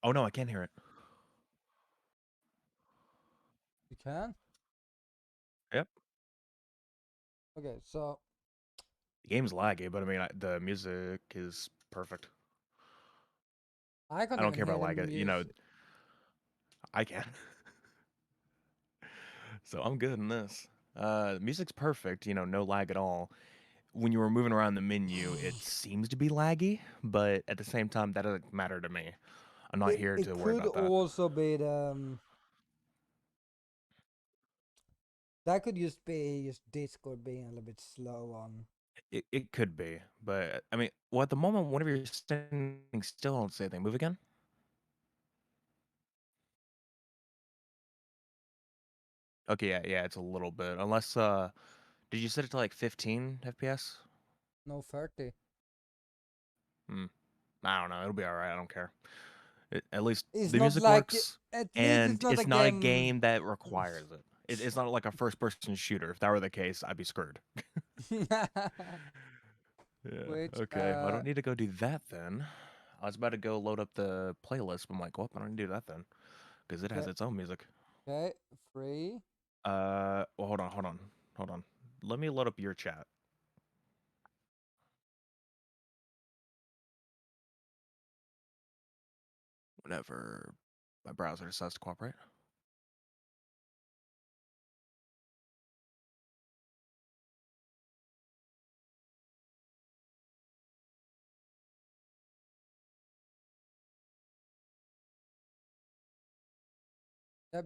Oh no, I can't hear it. You can? Yep. Okay, so The game's laggy, but I mean, the music is perfect. I I can't don't even care hear about the lag. music. I can. So I'm good in this. The music's perfect. No lag at all. When you were moving around the menu, it seems to be laggy, but at the same time, that doesn't matter to me. I'm not here It to worry could about that. also be the that could just be just Discord being a little bit slow on. It could be, but I mean, well, at the moment, whenever you're standing still, don't say anything. Move again. Okay, yeah, it's a little bit. Unless, did you set it to like 15 FPS? No 30. Hmm. I don't know. It'll be all right. I don't care. At least It's the not music like works, at least it's and not a it's not a game. game that requires it. It's not like a first-person shooter. If that were the case, I'd be screwed. Yeah. Which Okay. I don't need to go do that then. I was about to go load up the playlist, but I'm like, well, I don't need to do that then, because it has okay, its own music. okay, 3. Well, hold on. Let me load up your chat. Whenever my browser decides to cooperate. Yep.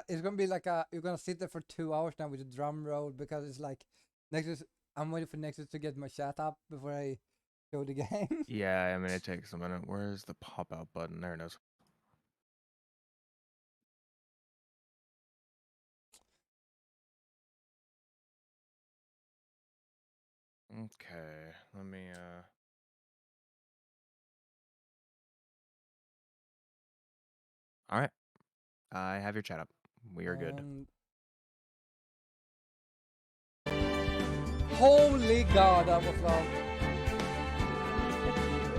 It's gonna be like you're gonna sit there for 2 hours now with a drum roll because it's like Nexus. I'm waiting for Nexus to get my chat up before I show the game. Yeah, I mean, it takes a minute. Where's the pop-out button? There it is. Okay, let me, All right, I have your chat up. We are good. And holy god, that was loud.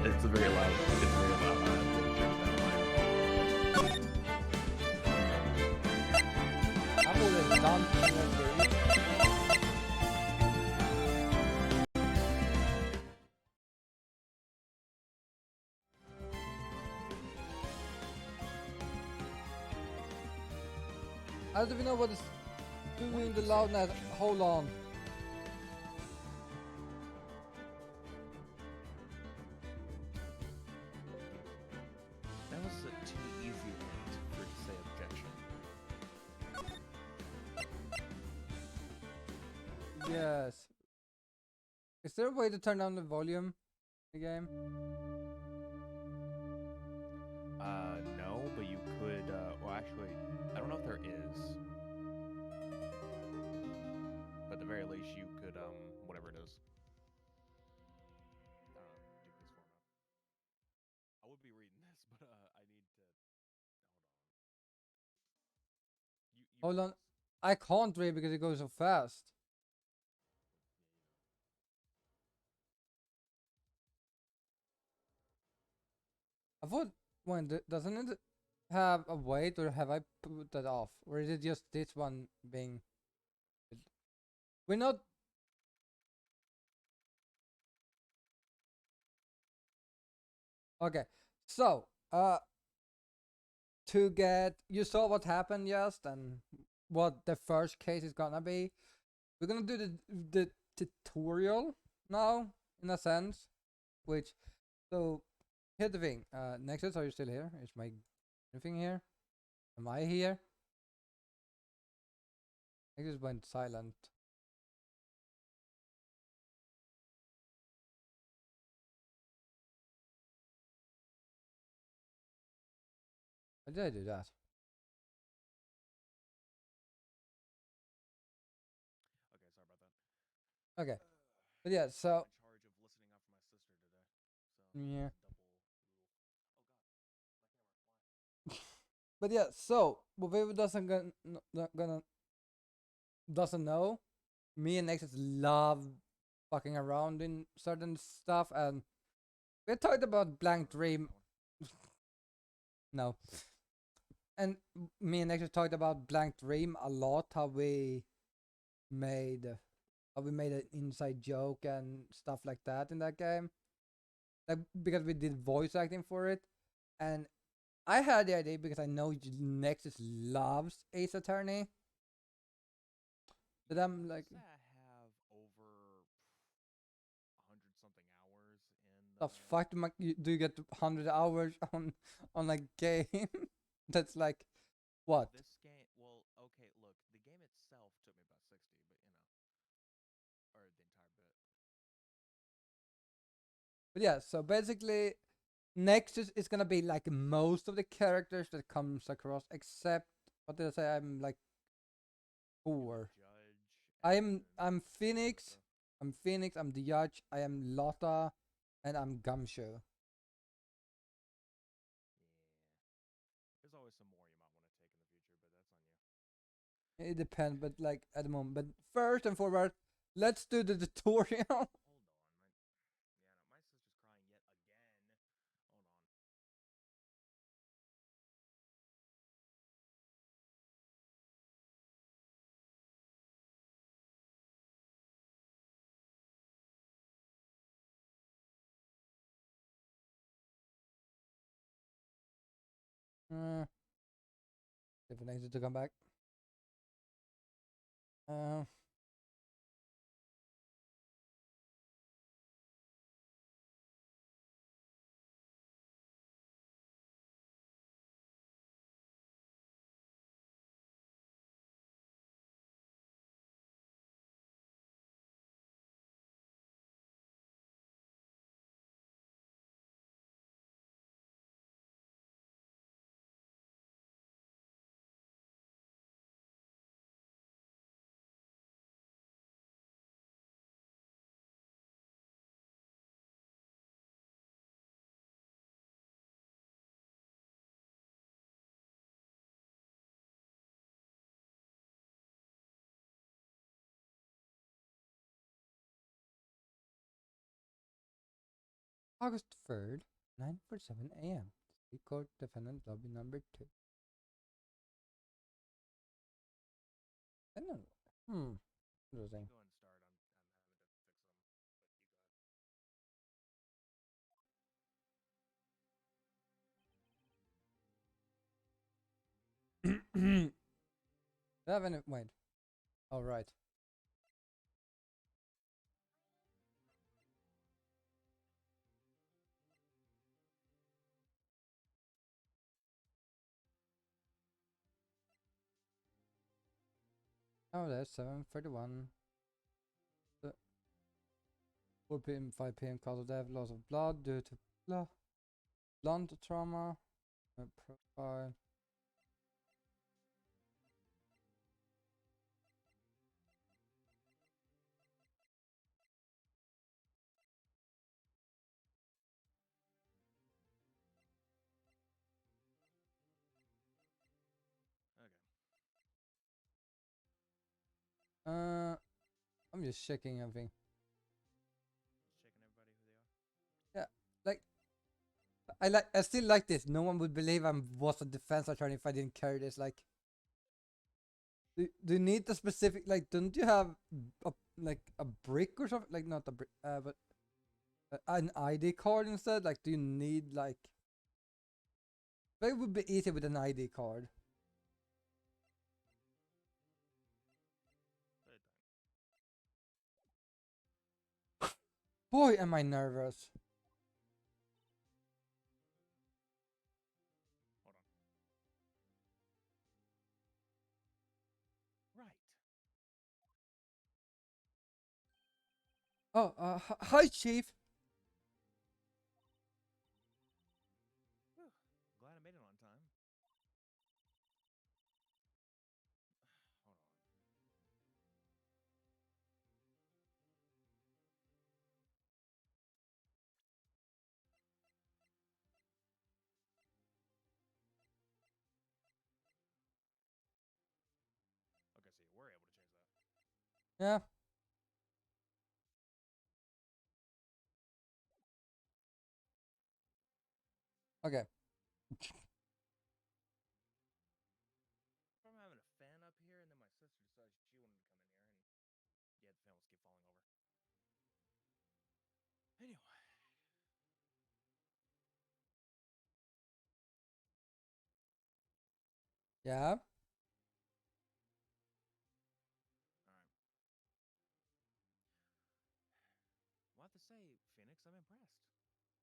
It's very loud. It's very loud. I'm already done. I don't even know what is doing the loudness. Hold on. That was a too easy one for to say objection. Yes. Is there a way to turn down the volume in the game? No, but you could, well, actually, I don't know if there is. But at the very least, you could, whatever it is. Do this format. I would be reading this, but, I need to, hold on. You Hold read on. this? I can't read because it goes so fast. I thought when doesn't it have a weight, or have I put that off, or is it just this one being? We're not. Okay, so to get you saw what happened just and what the first case is gonna be. We're gonna do the tutorial now in a sense, which so here's the thing. Nexus, are you still here? Is my anything here? Am I here? Nexus went silent. Why did I do that? Okay, sorry about that. Okay, but yeah, so I'm in charge of listening out for my sister today. So, yeah, double rule. Oh god, my camera, why? but yeah, so what people doesn't know, me and Nexus love fucking around in certain stuff, and we talked about Blank Remember Dream. that one? No. And me and Nexus talked about Blank Dream a lot. Made how we made an inside joke and stuff like that in that game. Like because we did voice acting for it, and I had the idea because I know Nexus loves Ace Attorney. But I'm Yeah, like, I say I have over 100 something hours in the fuck do you get 100 hours on a game? That's like what? this game. Well, okay, look, the game itself took me about 60, but or the entire bit. But yeah, so basically Nexus is gonna be like most of the characters that comes across, except what did I say? I'm like You're the four. judge I'm and I'm Phoenix. Lotta. I'm Phoenix. I'm the Judge. I am Lotta, and I'm Gumshoe. Yeah, there's always some more you might want to take in the future, but that's on you. It depends, but like at the moment. But first and foremost, let's do the tutorial. Hold on, yeah, no, my sister's crying yet again. Hold on. uh, if it needs to come back. Uh, August 3rd, 9:47 a.m. State Court Defendant Lobby number 2. I don't know. Interesting. You go ahead and start. Wait. All right. Oh, there's 7:31. 4 p.m., 5 p.m. cause of death, loss of blood due to blunt trauma. Profile. Uh, I'm just checking everything. Just checking everybody who they are. Yeah, like I still like this. No one would believe I was a defense attorney if I didn't carry this. Like, do you need the specific? Like, don't you have a brick or something? Like, not a brick, but an ID card instead. Like, do you need like? But it would be easy with an ID card. Boy, am I nervous. Hold on. Right. Oh, hi, Chief. Whew. Glad I made it on time. Hold on. Okay, so you were able to change that. Yeah. Okay. they almost keep falling over. Anyway. Yeah. All right. Well, I have to say, Phoenix, I'm impressed. Oh my god.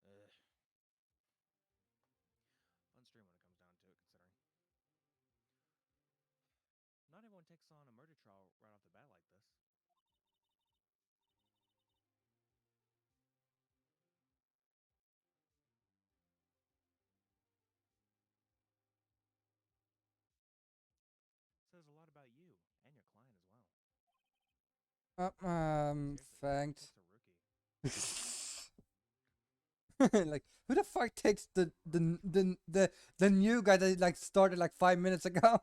Ugh. Fun stream when it comes down to it, considering not everyone takes on a murder trial right off the bat like this. Says a lot about you and your client as well. Seriously, who Thanks. takes a rookie? Like, who the fuck takes the new guy that like started like 5 minutes ago?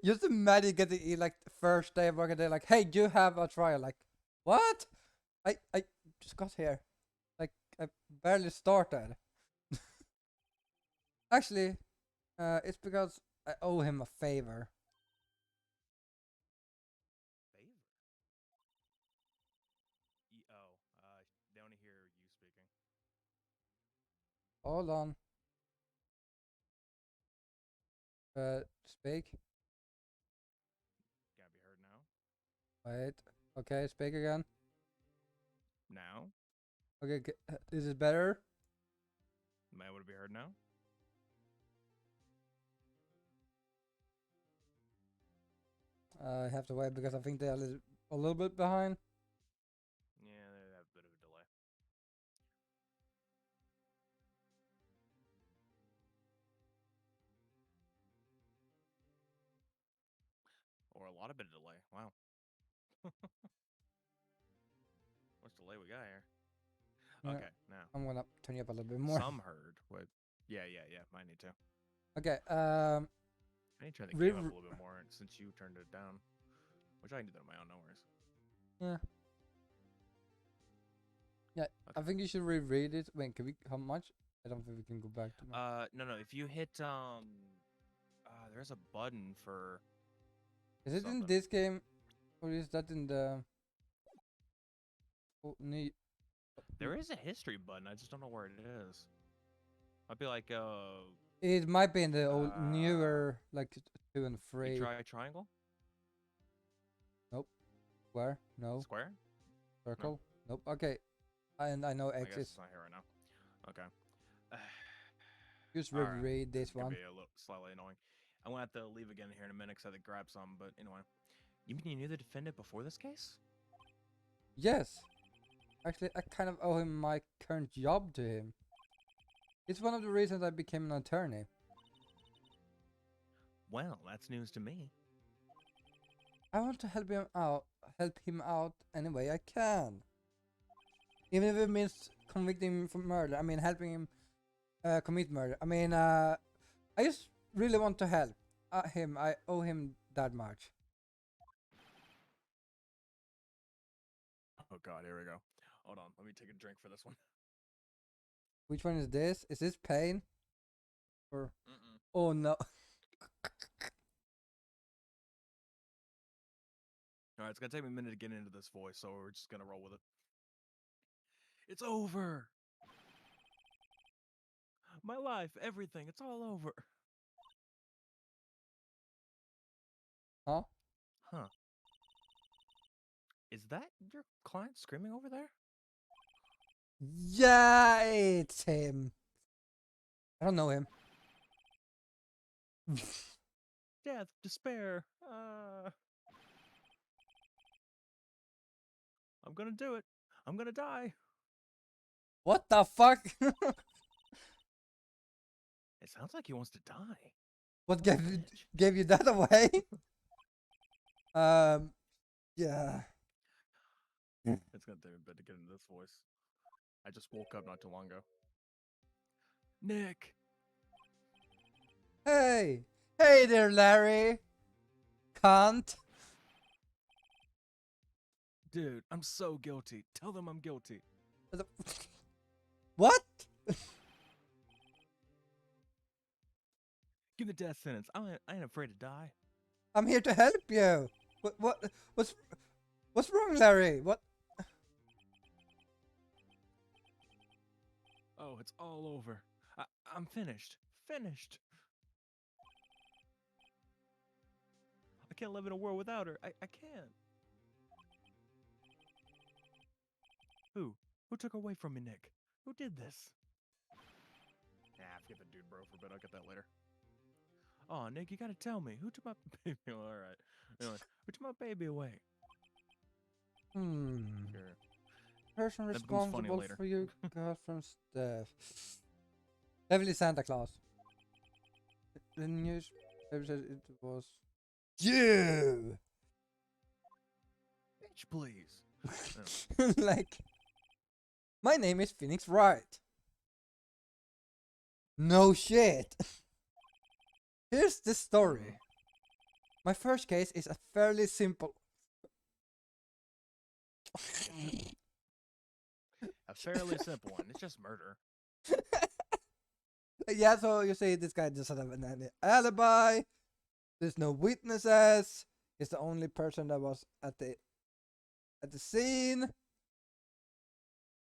Just imagine getting like first day of work and they're like, hey, you have a trial. Like, what? I just got here. Like, I barely started. Actually, it's because I owe him a favor. Favor? They only hear you speaking. Hold on. Speak. Can I be heard now? Wait. Okay, speak again. Now? Okay, is it better? Am I able to be heard now? I have to wait because I think they're a little bit behind. Yeah, they have a bit of a delay. Or a lot of bit of delay. Wow. What's delay we got here? Yeah, Okay, now. I'm gonna turn you up a little bit more. Some heard. What? Yeah. I need to. Okay. I need to turn the game up a little bit more since you turned it down. Which I can do that on my own, no worries. Yeah. Yeah, okay. I think you should reread it. Wait, can we? How much? I don't think we can go back to. No. If you hit there's a button for. Is it something. in this game, or is that in the? Oh, there is a history button. I just don't know where it is. Might be like It might be in the old newer, like 2 and 3. You try triangle. Nope. Where? No. Square. Circle. No. Nope. Okay. And I know X I guess is. It's not here right now. Okay. Just reread this one. Be a little slightly annoying. I'm gonna have to leave again here in a minute because I had to grab some. But anyway, you mean you knew the defendant before this case? Yes. Actually, I kind of owe him my current job to him. It's one of the reasons I became an attorney. Well, that's news to me. I want to help him out any way I can. Even if it means convicting him for murder. I mean, helping him commit murder. I mean, I just really want to help him. I owe him that much. Oh god, here we go. Hold on, let me take a drink for this one. Which one is this? Is this pain? Or oh no. Alright, it's gonna take me a minute to get into this voice, so we're just gonna roll with it. It's over! My life, everything, it's all over. Huh? Huh. Is that your client screaming over there? Yeah, it's him. I don't know him. death, despair. I'm gonna do it. I'm gonna die. What the fuck? It sounds like he wants to die. What What a bitch. gave you that away? Yeah. It's gonna take a bit to get into this voice. I just woke up not too long ago. Nick. Hey, hey there, Larry. Cunt. Dude, I'm so guilty. Tell them I'm guilty. What? Give the death sentence. I ain't afraid to die. I'm here to help you. What's wrong, Larry? What? Oh, it's all over. I'm finished. Finished. I can't live in a world without her. I can't. Who? Who took her away from me, Nick? Who did this? Nah, forget the dude, bro, for a bit. I'll get that later. Oh, Nick, you gotta tell me. Who took my baby? Alright. Anyway, who took my baby away? Sure. Person That becomes funny responsible later. for your girlfriend's death. Definitely Santa Claus. The news said it was you. Bitch, please. Like, my name is Phoenix Wright. No shit. Here's the story. My first case is a fairly simple. A fairly simple one. It's just murder. Yeah, so you say this guy doesn't have an alibi. There's no witnesses. He's the only person that was at the scene.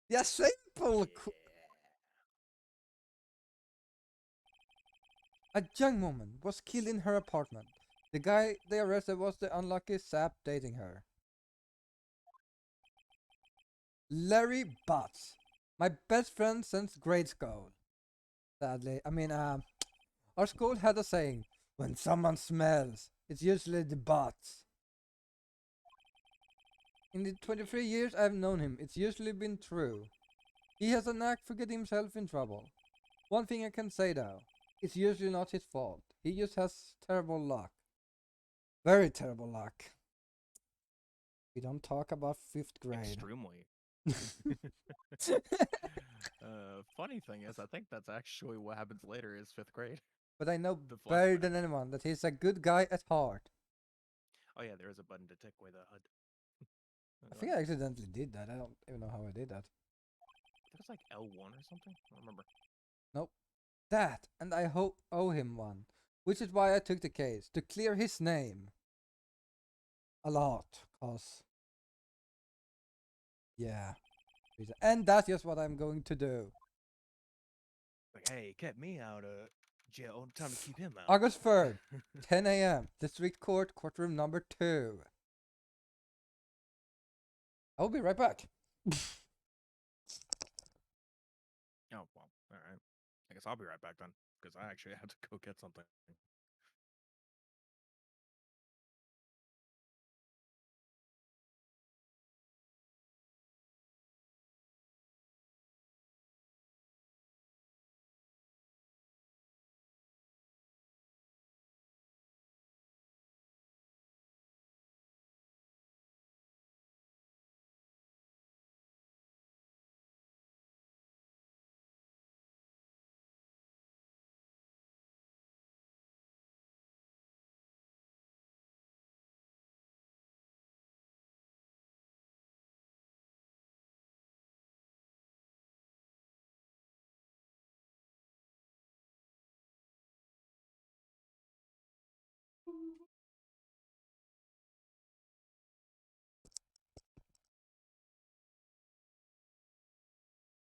Yeah, simple. A young woman was killed in her apartment. The guy they arrested was the unlucky sap dating her. Larry Butts, my best friend since grade school. Sadly, I mean, our school had a saying: when someone smells, it's usually the butts. In the 23 years I've known him, it's usually been true. He has a knack for getting himself in trouble. One thing I can say though, it's usually not his fault. He just has terrible luck. Very terrible luck. We don't talk about 5th grade. Extremely. Funny thing is, I think that's actually what happens later is 5th grade. But I know The better flashback. than anyone that he's a good guy at heart. Oh yeah, there is a button to take away the HUD. I think I accidentally did that. I don't even know how I did that. I think it's like L1 or something. I don't remember. Nope. That, and I owe him one. Which is why I took the case, to clear his name. A lot, cause... yeah. And that's just what I'm going to do. Like, hey, he kept me out of jail. Time to keep him out. August 3rd, 10 a.m. District Court, courtroom number 2. I'll be right back. Oh, well, alright. I guess I'll be right back then, because I actually had to go get something.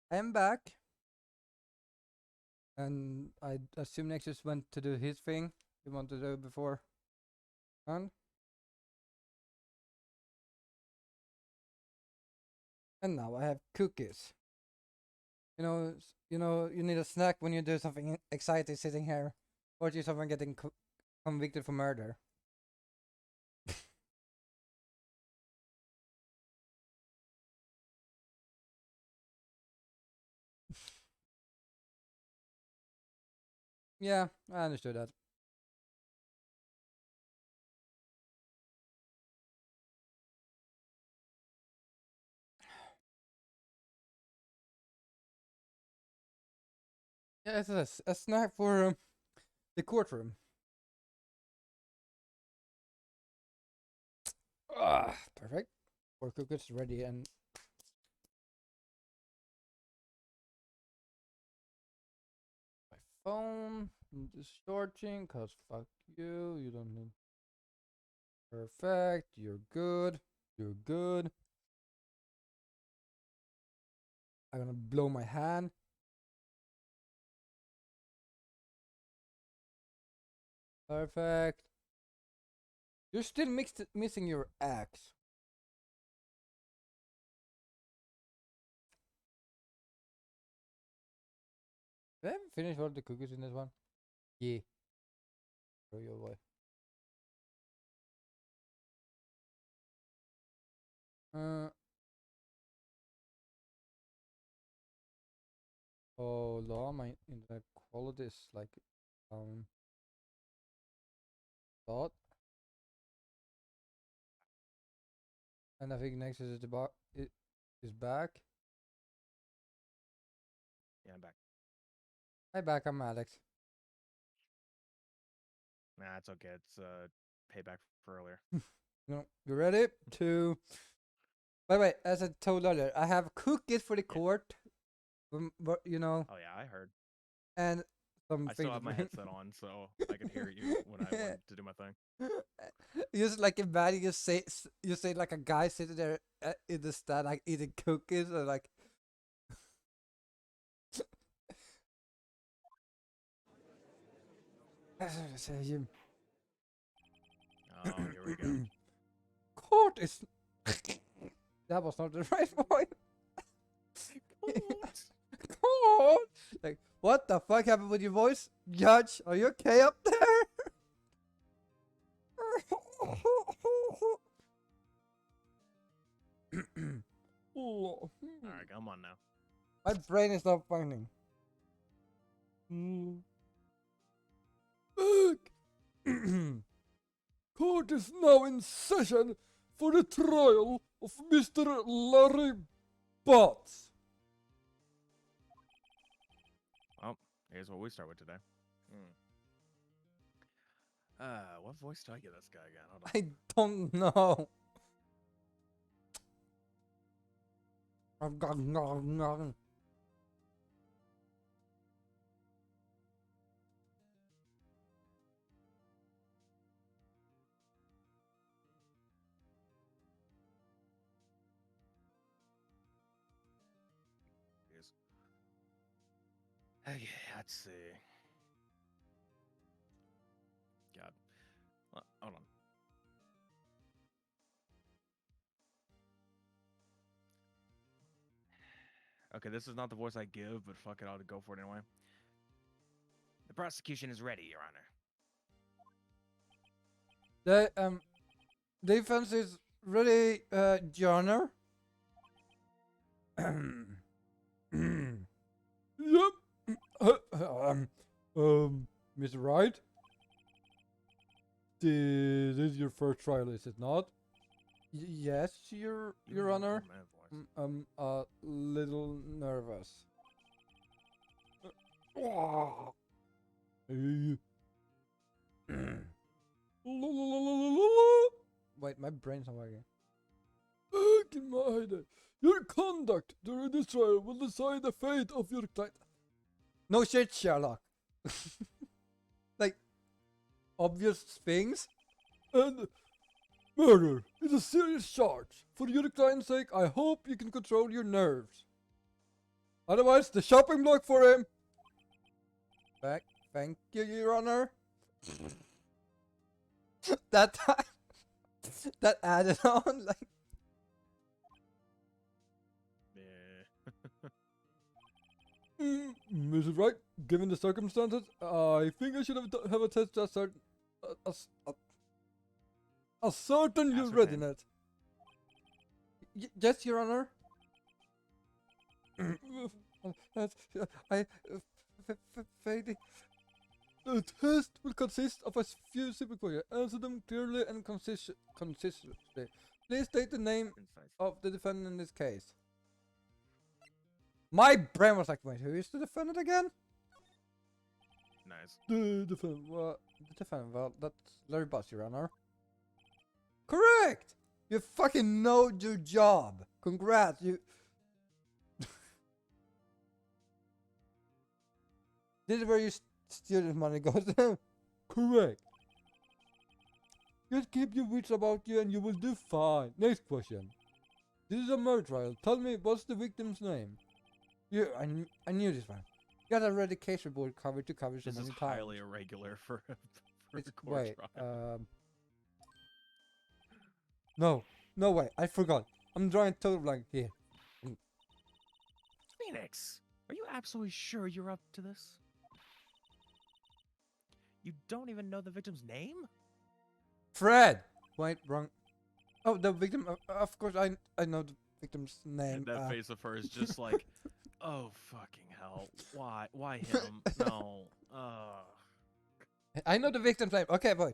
I'm back. And I assume Nexus went to do his thing he wanted to do before. And now I have cookies. You need a snack when you do something exciting sitting here. Or do someone getting convicted for murder. Yeah, I understood that. Yeah, it's a snack for the courtroom. Perfect. 4 cookies ready and my phone just charging cause fuck you. You don't need. Perfect. You're good. You're good. I'm gonna blow my hand. Perfect. You're still missing your axe. Did I finish all the cookies in this one? Yeah. Throw you away. Oh, law, my internet quality is like thought. And I think Nexus is is back. Yeah, I'm back. Hi, back. I'm Alex. Nah, it's okay. It's payback for earlier. No, you ready to? By the way, as I told earlier, I have cookies for the Yeah. court. But you know, Oh yeah, I heard. and some I still things have to my drink. headset on, so I could hear you when I went to do my thing. Just like imagine you say like a guy sitting there in the stand like eating cookies or like. Oh, here we go. Court is. That was not the right voice. Court. Like, what the fuck happened with your voice, Judge? Are you okay up there? All right, come on now. My brain is not functioning. Court is now in session for the trial of Mr. Larry Botts. Well, here's what we start with today. What voice do I give this guy again? Hold on. I don't know. Okay, let's see. God. Hold on. Okay, this is not the voice I give, but fuck it, I'll go for it anyway. The prosecution is ready, Your Honor. The defense is ready, Johnner. Yep. Mr. Wright, this is your first trial, is it not? Yes, Your Honor. I'm a little nervous. Wait, my brain's not working. In my head. Your conduct during this trial will decide the fate of your client. No shit, Sherlock. Like, obvious things. And murder is a serious charge. For your client's sake, I hope you can control your nerves. Otherwise, the shopping block for him. Thank you, Your Honor. That time, that added on, like. Yeah. Mrs. Wright, given the circumstances, I think I should have a test just ascertain your Ascertain. readiness. Yes, Your Honor. I fading. The test will consist of a few simple questions. Answer them clearly and consistently. Please state the name Concise. of the defendant in this case. My brain was like, wait, who is the defendant again? Nice. The defendant. Well, that's Larry Boss, Your Honor. Correct! You fucking know your job. Congrats, you. This is where your student money goes. Correct. Just keep your wits about you and you will do fine. Next question. This is a murder trial. Tell me, what's the victim's name? I knew this one. You gotta read the case report cover to cover so This many is times. highly irregular for a It's, court wait, trial. no way, I forgot. I'm drawing total blank here. Phoenix, are you absolutely sure you're up to this? You don't even know the victim's name? Fred! Wait, wrong. Oh, the victim, of course I know the victim's name. That face of hers just like, oh fucking hell. Why him? No. I know the victim's name. Okay, boy.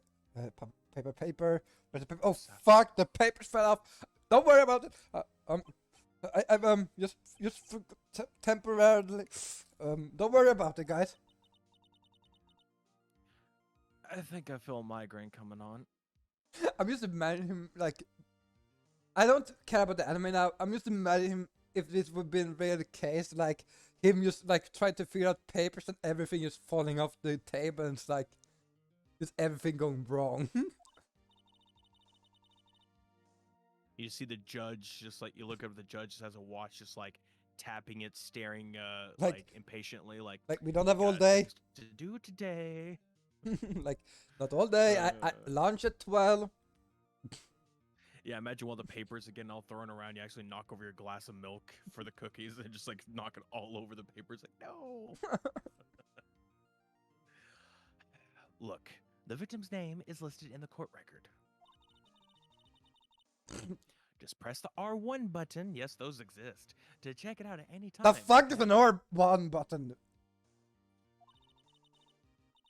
Paper. Where's the paper? Oh, fuck, the papers fell off. Don't worry about it. I'm just temporarily. Don't worry about it, guys. I think I feel a migraine coming on. I'm just imagining him like. I don't care about the anime now. I'm just imagining him if this would be in real case, like him just like trying to figure out papers and everything just falling off the table and it's like just everything going wrong. You see the judge just like you look up at the judge just has a watch just like tapping it, staring like impatiently like we don't have all "Got day. things to do today." Like not all day. I lunch at 12. Yeah, imagine while the papers are getting all thrown around, you actually knock over your glass of milk for the cookies and just like knock it all over the papers. Like, no. Look, the victim's name is listed in the court record. Just press the R1 button. Yes, those exist. To check it out at any time. The fuck is an R1 button?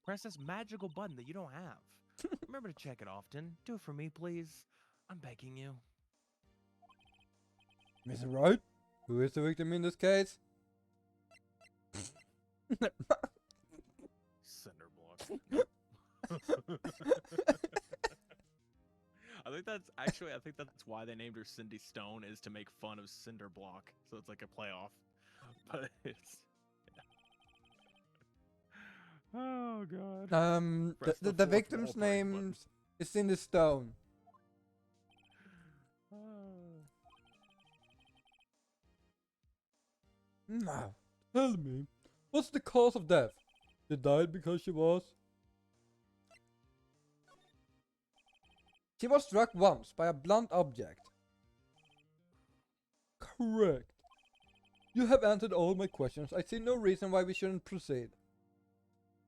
Press this magical button that you don't have. Remember to check it often. Do it for me, please. I'm begging you. Mr. Wright, who is the victim in this case? Cinder block. I think that's why they named her Cindy Stone, is to make fun of Cinder Block. So it's like a playoff. But it's oh god. The victim's name is in the stone. Now, tell me, what's the cause of death? She died because she was struck once by a blunt object. Correct. You have answered all my questions. I see no reason why we shouldn't proceed.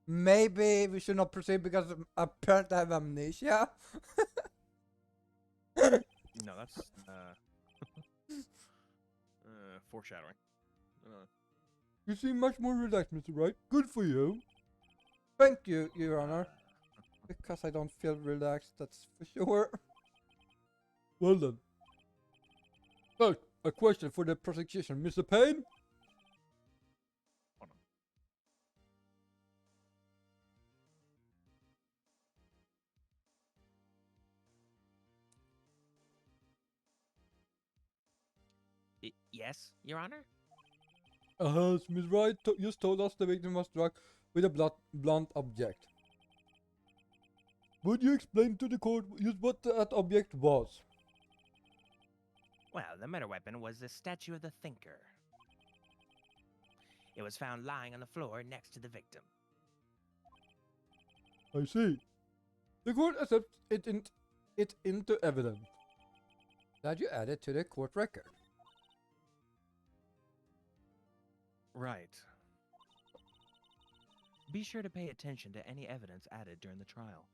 Maybe we should not proceed because apparently I have amnesia. No, that's foreshadowing. You seem much more relaxed, Mr. Wright. Good for you. Thank you, Your Honor. Because I don't feel relaxed, that's for sure. Well then. So, a question for the prosecution, Mr. Payne? Yes, Your Honor? As Ms. Wright just told us the victim was struck with a blunt object. Would you explain to the court just what that object was? Well, the murder weapon was the statue of the Thinker. It was found lying on the floor next to the victim. I see. The court accepts it into evidence. That you add it to the court record. Right. Be sure to pay attention to any evidence added during the trial.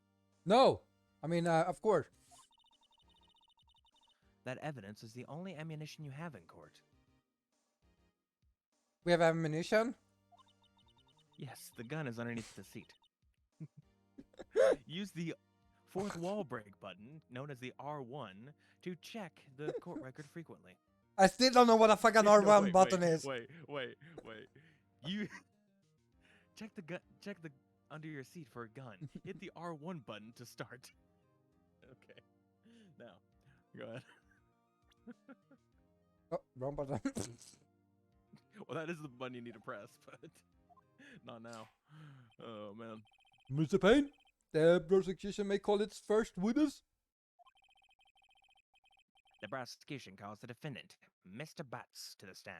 No, I mean, of course. That evidence is the only ammunition you have in court. We have ammunition. Yes, the gun is underneath the seat. Use the fourth wall break button, known as the R1, to check the court record frequently. I still don't know what a fucking No, R1 wait, button is. wait. You check the under your seat for a gun. Hit the R1 button to start. Okay. Now, go ahead. Oh, wrong button. Well, that is the button you need to press, but not now. Oh man. Mr. Payne, the prosecution may call its first witness. The prosecution calls the defendant, Mr. Butts, to the stand.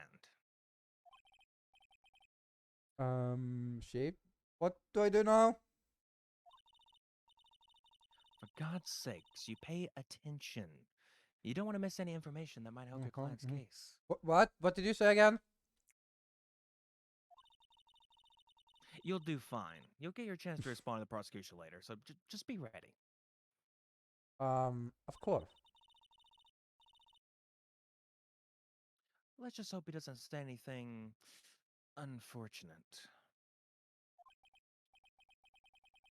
Shape. What do I do now? For God's sakes, you pay attention. You don't want to miss any information that might help your client's case. What? What did you say again? You'll do fine. You'll get your chance to respond to the prosecution later, so just be ready. Of course. Let's just hope he doesn't say anything unfortunate.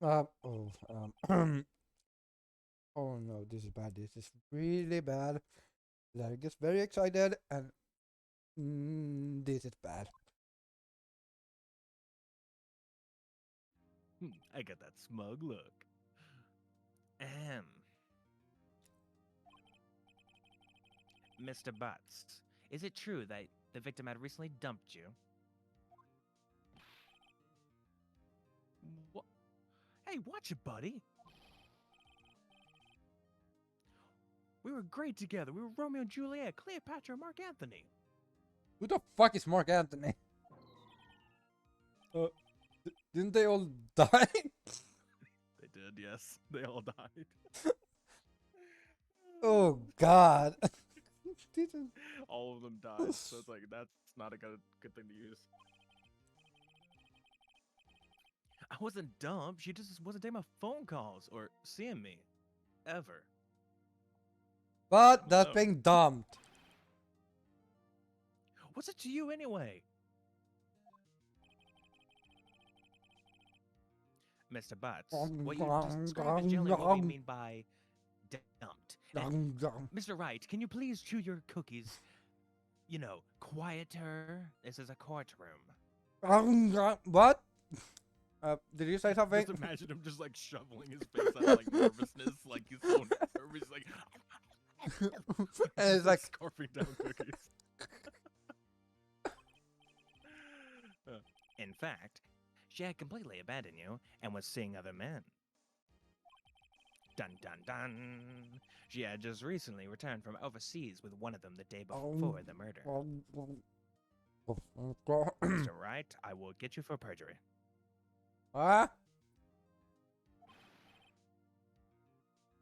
Oh, oh no, this is bad. This is really bad. Larry gets very excited, and this is bad. I got that smug look. Ahem. Mr. Butts, is it true that the victim had recently dumped you? What? Hey, watch it, buddy. We were great together. We were Romeo and Juliet, Cleopatra, and Mark Anthony. Who the fuck is Mark Anthony? Didn't they all die? They did, yes. They all died. Oh God. All of them died, so it's like, that's not a good thing to use. I wasn't dumped. She just wasn't taking my phone calls or seeing me. Ever. But that's No. being dumped. What's it to you anyway? Mr. Butts, what you described is generally what we mean by dumped. Mr. Wright, can you please chew your cookies, you know, quieter? This is a courtroom. What? Did you say something? Just imagine him just like shoveling his face out of like nervousness, like he's so nervous, like and it's like scarfing down cookies. In fact, she had completely abandoned you and was seeing other men. Dun dun dun. She had just recently returned from overseas with one of them the day before the murder. Mr. Wright, I will get you for perjury. Huh?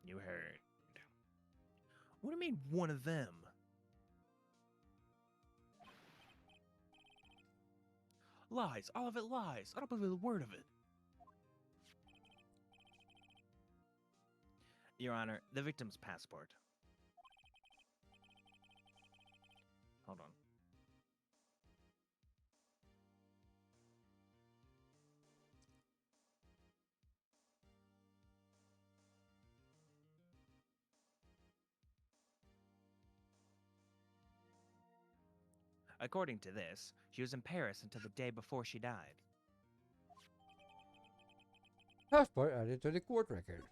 You heard. What do you mean, one of them? Lies. All of it lies. I don't believe a word of it. Your Honor, the victim's passport. Hold on. According to this, she was in Paris until the day before she died. Passport added to the court record.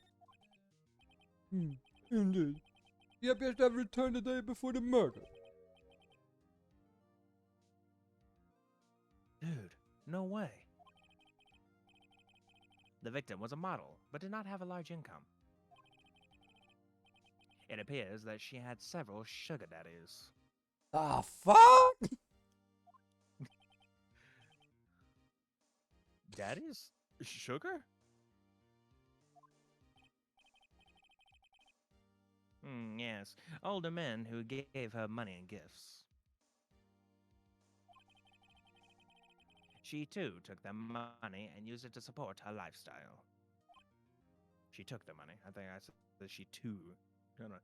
Indeed. He appears to have returned the day before the murder. Dude, no way. The victim was a model, but did not have a large income. It appears that she had several sugar daddies. Ah, fuck! Daddies? Sugar? Yes, older men who gave her money and gifts. She too took their money and used it to support her lifestyle. She took the money. I think I said that she too. No, no.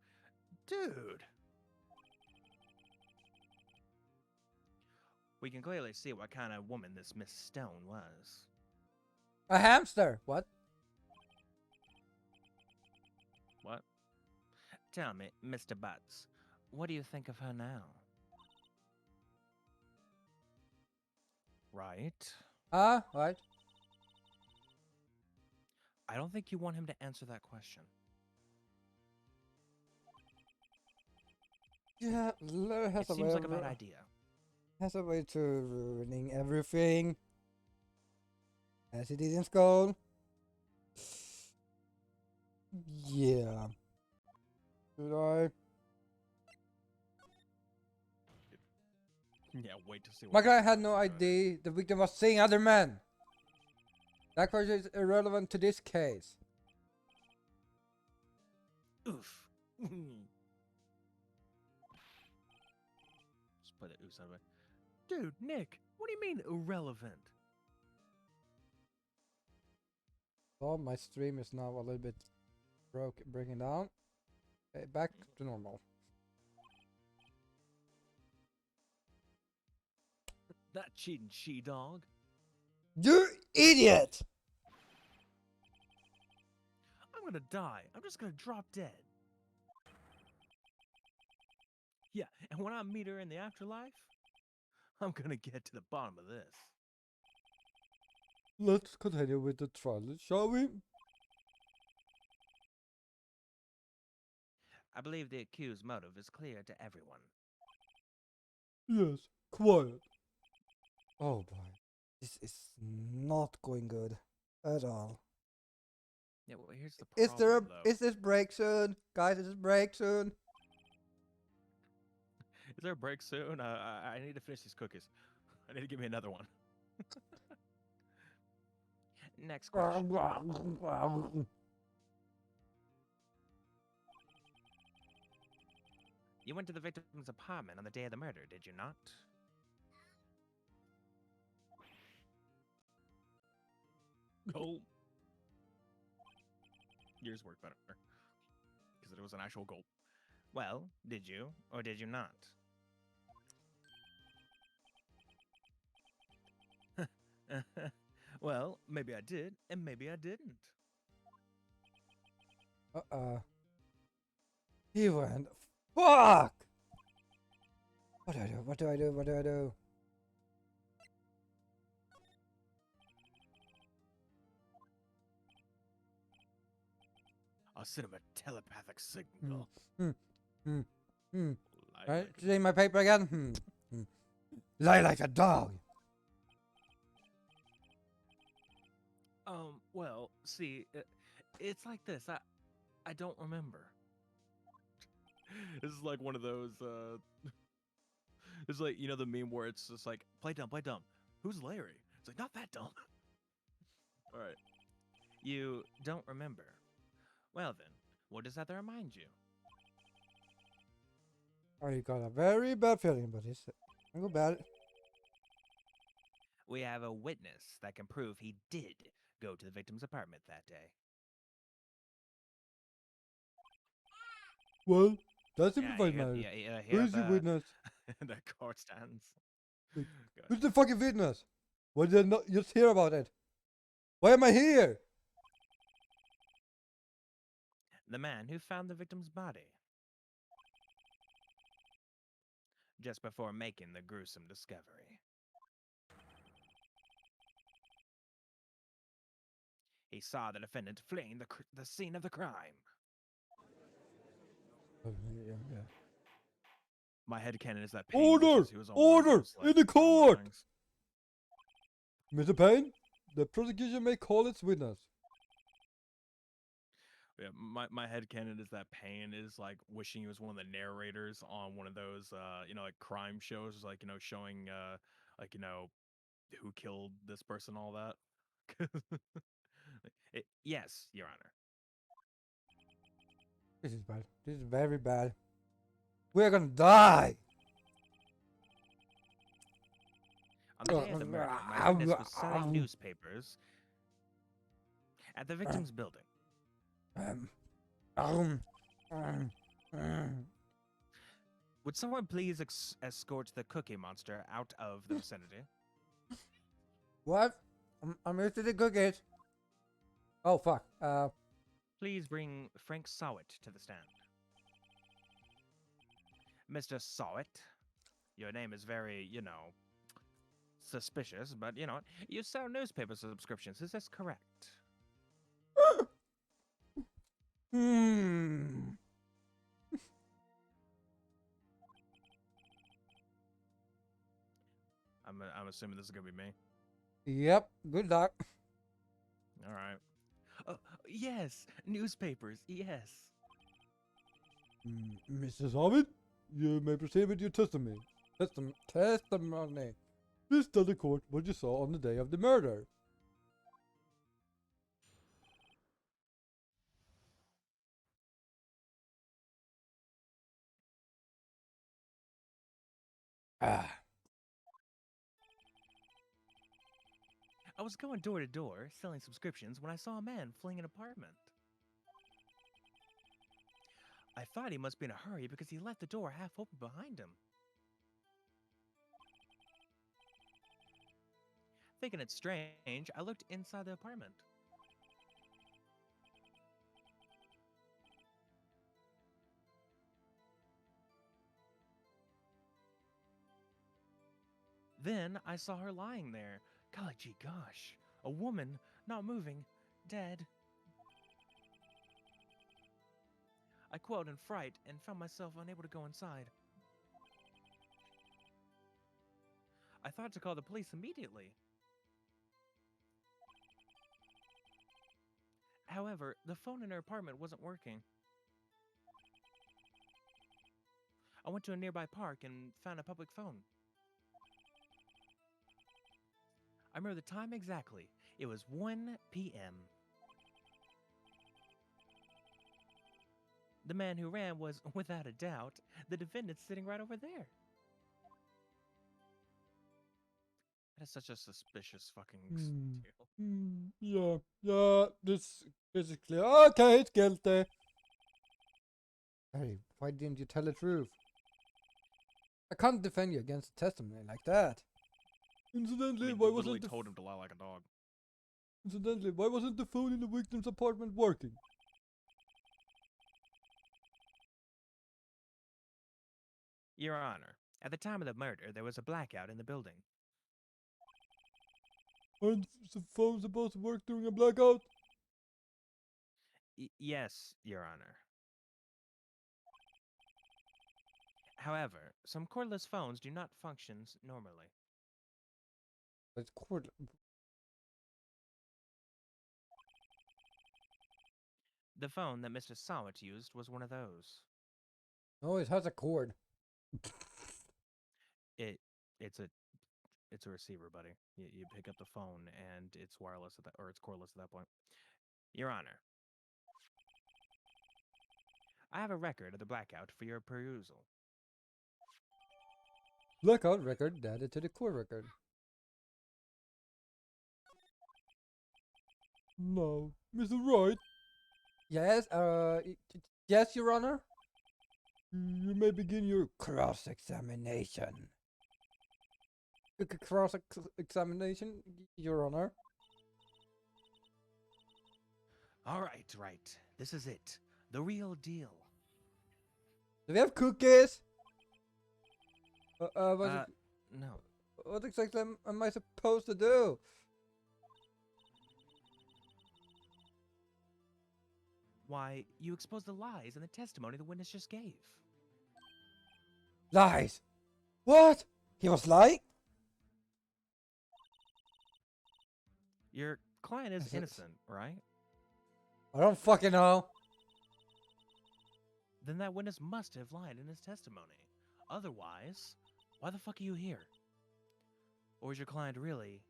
Dude! We can clearly see what kind of woman this Miss Stone was. A hamster. What? What? Tell me, Mr. Butts, what do you think of her now? Right? Right. I don't think you want him to answer that question. Yeah, Lure has It a way seems like a of bad idea. has a way to ruining everything, as it is in Skull. Yeah. Should I? Yeah, wait to see what My guy had Mr. no Butts is gonna do. idea the victim was seeing other men. That question is irrelevant to this case. Oof. Just put the oof out of it. Dude, Nick, what do you mean irrelevant? Oh, my stream is now a little bit breaking down. Okay, back to normal. That cheating she-dog. You idiot! I'm gonna die. I'm just gonna drop dead. Yeah, and when I meet her in the afterlife, I'm gonna get to the bottom of this. Let's continue with the trial, shall we? I believe the accused's motive is clear to everyone. Yes, quiet. Oh boy, this is not going good at all. Yeah, well, here's the Is there problem, though. is this break soon, guys? Is this break soon? Is there a break soon? I need to finish these cookies. I need to give me another one. Next question. You went to the victim's apartment on the day of the murder, did you not? Goal. Yours worked better. Because it was an actual goal. Well, did you or did you not? Well, maybe I did, and maybe I didn't. He went. Fuck! What do I do? What do I do? What do I do? I'll send him a telepathic signal. Right, reading my paper again. Lie like a dog. Well, see, it's like this. I don't remember. This is like one of those, it's like, you know, the meme where it's just like, play dumb, play dumb. Who's Larry? It's like, not that dumb. All right. You don't remember. Well then, what does that remind you? I got a very bad feeling about this. I go bad. We have a witness that can prove he did go to the victim's apartment that day. Well, that Yeah, simplifies matters. you Who hear is the witness? the court stands. Like, Go who's ahead. the fucking witness? Why did I not just hear about it? Why am I here? The man who found the victim's body. Just before making the gruesome discovery. He saw the defendant fleeing the scene of the crime. Yeah. My headcanon is that Payne Order! wishes he was on one of Order! those, like, In the drama court! things. Mr. Payne, the prosecution may call its witness. Yeah, my headcanon is that Payne is like wishing he was one of the narrators on one of those you know, like crime shows, like, you know, showing like, you know, who killed this person, all that. Yes, Your Honor. This is bad. This is very bad. We're gonna die! On the day of the murder, my witness was selling newspapers at the victim's building. Um, um, um, um. Would someone please escort the Cookie Monster out of the vicinity? What? I'm used to the cookies. Oh fuck. Please bring Frank Sawit to the stand. Mr. Sawit, your name is very, suspicious, but you know what? You sell newspaper subscriptions, is this correct? Hmm. I'm assuming this is gonna be me. Yep. Good luck. All right. Oh, yes, newspapers, yes. Mrs. Ovid, you may proceed with your testimony. Testimony. Please tell the court what you saw on the day of the murder. Ah. I was going door to door selling subscriptions when I saw a man fleeing an apartment. I thought he must be in a hurry because he left the door half open behind him. Thinking it strange, I looked inside the apartment. Then I saw her lying there. Golly gee gosh. A woman, not moving, dead. I quelled in fright and found myself unable to go inside. I thought to call the police immediately. However, the phone in her apartment wasn't working. I went to a nearby park and found a public phone. I remember the time exactly. It was 1 p.m. The man who ran was, without a doubt, the defendant sitting right over there. That is such a suspicious fucking deal. Yeah, this is clear. Okay, it's guilty. Hey, why didn't you tell the truth? I can't defend you against a testimony like that. Incidentally, You why literally wasn't the told him to lie like a dog. Incidentally, why wasn't the phone in the victim's apartment working? Your Honor, at the time of the murder, there was a blackout in the building. Aren't the phone supposed to work during a blackout? Yes, Your Honor. However, some cordless phones do not function normally. It's cord. The phone that Mr. Sawit used was one of those. No, it has a cord. It it's a receiver, buddy. You pick up the phone and it's wireless at that, or it's cordless at that point. Your Honor, I have a record of the blackout for your perusal. Blackout record added to the core record. No, Mr. Wright. Yes, yes, Your Honor. You may begin your cross-examination. Cross-examination, Your Honor. All right. This is it. The real deal. Do we have cookies? No. What exactly am I supposed to do? Why, you exposed the lies in the testimony the witness just gave. Lies. What? He was lying? Your client is Is it- innocent, right? I don't fucking know. Then that witness must have lied in his testimony. Otherwise, why the fuck are you here? Or is your client really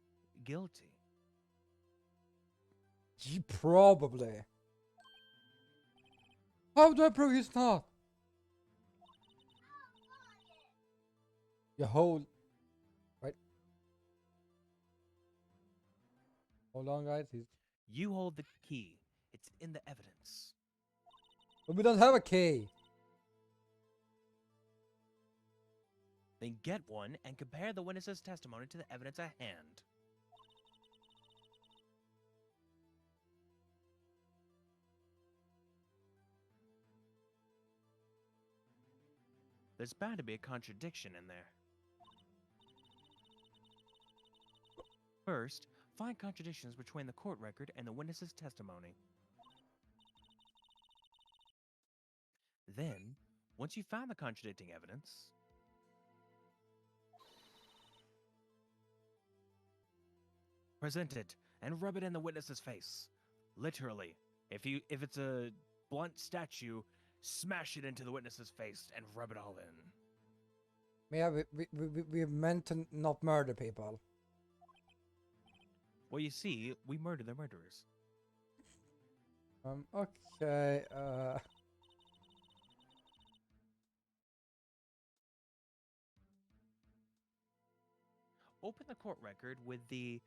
guilty? Probably. How do I prove he's not? You hold. Right. Hold on, guys. He's. You hold the key. It's in the evidence. But we don't have a key. Then get one and compare the witness's testimony to the evidence at hand. There's bound to be a contradiction in there. First, find contradictions between the court record and the witness's testimony. Then, once you've found the contradicting evidence, present it and rub it in the witness's face. Literally. If it's a blunt statue, smash it into the witness's face and rub it all in. Yeah, we meant to not murder people. Well, you see, we murder the murderers. Okay, Open the court record with the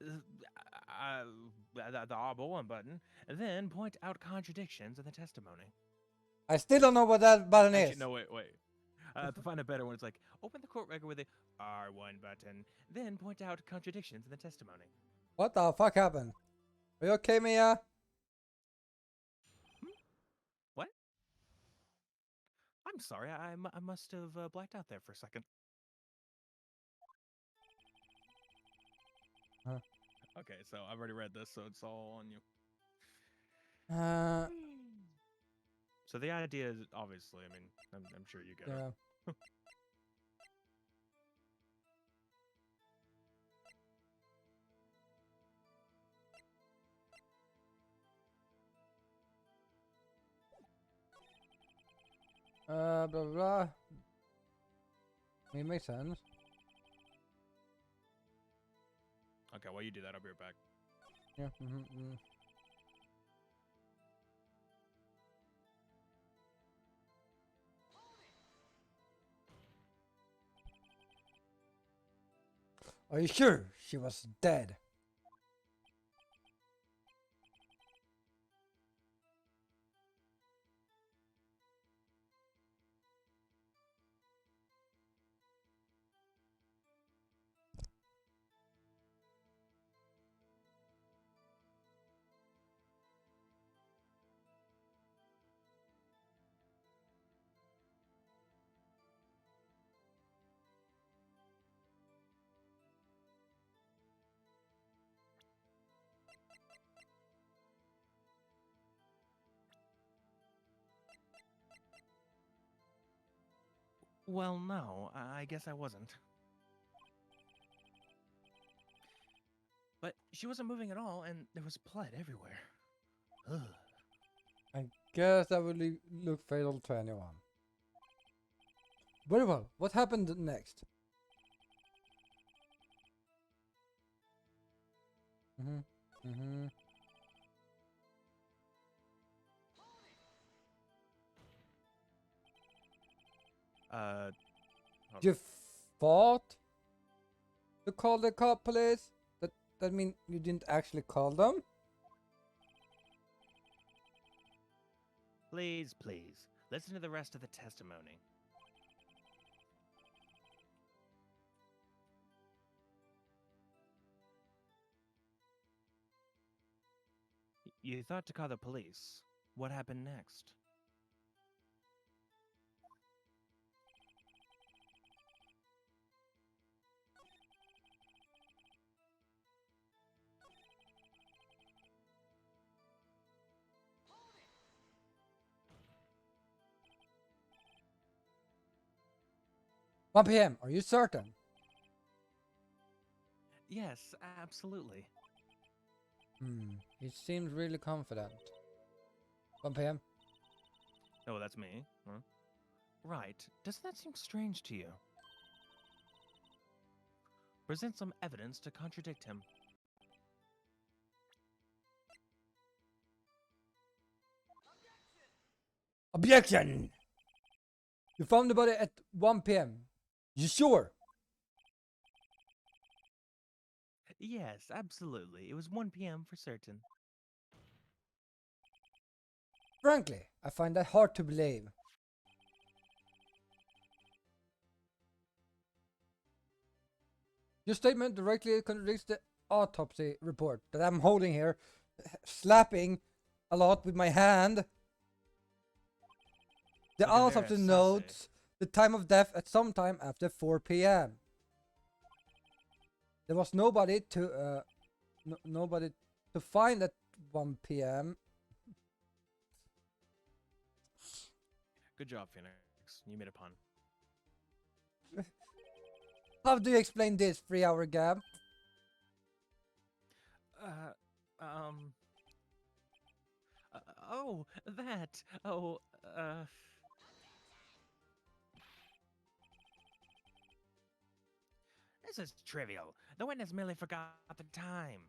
R1 button, and then point out contradictions in the testimony. I still don't know what that button Actually, is. no, wait. To find a better one, it's like, open the court record with the R1 button, then point out contradictions in the testimony. What the fuck happened? Are you okay, Mia? What? I'm sorry, I must have blacked out there for a second. Huh. Okay, so I've already read this, so it's all on you. So the idea is, obviously, I mean, I'm sure you get it. Blah blah. It makes sense. Okay, while you do that, I'll be right back. Yeah. Are you sure she was dead? Well, no, I guess I wasn't. But she wasn't moving at all, and there was blood everywhere. Ugh. I guess that would look fatal to anyone. Very well. What happened next? You fought to call the police? That mean you didn't actually call them? Please, listen to the rest of the testimony. You thought to call the police. What happened next? One PM, are you certain? Yes, absolutely. He seems really confident. 1 PM? Oh, that's me? Huh? Right. Doesn't that seem strange to you? Present some evidence to contradict him. Objection! You found the body at 1 PM. You sure? Yes, absolutely. It was 1 PM for certain. Frankly, I find that hard to believe. Your statement directly contradicts the autopsy report that I'm holding here, slapping a lot with my hand. The Looking very autopsy sassy. notes the time of death at some time after 4 p.m. There was nobody to nobody to find at 1 p.m. Good job, Phoenix. You made a pun. How do you explain this 3-hour gap? Uh, um. Oh, that. Oh, This is trivial. The witness merely forgot the time.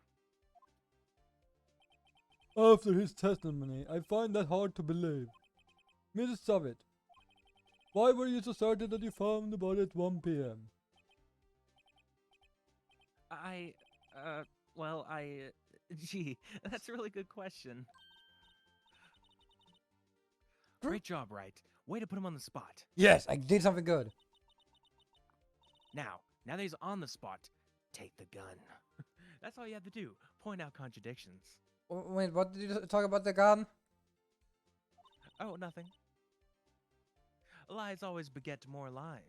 After his testimony, I find that hard to believe. Mrs. Savitt, why were you so certain that you found the body at 1 p.m.? I, well, gee, that's a really good question. Great job, Wright. Way to put him on the spot. Yes, I did something good. Now that he's on the spot, take the gun. That's all you have to do. Point out contradictions. Wait, what did you talk about the gun? Oh, nothing. Lies always beget more lies.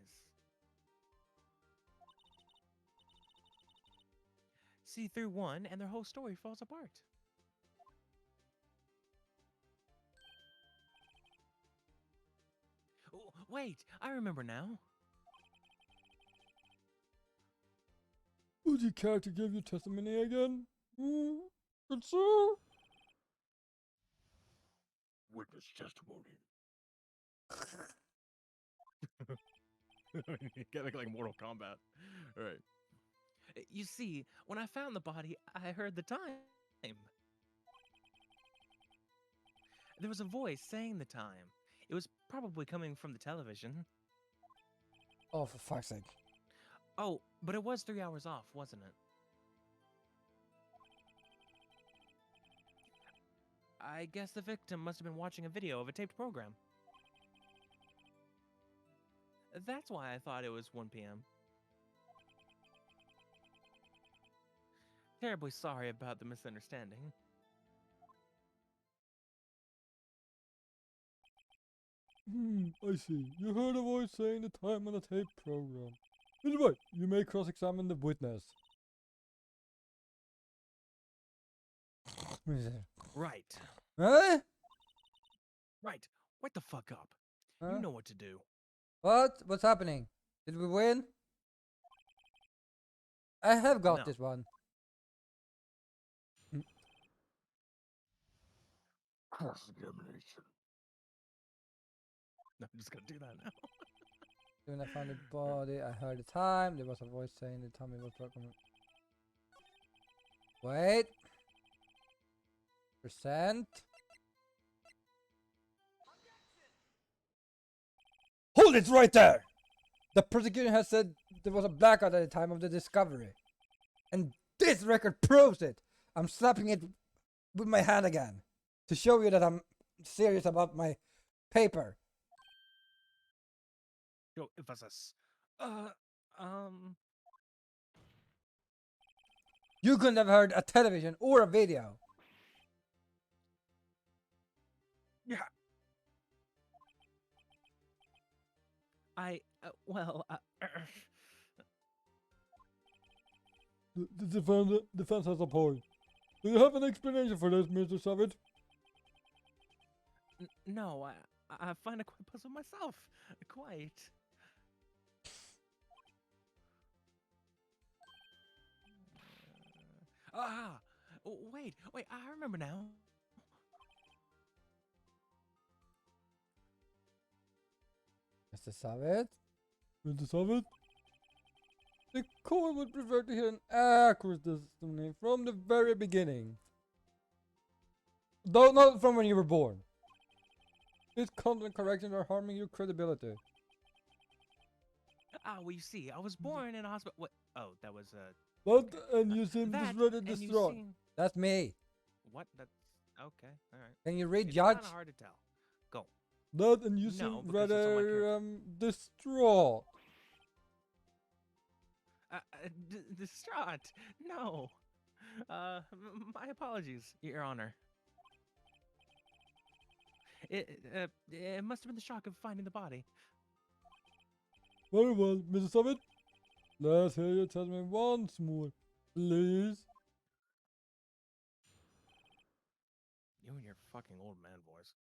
See through one, and their whole story falls apart. Oh, wait, I remember now. Would you care to give your testimony again? Good sir? Witness testimony. Get like Mortal Kombat. All right. You see, when I found the body, I heard the time. There was a voice saying the time. It was probably coming from the television. Oh, for fuck's sake. Oh, but it was 3 hours off, wasn't it? I guess the victim must have been watching a video of a taped program. That's why I thought it was 1 p.m. Terribly sorry about the misunderstanding. I see. You heard a voice saying the time on the tape program. Anyway, you may cross-examine the witness. Right. Huh? Right. Wake the fuck up. Huh? You know what to do. What? What's happening? Did we win? I have got No. this one. Cross-examination. No, I'm just gonna do that now. When I found the body, I heard the time. There was a voice saying the time it was broken. Wait. Percent. Hold it right there! The prosecutor has said there was a blackout at the time of the discovery. And this record proves it! I'm slapping it with my hand again. To show you that I'm serious about my paper. Yo, emphasis. You couldn't have heard a television or a video. Yeah. Well, The defense has a point. Do you have an explanation for this, Mr. Savage? no, I find it quite puzzled myself. Quite. Wait, I remember now. Mr. Savage? Mr. Savage? The court would prefer to hear an accurate testimony from the very beginning. Though not from when you were born. These content corrections are harming your credibility. Well, you see, I was born in a hospital. What? Oh, that was But, and you seem that, disread and and you distraught. seem That's me. what? That's Okay, all right. Can you It's read kind judge? of hard to tell. Go. That, and you No, seem because it's on my rather character. distraught. Distraught. No. My apologies, Your Honor. It must have been the shock of finding the body. Very well, Mr. Summit. Let's hear your testimony once more, please. You and your fucking old man voice.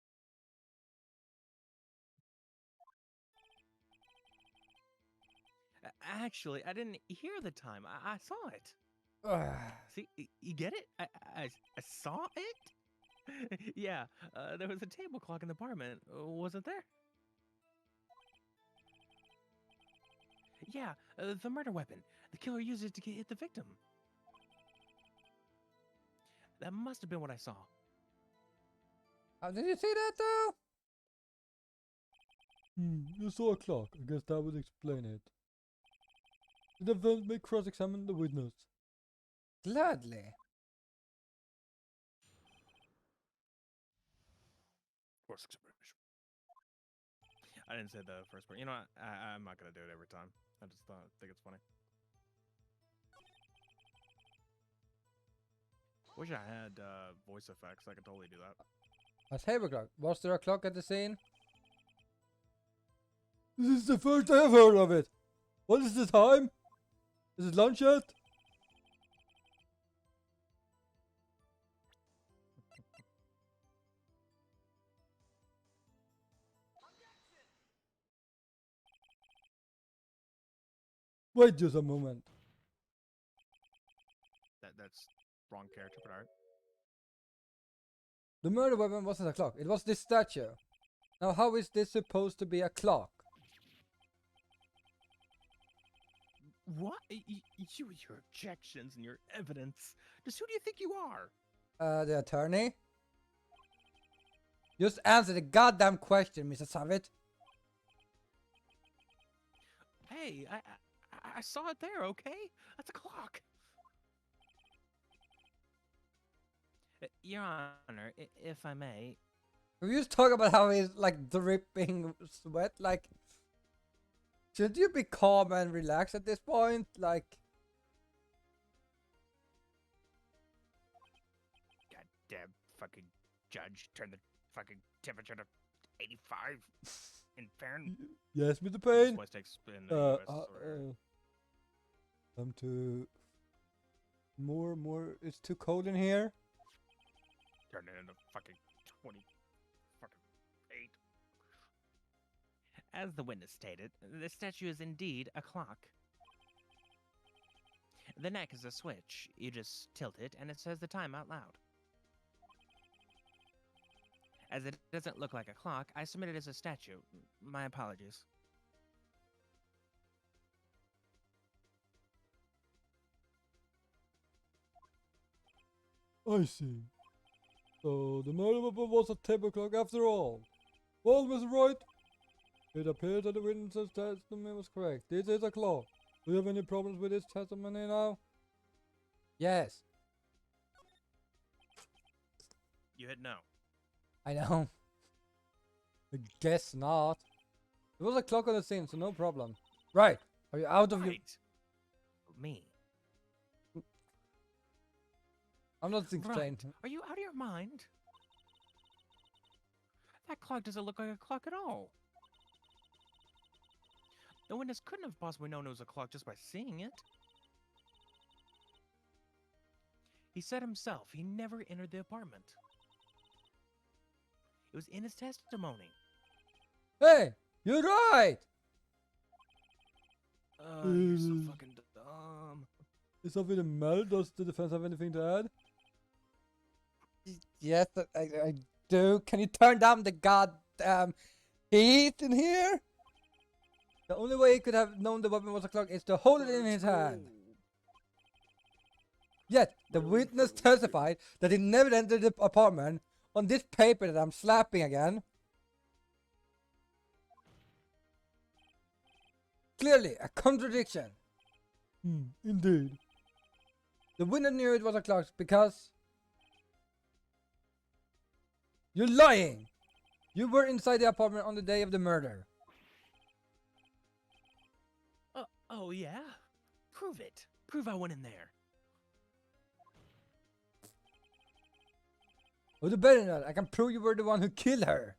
Actually, I didn't hear the time. I saw it. See, you get it? I saw it? Yeah, there was a table clock in the apartment, wasn't there? Yeah, the murder weapon. The killer used it to hit the victim. That must have been what I saw. How did you see that though? You saw a clock. I guess that would explain it. The defense may cross-examine the witness. Gladly. Cross examination. I didn't say the first part. You know what? I'm not gonna do it every time. I just think it's funny. Wish I had voice effects. I could totally do that. A table clock. Was there a clock at the scene? This is the first I have heard of it. What is the time? Is it lunch yet? Wait just a moment. That's wrong character, but alright. The murder weapon wasn't a clock. It was this statue. Now how is this supposed to be a clock? What? You with your objections and your evidence. Just who do you think you are? The attorney? Just answer the goddamn question, Mr. Savit. Hey, I saw it there, okay? That's a clock. Your Honor, if I may. We just talk about how he's like dripping sweat. Like, should you be calm and relaxed at this point? Like, Goddamn fucking judge, turn the fucking temperature to 85 in Fahrenheit. yes, Mr. This Payne. voice takes in the US. To more. It's too cold in here. Turn it into fucking 20 fucking 8. As the witness stated, the statue is indeed a clock. The neck is a switch. You just tilt it and it says the time out loud. As it doesn't look like a clock, I submit it as a statue. My apologies. I see. So the murder weapon was a table clock after all. Wall was right. It appears that the witness's testimony was correct. This is a clock. Do you have any problems with this testimony now? Yes. You hit no. I know. I guess not. There was a clock on the scene, so no problem. Right. Are you out of your... Right. Me. I'm not explained. Right. Are you out of your mind? That clock doesn't look like a clock at all. The witness couldn't have possibly known it was a clock just by seeing it. He said himself he never entered the apartment. It was in his testimony. Hey, you're right. You're so fucking dumb. Is something in Mel? Does the defense have anything to add? Yes, I do. Can you turn down the goddamn heat in here? The only way he could have known the weapon was a clock is to hold it in his hand. Yet, the witness testified that he never entered the apartment. On this paper that I'm slapping again. Clearly, a contradiction. Indeed. The witness knew it was a clock because You're lying! You were inside the apartment on the day of the murder. Oh yeah? Prove it. Prove I went in there. Oh, the better than that, I can prove you were the one who killed her.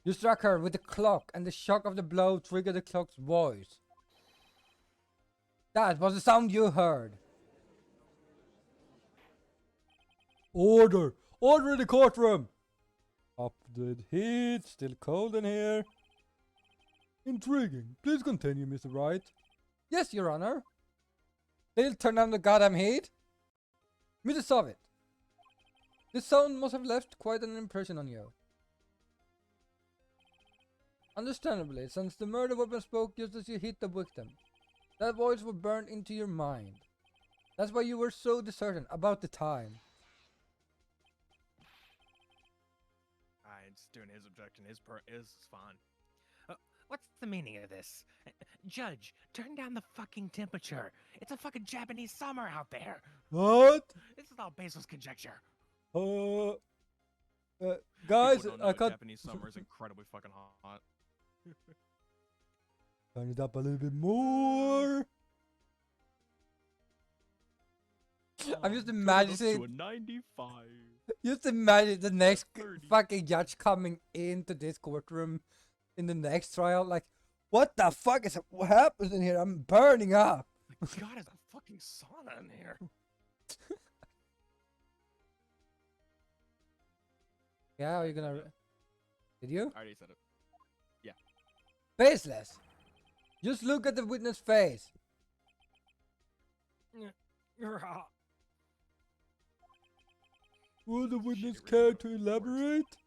You struck her with the clock, and the shock of the blow triggered the clock's voice. That was the sound you heard. Order! Order in the courtroom! Up the heat, still cold in here. Intriguing. Please continue, Mr. Wright. Yes, Your Honor. They'll turn down the goddamn heat. Mr. Soviet. This sound must have left quite an impression on you. Understandably, since the murder weapon spoke just as you hit the victim. That voice was burned into your mind. That's why you were so certain about the time. It's doing his objection. His is fine. What's the meaning of this? Judge, turn down the fucking temperature. It's a fucking Japanese summer out there. What? This is all baseless conjecture. Guys, People don't know I can't Japanese summer is incredibly fucking hot. turn it up a little bit more. I'm just imagining. To a 95. Just imagine the next 30. fucking judge coming into this courtroom in the next trial. Like, what the fuck is what happens in here? I'm burning up. God, it's a fucking sauna in here. Yeah, are you gonna? Did you? I already said it. Faceless. Just look at the witness' face. Would the witness care to elaborate?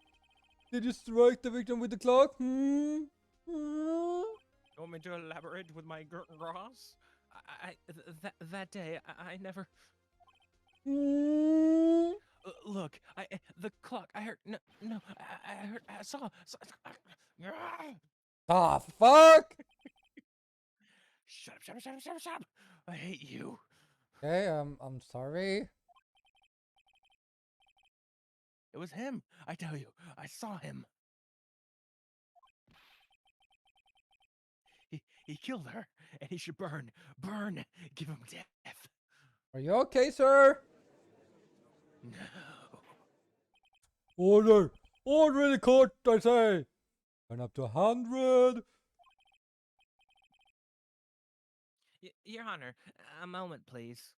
Did you strike the victim with the clock? You want me to elaborate with my gross? That day, I never... Look, the clock, I heard, no, I heard, I saw. Ah, fuck! Shut up. I hate you. Okay, I'm sorry. It was him, I tell you, I saw him. He killed her, and he should burn, give him death. Are you okay, sir? No. Order! Order in the court, I say! Turn up to 100! Your Honor, a moment, please.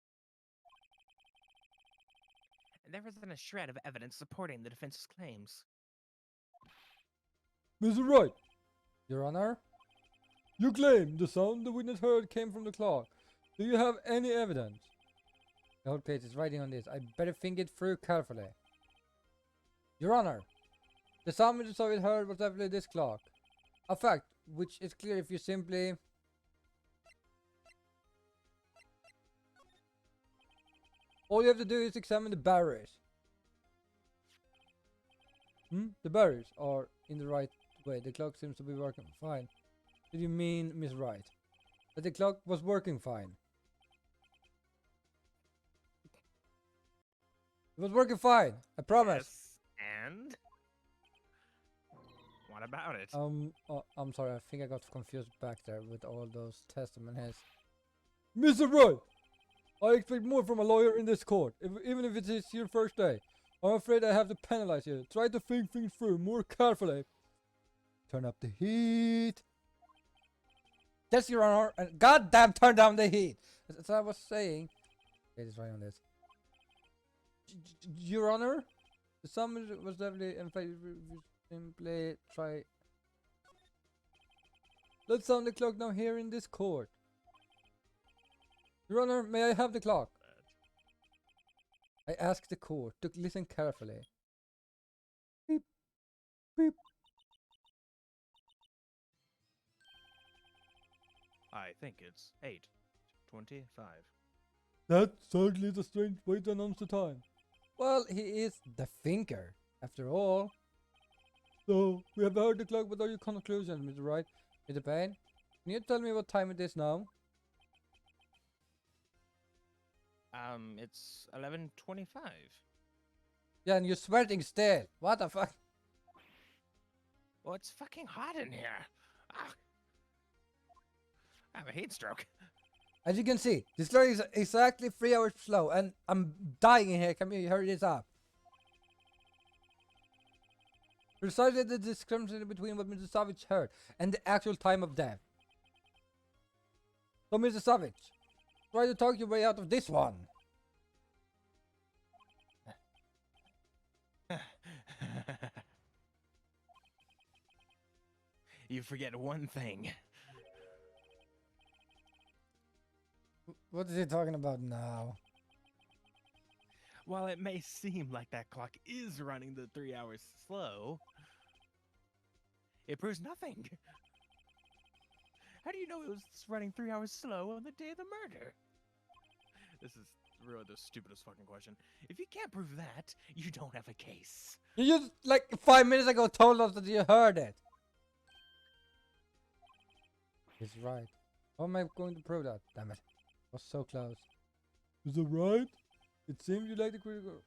There isn't a shred of evidence supporting the defense's claims. Mr. Wright! Your Honor? You claim the sound the witness heard came from the clock. Do you have any evidence? The whole page is writing on this. I better think it through carefully. Your Honor, the sound Mr. Soviet heard was definitely this clock. A fact which is clear if you simply... All you have to do is examine the barriers. The barriers are in the right way. The clock seems to be working fine. Did you mean, Miss Wright, that the clock was working fine? It was working fine, I promise. Yes, and? What about it? I'm sorry, I think I got confused back there with all those testimonies. Mr. Wright, I expect more from a lawyer in this court, even if it is your first day. I'm afraid I have to penalize you. Try to think things through more carefully. Turn up the heat. Yes, Your Honor, and goddamn turn down the heat. As I was saying, okay, just right on this. Your Honor, the summons was definitely in fact simply try. Let's sound the clock now here in this court. Your Honor, may I have the clock? I ask the court to listen carefully. Beep, beep. I think it's 8:25. That certainly is a strange way to announce the time. Well, he is the thinker, after all. So, we have heard the clock, what are your conclusions, Mr. Wright? Mr. Payne, can you tell me what time it is now? It's 11:25. Yeah, and you're sweating still. What the fuck? Well, it's fucking hot in here. Ah, I have a heat stroke. As you can see, this story is exactly 3 hours slow, and I'm dying in here. Can you hurry this up? Precisely the discrepancy between what Mr. Savage heard and the actual time of death. So, Mr. Savage, try to talk your way out of this one. You forget one thing. What is he talking about now? While it may seem like that clock is running the 3 hours slow, it proves nothing. How do you know it was running 3 hours slow on the day of the murder? This is really the stupidest fucking question. If you can't prove that, you don't have a case. You just, like, 5 minutes ago told us that you heard it. He's right. How am I going to prove that? Damn it. I was so close. Is it right? It seems you like the critical.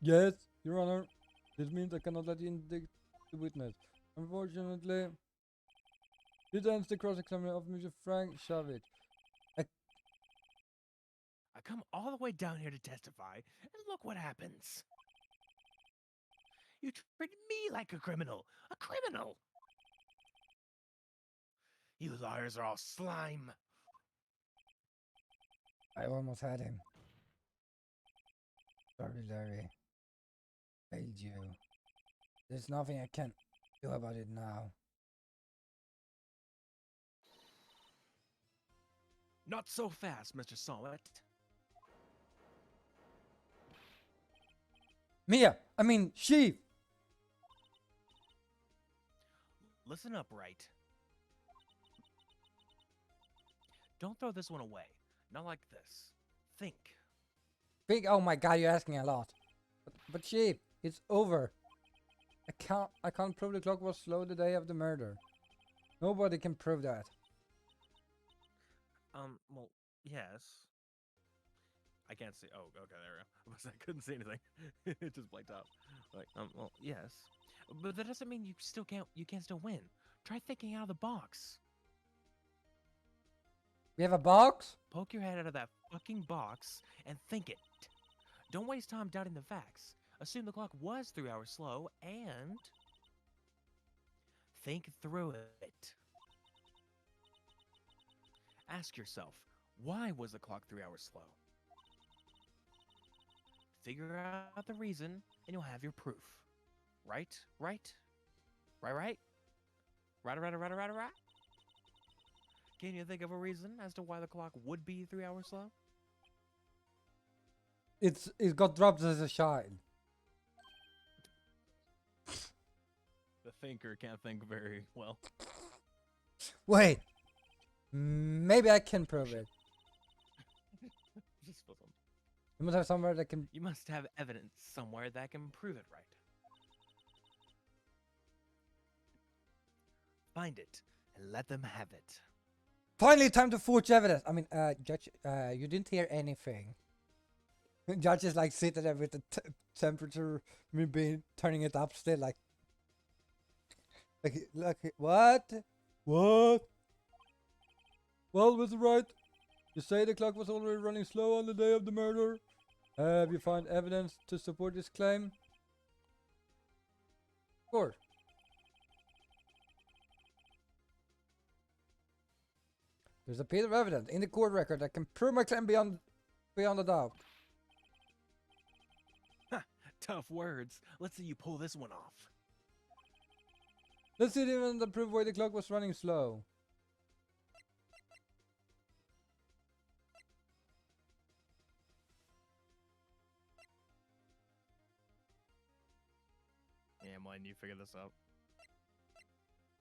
Yes, Your Honor. This means I cannot let you indict the witness. Unfortunately, this ends the cross-examination of Mr. Frank Savage. I come all the way down here to testify, and look what happens. You treated me like a criminal. A criminal! You liars are all slime. I almost had him. Sorry, Larry. Failed you. There's nothing I can do about it now. Not so fast, Mr. Solid. She! Listen up, right? Don't throw this one away. Not like this. Think. Big, oh my god, you're asking a lot. But Sheep, it's over. I can't prove the clock was slow the day of the murder. Nobody can prove that. Well, yes. I can't see. Oh, okay, there we go. I couldn't see anything. It just blanked out. Like, well, yes. But that doesn't mean you can't still win. Try thinking out of the box. We have a box? Poke your head out of that fucking box and think it. Don't waste time doubting the facts. Assume the clock was 3 hours slow and think through it. Ask yourself, why was the clock 3 hours slow? Figure out the reason and you'll have your proof. Right? Right? Right, right? Right, right, right, right, right? Can you think of a reason as to why the clock would be 3 hours slow? It got dropped as a child. The thinker can't think very well. Wait. Maybe I can prove it. Just feel something. You must have somewhere that can. You must have evidence somewhere that can prove it right. Find it and let them have it. Finally, time to forge evidence. Judge, you didn't hear anything. Judge is like sitting there with the temperature, maybe turning it up still, like, what? What? Well, was it right? You say the clock was already running slow on the day of the murder. Have you found evidence to support this claim? Of course. There's a piece of evidence in the court record that can prove my claim beyond a doubt. Tough words. Let's see you pull this one off. Let's see the evidence that prove why the clock was running slow. Yeah, when you figure this out.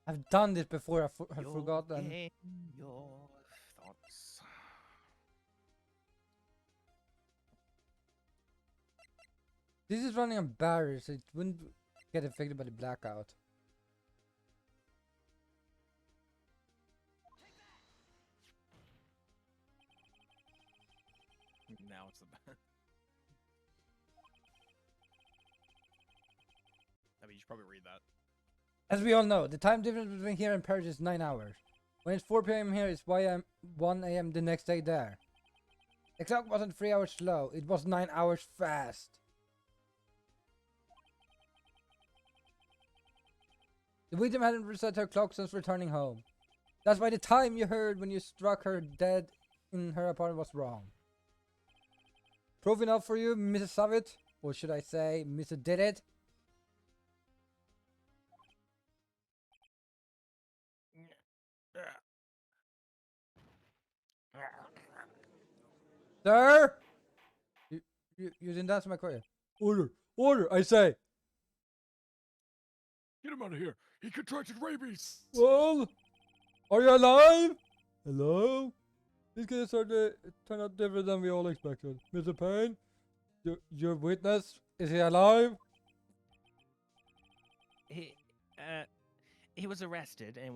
I've done this before. I forgot them. Your thoughts. This is running on barriers, so it wouldn't get affected by the blackout. Now it's the you should probably read that. As we all know, the time difference between here and Paris is 9 hours. When it's 4 p.m. here, it's 1 a.m. the next day there. The clock wasn't 3 hours slow, it was 9 hours fast. The victim hadn't reset her clock since returning home. That's why the time you heard when you struck her dead in her apartment was wrong. Proof enough for you, Mrs. Savitt? Or should I say, Mr. Did It? Sir? You didn't answer my question. Order! Order, I say! Get him out of here. He contracted rabies. Well, are you alive? Hello? These guys turn out different than we all expected. Mr. Payne, your witness, is he alive? He was arrested and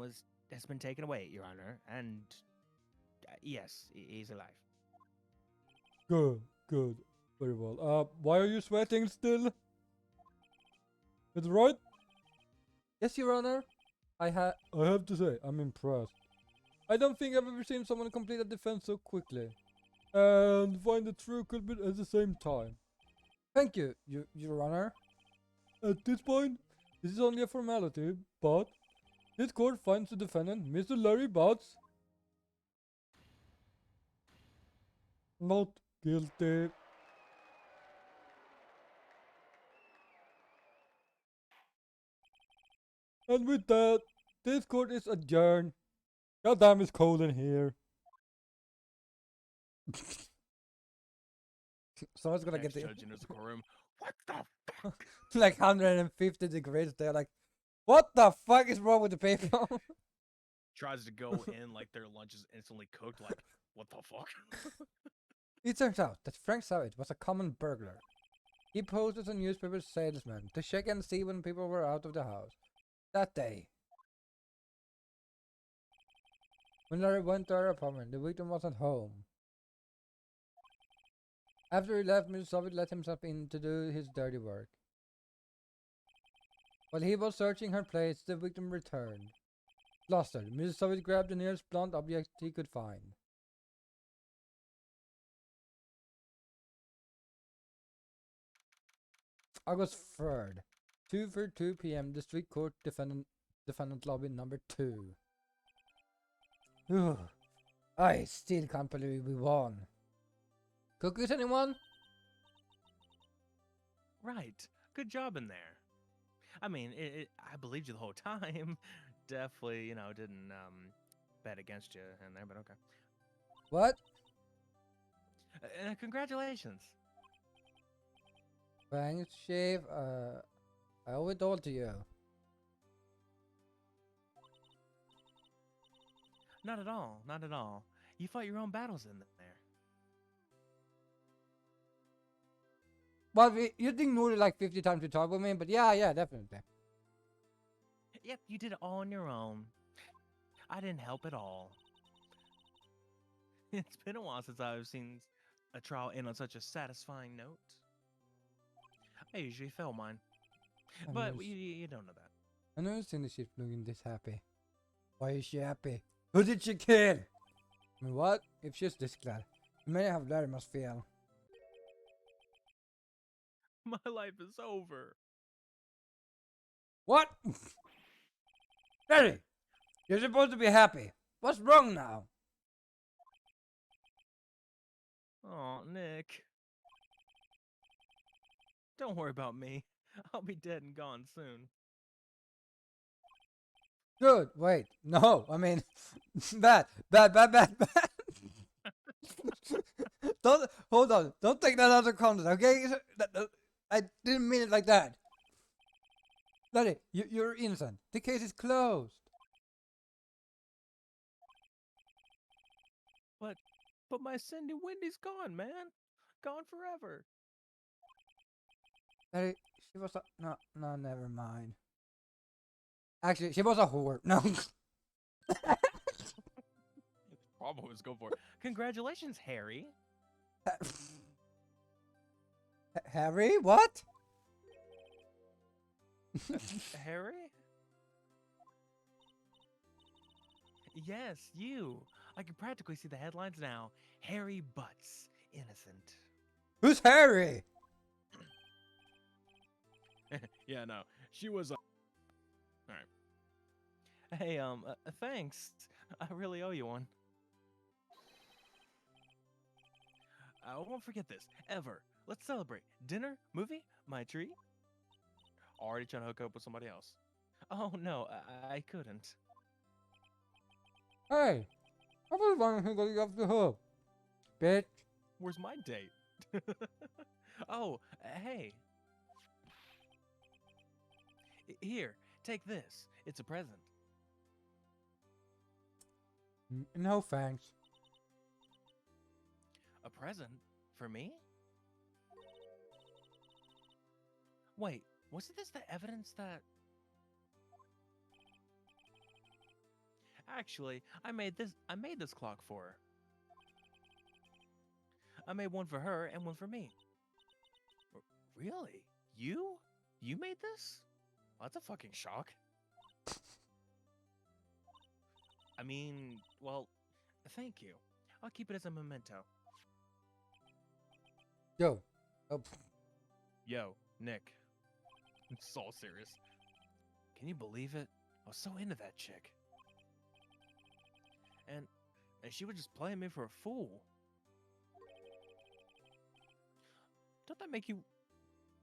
has been taken away, Your Honor. And yes, he's alive. Good, good, very well. Why are you sweating still? It's right? Yes, Your Honor. I have to say, I'm impressed. I don't think I've ever seen someone complete a defense so quickly. And find the true culprit at the same time. Thank you, Your Honor. At this point, this is only a formality, but this court finds the defendant, Mr. Larry Butts, not guilty. And with that, this court is adjourned. Goddamn, it's cold in here. Someone's gonna Next get the judge enters the courtroom. What the fuck? like 150 degrees. They're like, what the fuck is wrong with the people? Tries to go in like their lunch is instantly cooked. Like, what the fuck? It turns out that Frank Savage was a common burglar. He posed as a newspaper salesman to check and see when people were out of the house. That day, when Larry went to her apartment, the victim wasn't home. After he left, Mr. Savage let himself in to do his dirty work. While he was searching her place, the victim returned. Flustered, Mr. Savage grabbed the nearest blunt object he could find. August 3rd, 2:42 p.m. District Court Defendant Lobby number 2. I still can't believe we won. Cookies, anyone? Right. Good job in there. I mean, I believed you the whole time. Definitely, didn't bet against you in there, but okay. What? Congratulations. Thanks, Chief. I owe it all to you. Not at all. Not at all. You fought your own battles in there. Well, you ignored it like 50 times to talk with me, but yeah, definitely. Yep, you did it all on your own. I didn't help at all. It's been a while since I've seen a trial end on such a satisfying note. I usually fail mine. But you don't know that. I never seen the ship looking this happy. Why is she happy? Who did she kill? I mean, what? If she's this glad, you may have very much feel. My life is over. What? Larry, you're supposed to be happy. What's wrong now? Oh, Nick. Don't worry about me. I'll be dead and gone soon. Good. Wait. No. I mean, bad. Don't hold on. Don't take that out of context. Okay? I didn't mean it like that. Larry, you're innocent. The case is closed. But my Cindy Wendy's gone, man. Gone forever. Larry, she was a no. Never mind. Actually, she was a whore. No. Probably was go for it. Congratulations, Harry. Harry, what? Harry? Yes, you. I can practically see the headlines now. Harry Butts, innocent. Who's Harry? Yeah, no. She was. All right. Hey, thanks. I really owe you one. I won't forget this ever. Let's celebrate. Dinner, movie, my treat. Already trying to hook up with somebody else. Oh no, I couldn't. Hey, I was wondering who got you off the hook, bitch. Where's my date? Oh, hey. Here, take this. It's a present. No thanks. A present? For me? Wait, wasn't this the evidence that... Actually, I made this clock for her. I made one for her and one for me. Really? You? You made this? Well, that's a fucking shock. I mean, well, thank you. I'll keep it as a memento. Yo. Oh, Yo, Nick. It's all serious. Can you believe it? I was so into that chick. And she was just playing me for a fool. Don't that make you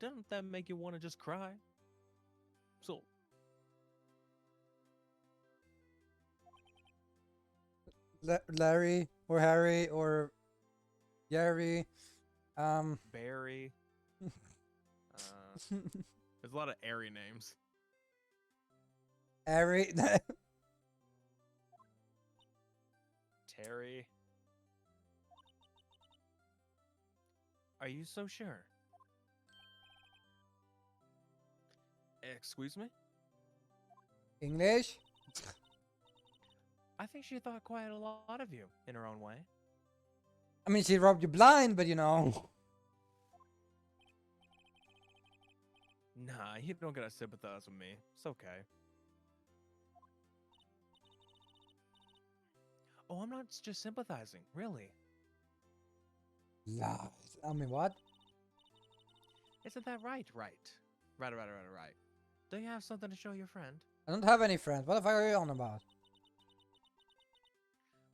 Doesn't that make you want to just cry? So Larry or Harry or Gary. Barry. There's a lot of airy names. Harry. Terry. Are you so sure? Excuse me? English. I think she thought quite a lot of you in her own way. I mean, she robbed you blind, but you know. Nah, you don't gotta sympathize with me. It's okay. Oh, I'm not just sympathizing, really. Lies. I mean, what? Isn't that right? Right. Right. Do you have something to show your friend? I don't have any friends. What the fuck are you on about?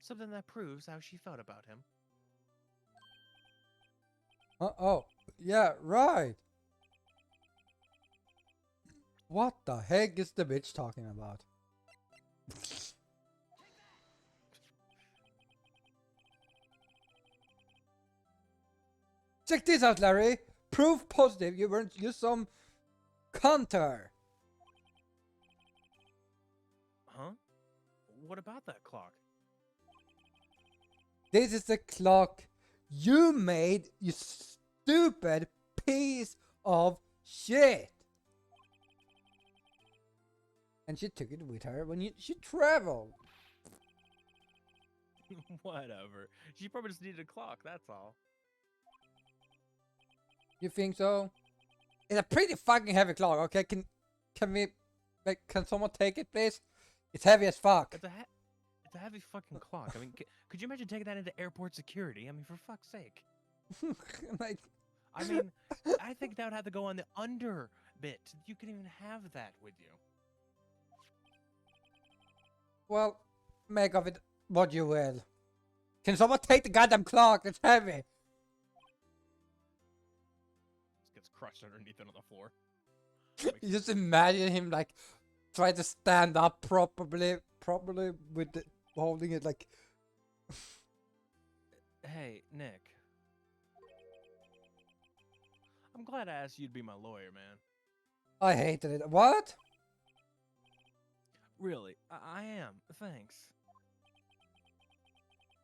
Something that proves how she felt about him. Oh, yeah, right. What the heck is the bitch talking about? Check this out, Larry. Proof positive you weren't use some counter. Huh? What about that clock? This is the clock you made, you stupid piece of shit. And she took it with her when she traveled. Whatever. She probably just needed a clock, that's all. You think so? It's a pretty fucking heavy clock. Okay, can we, like, can someone take it, please? It's heavy as fuck. It's a heavy fucking clock. I mean, could you imagine taking that into airport security? I mean, for fuck's sake. Like, I mean, I think that would have to go on the under bit. You can even have that with you. well, make of it what you will. Can someone take the goddamn clock? It's heavy. Just gets crushed underneath it on the floor. You just imagine him like try to stand up properly with the, holding it like. Hey, Nick. I'm glad I asked you to be my lawyer, man. I hated it. What? Really, I am. Thanks.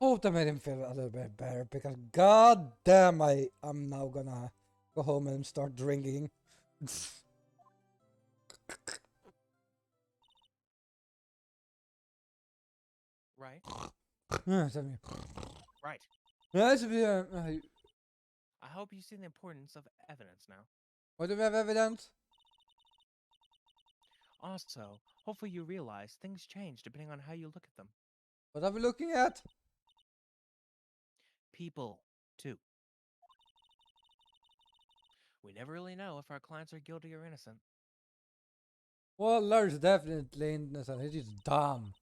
Hope that made him feel a little bit better because god damn I'm now gonna go home and start drinking. Right? Yes, I mean, Right. yes, I hope you see the importance of evidence now. what do we have evidence? Also, hopefully you realize things change depending on how you look at them. What are we looking at? People, too. We never really know if our clients are guilty or innocent. Well, Larry's definitely innocent. He's just dumb.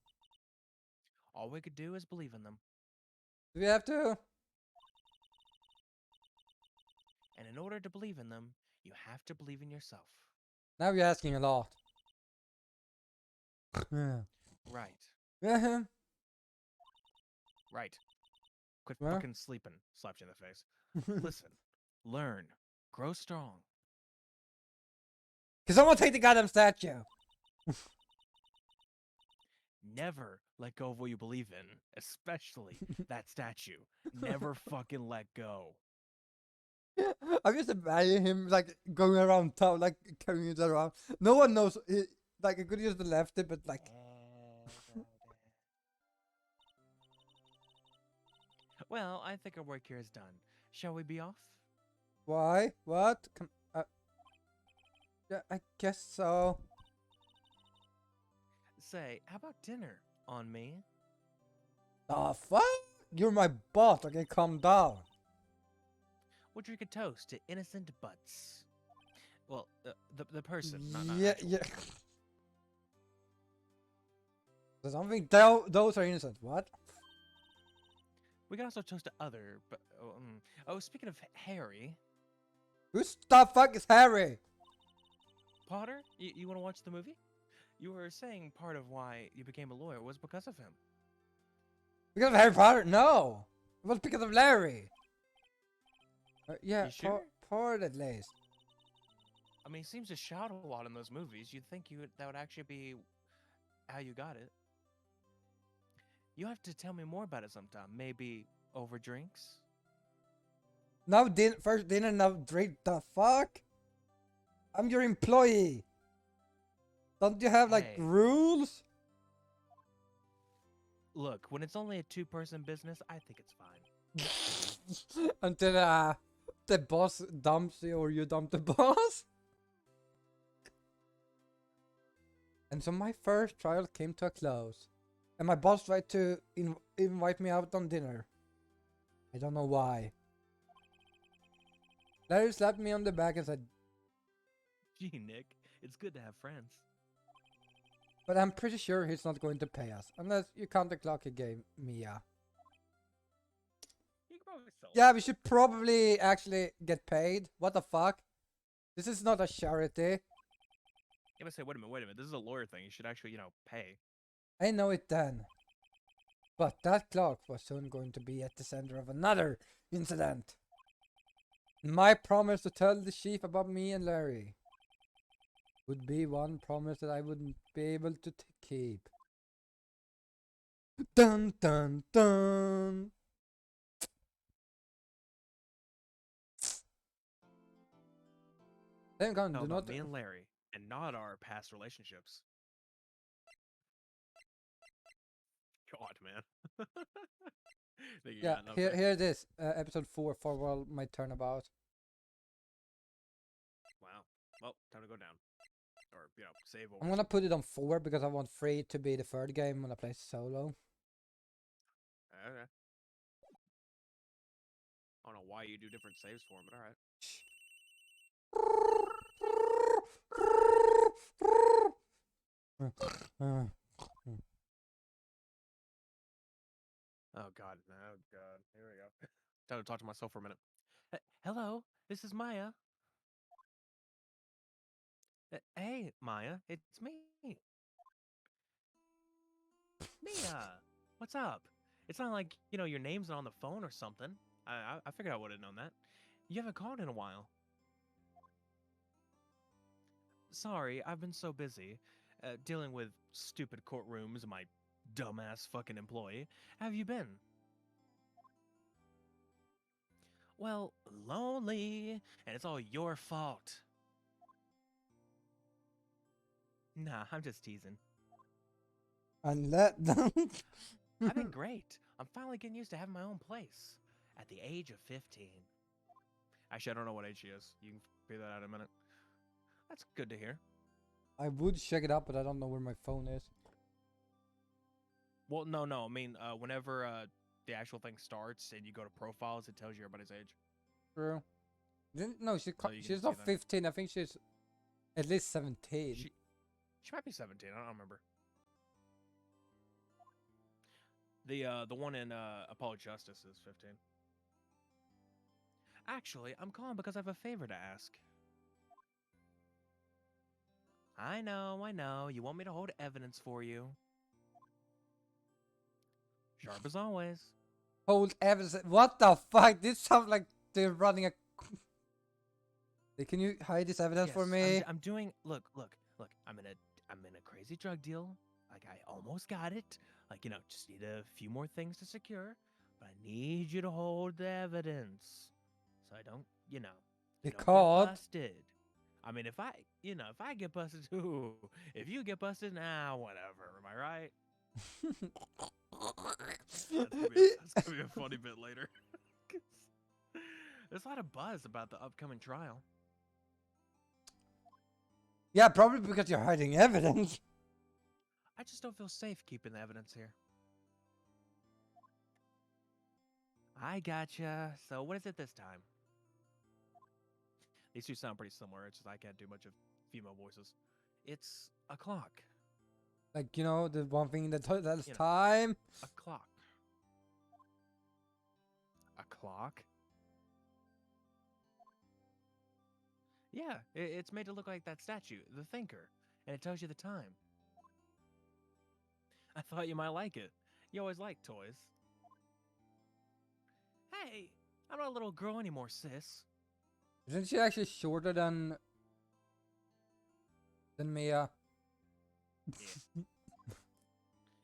All we could do is believe in them. Do we have to? And in order to believe in them, you have to believe in yourself. Now you're asking a lot. Yeah. Right. Yeah. Right. Quit Well. fucking sleeping. Slapped you in the face. Listen. Learn. Grow strong. Can someone take the goddamn statue? Never let go of what you believe in, especially that statue. Never fucking let go. I'm just imagining him like going around town, like carrying it around. No one knows. Like I could just left it, but like. Well, I think our work here is done. Shall we be off? Why? What? Yeah, I guess so. Say, how about dinner on me? The fuck? You're my boss. Okay, calm down. We'll drink a toast to innocent butts. Well, the person, not Yeah, actual. yeah. There's something. Those are innocent. What? We can also toast to other, but oh, speaking of Harry, Who the fuck is Harry? Potter, you want to watch the movie? You were saying part of why you became a lawyer was because of him. Because of Harry Potter? No. It was because of Larry. Yeah, You sure? part at least. I mean, he seems to shout a lot in those movies. You'd think that would actually be how you got it. You have to tell me more about it sometime. Maybe over drinks? Now first dinner, now drink. The fuck? I'm your employee. Don't you have like Hey. rules? Look, when it's only a two-person business, I think it's fine. Until the boss dumps you or you dump the boss. And so my first trial came to a close. And my boss tried to invite me out on dinner. I don't know why. Larry slapped me on the back and said, Gee, Nick, it's good to have friends. but I'm pretty sure he's not going to pay us. Unless you count the clock he gave Mia. You can probably sell Yeah, we should probably actually get paid. What the fuck? This is not a charity. You must say, wait a minute. This is a lawyer thing. You should actually, pay. I know it then. But that clock was soon going to be at the center of another incident. My promise to tell the chief about me and Larry would be one promise that I wouldn't be able to keep. Dun dun dun. Then How do about not. me and Larry, and not our past relationships? God, man. Think you Yeah, got enough here there? it is. Episode 4 for my turnabout. Wow. Well, time to go down. Or, save over. I'm gonna put it on 4 because I want 3 to be the third game when I play solo. Okay. I don't know why you do different saves for him, but alright. Oh god, oh god. Here we go. Time to talk to myself for a minute. Hello, this is Maya. Hey, Maya, it's me. Mia, what's up? It's not like, your name's not on the phone or something. I figured I would have known that. You haven't called in a while. Sorry, I've been so busy, dealing with stupid courtrooms and my dumbass fucking employee. How have you been? Well, lonely, and it's all your fault. Nah, I'm just teasing. And let them. I've been great. I'm finally getting used to having my own place. At the age of 15. Actually, I don't know what age she is. You can figure that out in a minute. That's good to hear. I would check it out, but I don't know where my phone is. Well, no. I mean, whenever the actual thing starts and you go to profiles, it tells you everybody's age, True. No, so you can she's see not them. 15. I think she's at least 17. She she might be 17. I don't remember. The one in Apollo Justice is 15. Actually, I'm calling because I have a favor to ask. I know. You want me to hold evidence for you. Sharp as always. Hold evidence. What the fuck? This sounds like they're running a. Can you hide this evidence for Yes, me? I'm doing. Look. I'm in a crazy drug deal. Like I almost got it. Like just need a few more things to secure. But I need you to hold the evidence, so I don't, I don't get Because. busted. I mean, if I get busted too, if you get busted, whatever. Am I right? That's gonna be a funny bit later. 'Cause there's a lot of buzz about the upcoming trial. Yeah, probably because you're hiding evidence. I just don't feel safe keeping the evidence here. I gotcha. So what is it this time? These two sound pretty similar. It's just I can't do much of female voices. It's a clock. Like, the one thing that's You know, time. a clock. A clock? Yeah, it's made to look like that statue, the thinker, and it tells you the time. I thought you might like it. You always like toys. Hey, I'm not a little girl anymore, sis. Isn't she actually shorter than Mia? Yeah,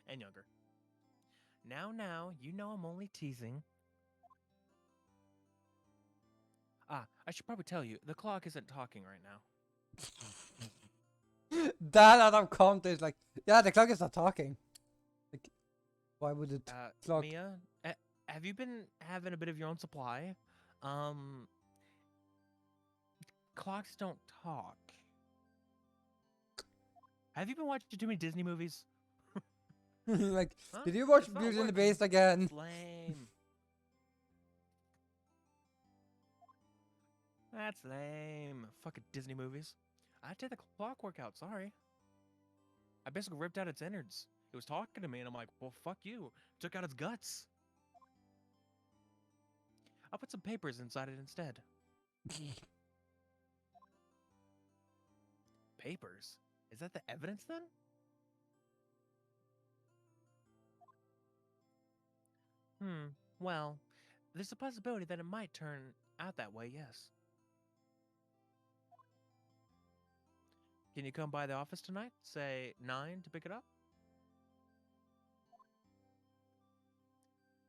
and younger. Now, you know I'm only teasing. I should probably tell you, the clock isn't talking right now. That out of context, like, yeah, the clock is not talking. Like, why would it clock? Mia, have you been having a bit of your own supply? Um, Clocks don't talk. Have you been watching too many Disney movies? Like, Huh? did you watch It's not Beauty and the working. Beast again? It's lame. That's lame. Fucking Disney movies. I did the clockwork out, sorry. I basically ripped out its innards. It was talking to me, and I'm like, well, fuck you. Took out its guts. I'll put some papers inside it instead. Papers? Is that the evidence then? Well, there's a possibility that it might turn out that way, yes. Can you come by the office tonight? Say 9 to pick it up?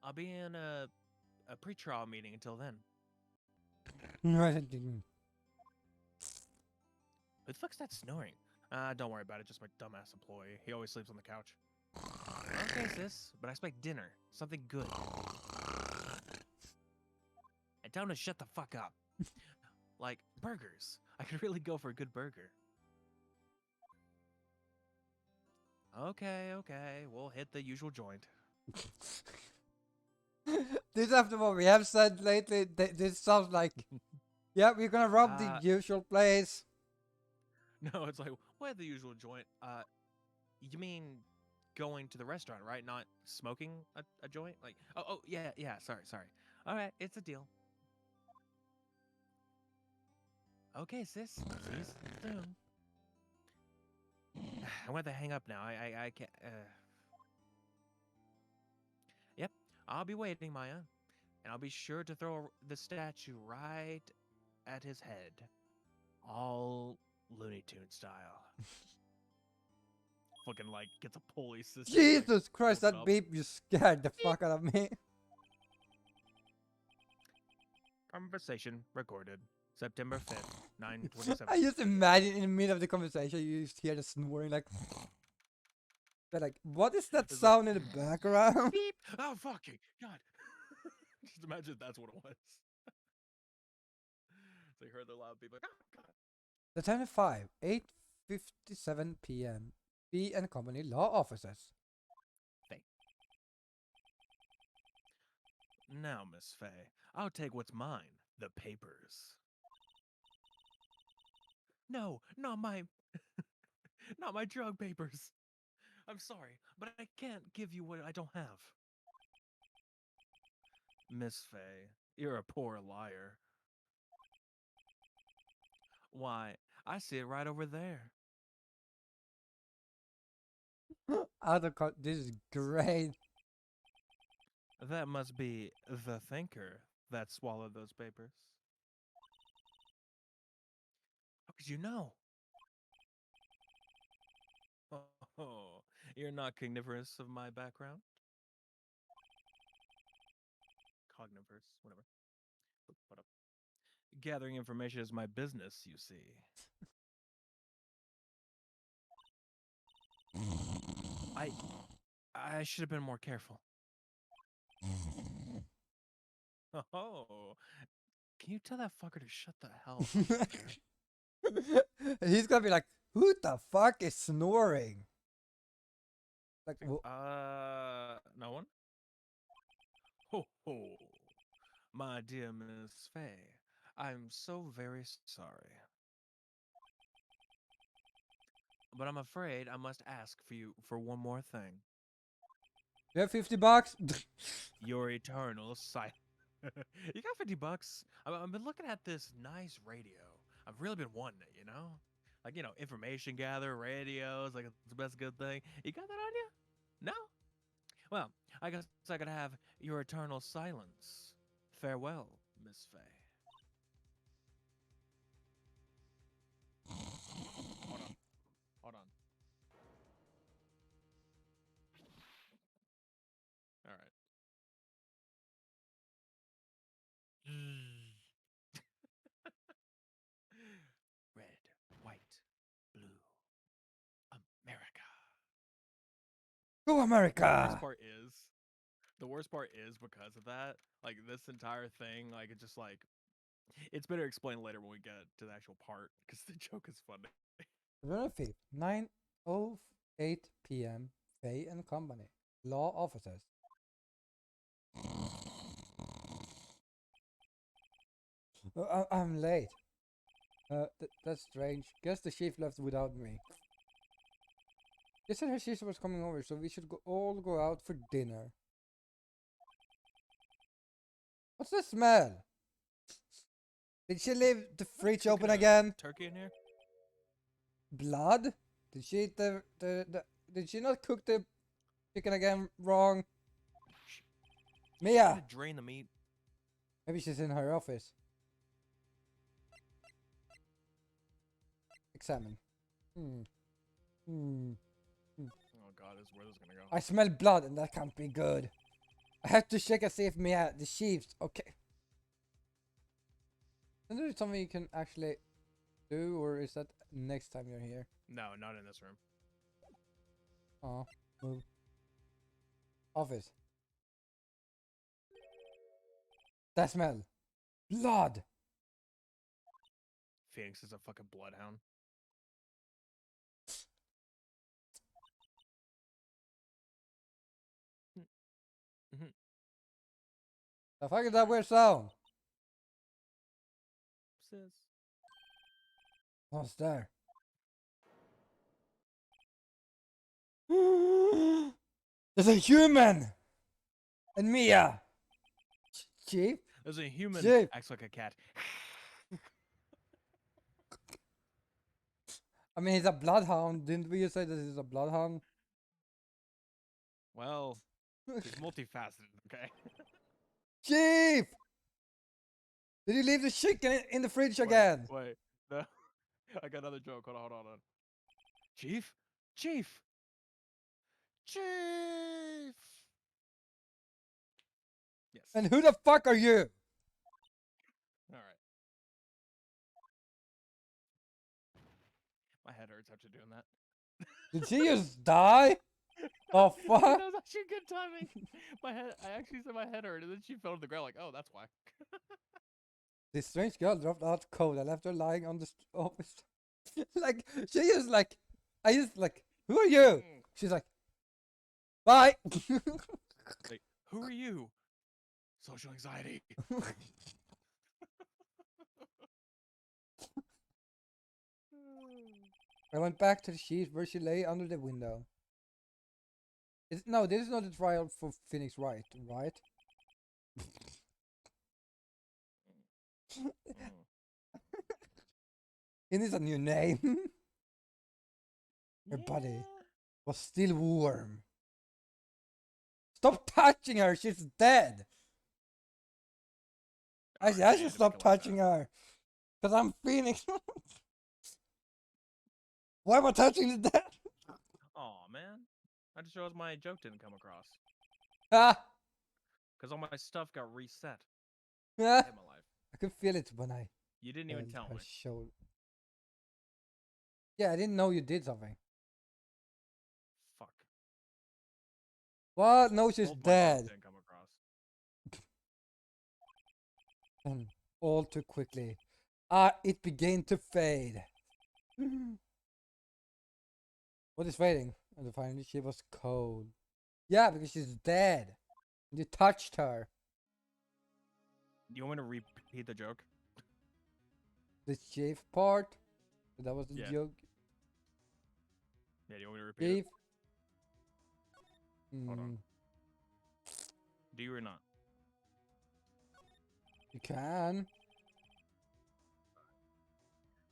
I'll be in a pre-trial meeting until then. Mm. Who the fuck's that snoring? Don't worry about it, just my dumbass employee. He always sleeps on the couch. Okay, sis, but I expect dinner. Something good. And tell him to shut the fuck up. Like, burgers. I could really go for a good burger. Okay. We'll hit the usual joint. This after what we have said lately, this sounds like, yeah, we're gonna rob the usual place. No, it's like, what the usual joint? You mean going to the restaurant, right? Not smoking a joint? Like, oh, yeah, sorry. All right, it's a deal. Okay, sis. See you soon. I want to hang up now. I can't. Yep, I'll be waiting, Maya, and I'll be sure to throw the statue right at his head, all Looney Tune style. Fucking like gets a pulley system. Jesus like, Christ, that beep you scared the fuck out of me. Conversation recorded. September 5th, 9:27. I just imagine in the middle of the conversation you just hear the snoring like. They're like, what is that sound in the background? Beep! Oh fucking god! Just imagine that's what it was. So you heard the loud beep like, oh god. The time is 8 9:57 p.m. B and Company Law Offices. Now, Miss Fay, I'll take what's mine, the papers. No, not my not my drug papers. I'm sorry, but I can't give you what I don't have. Miss Fay, you're a poor liar. Why, I see it right over there. This is great. That must be the thinker that swallowed those papers. How could you know? Oh, you're not cognivorous of my background? Cognivorous, whatever. What up? Gathering information is my business, you see. I I should have been more careful. Oh, can you tell that fucker to shut the hell up there? He's gonna be like, who the fuck is snoring? Like, No one? Ho ho. My dear Miss Fay, I'm so very sorry. But I'm afraid I must ask for you for one more thing. you have $50? Your eternal sight. You got $50? I've been looking at this nice radio. I've really been wanting it, you know? Like, information gather, radios, like it's the best good thing. You got that on you? No? Well, I guess I could have your eternal silence. Farewell, Miss Fay. Hold on. Hold on. All right. Red, white, blue, America. Go The America! worst part is because of that, like this entire thing, like it just like it's better explained later when we get to the actual part because the joke is funny. November 5th, 9:08 p.m. Fay and Company Law Offices. I'm late. That's strange. Guess the chief left without me. She said her sister was coming over, so we should all go out for dinner. What's the smell? Did she leave the fridge open again? Turkey in here? Blood? Did she eat did she not cook the chicken again wrong? Mia! Trying to drain the meat. Maybe she's in her office. Examine. Oh god, where this is gonna go? I smell blood and that can't be good. I have to check and see if Mia, the sheep's okay. Is there something you can actually do, or is that next time you're here? No, not in this room. Oh, move. Office. That smell. Blood. Phoenix is a fucking bloodhound. Mm-hmm. The fuck is that weird sound? Sis. What's there? There's a human! And Mia! Chief? There's a human Chief. acts like a cat. I mean, he's a bloodhound. Didn't we say that he's a bloodhound? Well, he's multifaceted, okay? Chief! Did you leave the chicken in the fridge again? Wait. No. I got another joke. Hold on. Chief? Chief! Chief! Yes. And who the fuck are you? Alright. My head hurts after doing that. Did she just die? Oh fuck! That was actually good timing. I actually said my head hurt, and then she fell to the ground like, oh, that's why. This strange girl dropped out cold. I left her lying on the office. Like she is like, I just like, who are you? She's like, bye. Like, who are you? Social anxiety. I went back to the sheets where she lay under the window. No, this is not the trial for Phoenix Wright, right? It needs a new name. Her body was still warm. Stop touching her, she's dead. I should stop touching her. Because I'm Phoenix. Why am I touching the dead? Aw, man. I just realized my joke didn't come across. Ah! Because all my stuff got reset. Ah! In my life. I could feel it when I You didn't even tell me. Shoulder. Yeah, I didn't know you did something. Fuck. What? No, she's dead. Didn't come across. And all too quickly. It began to fade. What is fading? And finally she was cold. Yeah, because she's dead. You touched her. Do you want me to repeat the joke? The chief part? That was the joke. Yeah, do you want me to repeat it? Chief? Hold on. Do you or not? You can.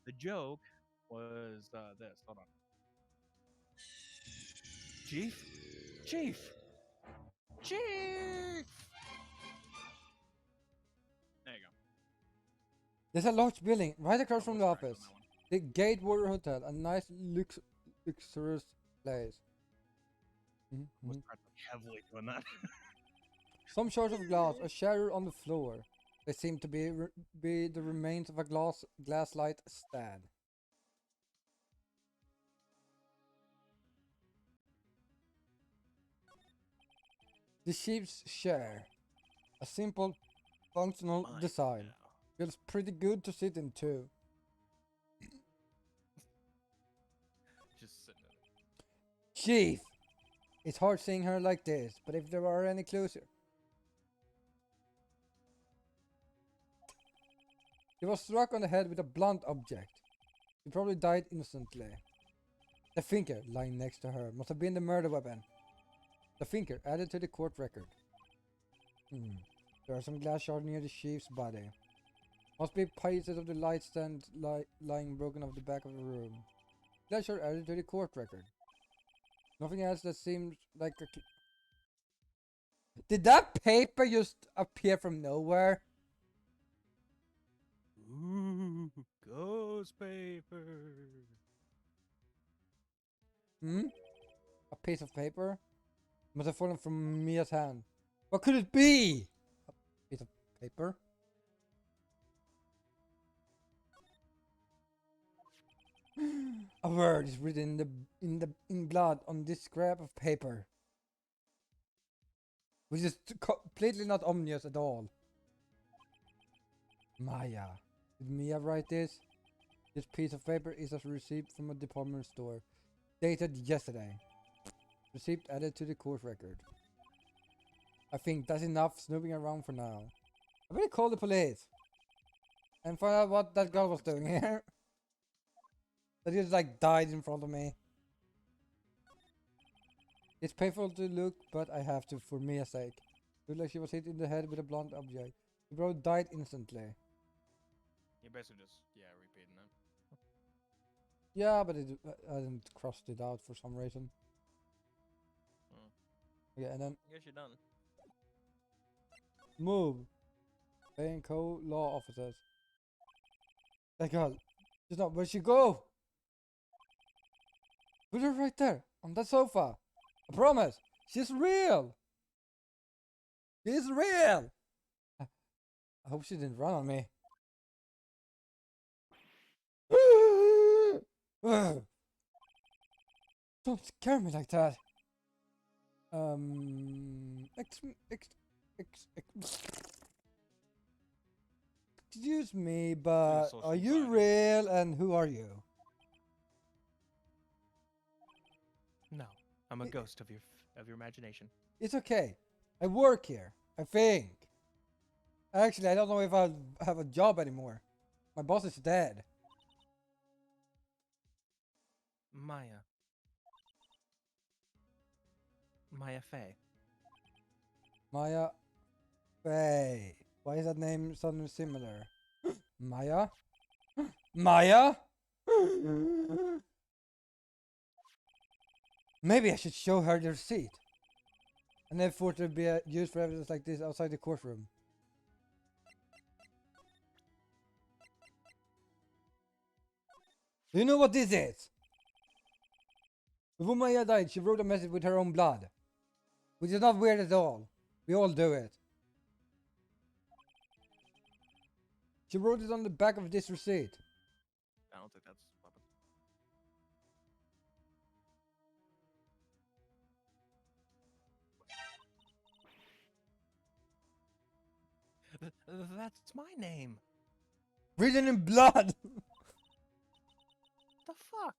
The joke was this. Hold on. Chief? Chief! Chief! There you go. There's a large building right across from the office. The Gateway Hotel, a nice luxurious place. Was heavily doing that. Some shards of glass are shattered on the floor. They seem to be the remains of a glass light stand. The sheep's chair, a simple, functional design, feels pretty good to sit in too. Just sitting in it. Chief! It's hard seeing her like this, but if there are any closer. He was struck on the head with a blunt object. He probably died instantly. The finger lying next to her must have been the murder weapon. The finger added to the court record. There are some glass shards near the chief's body. Must be pieces of the light stand lying broken off the back of the room. Glass shard added to the court record. Nothing else that seems like a... Did that paper just appear from nowhere? Ooh, ghost paper. A piece of paper? Must have fallen from Mia's hand. What could it be? A piece of paper? A word is written in blood on this scrap of paper, which is completely not ominous at all. Maya. Did Mia write this? This piece of paper is a receipt from a department store, dated yesterday. Receipt added to the court record. I think that's enough snooping around for now. I better call the police and find out what that girl was doing here. That just like died in front of me. It's painful to look, but I have to for Mia's sake. Looked like she was hit in the head with a blunt object. The bro died instantly. You're basically just, repeating it. Yeah, but I didn't cross it out for some reason. Yeah, and then... I guess you're done. Move. Paying co-law officers. That girl. She's not... Where'd she go? Put her right there. On that sofa. I promise. She's real. She's real. I hope she didn't run on me. Don't scare me like that. Excuse me, but are you real and who are you? I'm a It, ghost of your imagination. it's okay. I work here. I think. Actually, I don't know if I'll have a job anymore. My boss is dead. Maya. Maya Fey. Maya Fey. Why is that name sounding similar? Maya? Maya? Maybe I should show her the receipt. And then for it to be used for evidence like this outside the courtroom. Do you know what this is? Before Maya died, she wrote a message with her own blood. Which is not weird at all. We all do it. She wrote it on the back of this receipt. I don't think that's weapon. That's my name. Written in blood! The fuck?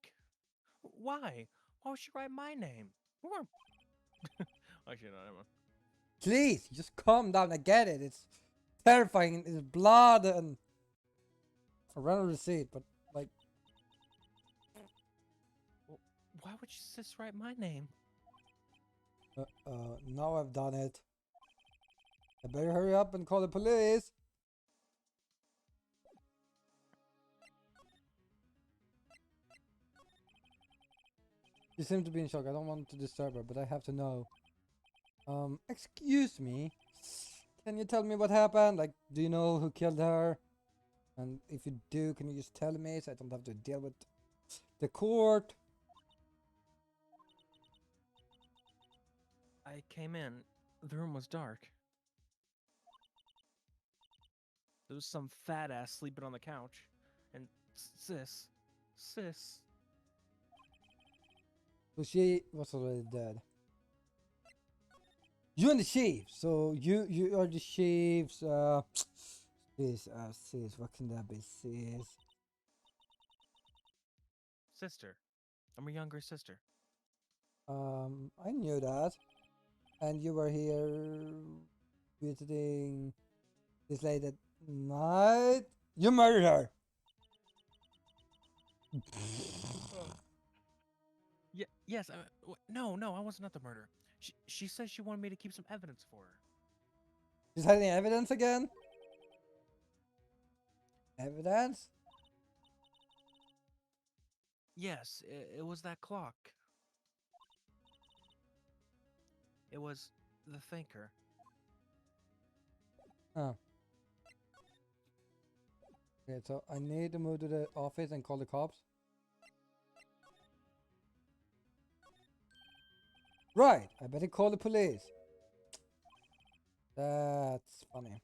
Why? Why would she write my name? We weren't. Actually, no, never mind. Please, just calm down. I get it. It's terrifying. It's blood and I ran a receipt, but like, Why would sis write my name? now I've done it. I better hurry up and call the police. She seems to be in shock. I don't want to disturb her, but I have to know. Excuse me. Can you tell me what happened? Like, do you know who killed her? And if you do, can you just tell me so I don't have to deal with the court? I came in. The room was dark. There was some fat ass sleeping on the couch. And sis. So she was already dead. You and the chiefs. So you are the chiefs. Sis. What can that be? Sis. Sister. I'm her younger sister. I knew that. And you were here visiting this late at night. You murdered her. Yes. No, I wasn't at the murder. She said she wanted me to keep some evidence for her. She's hiding evidence again? Evidence? Yes, it was that clock. It was the thinker. Oh. Okay, so I need to move to the office and call the cops. Right, I better call the police. That's funny.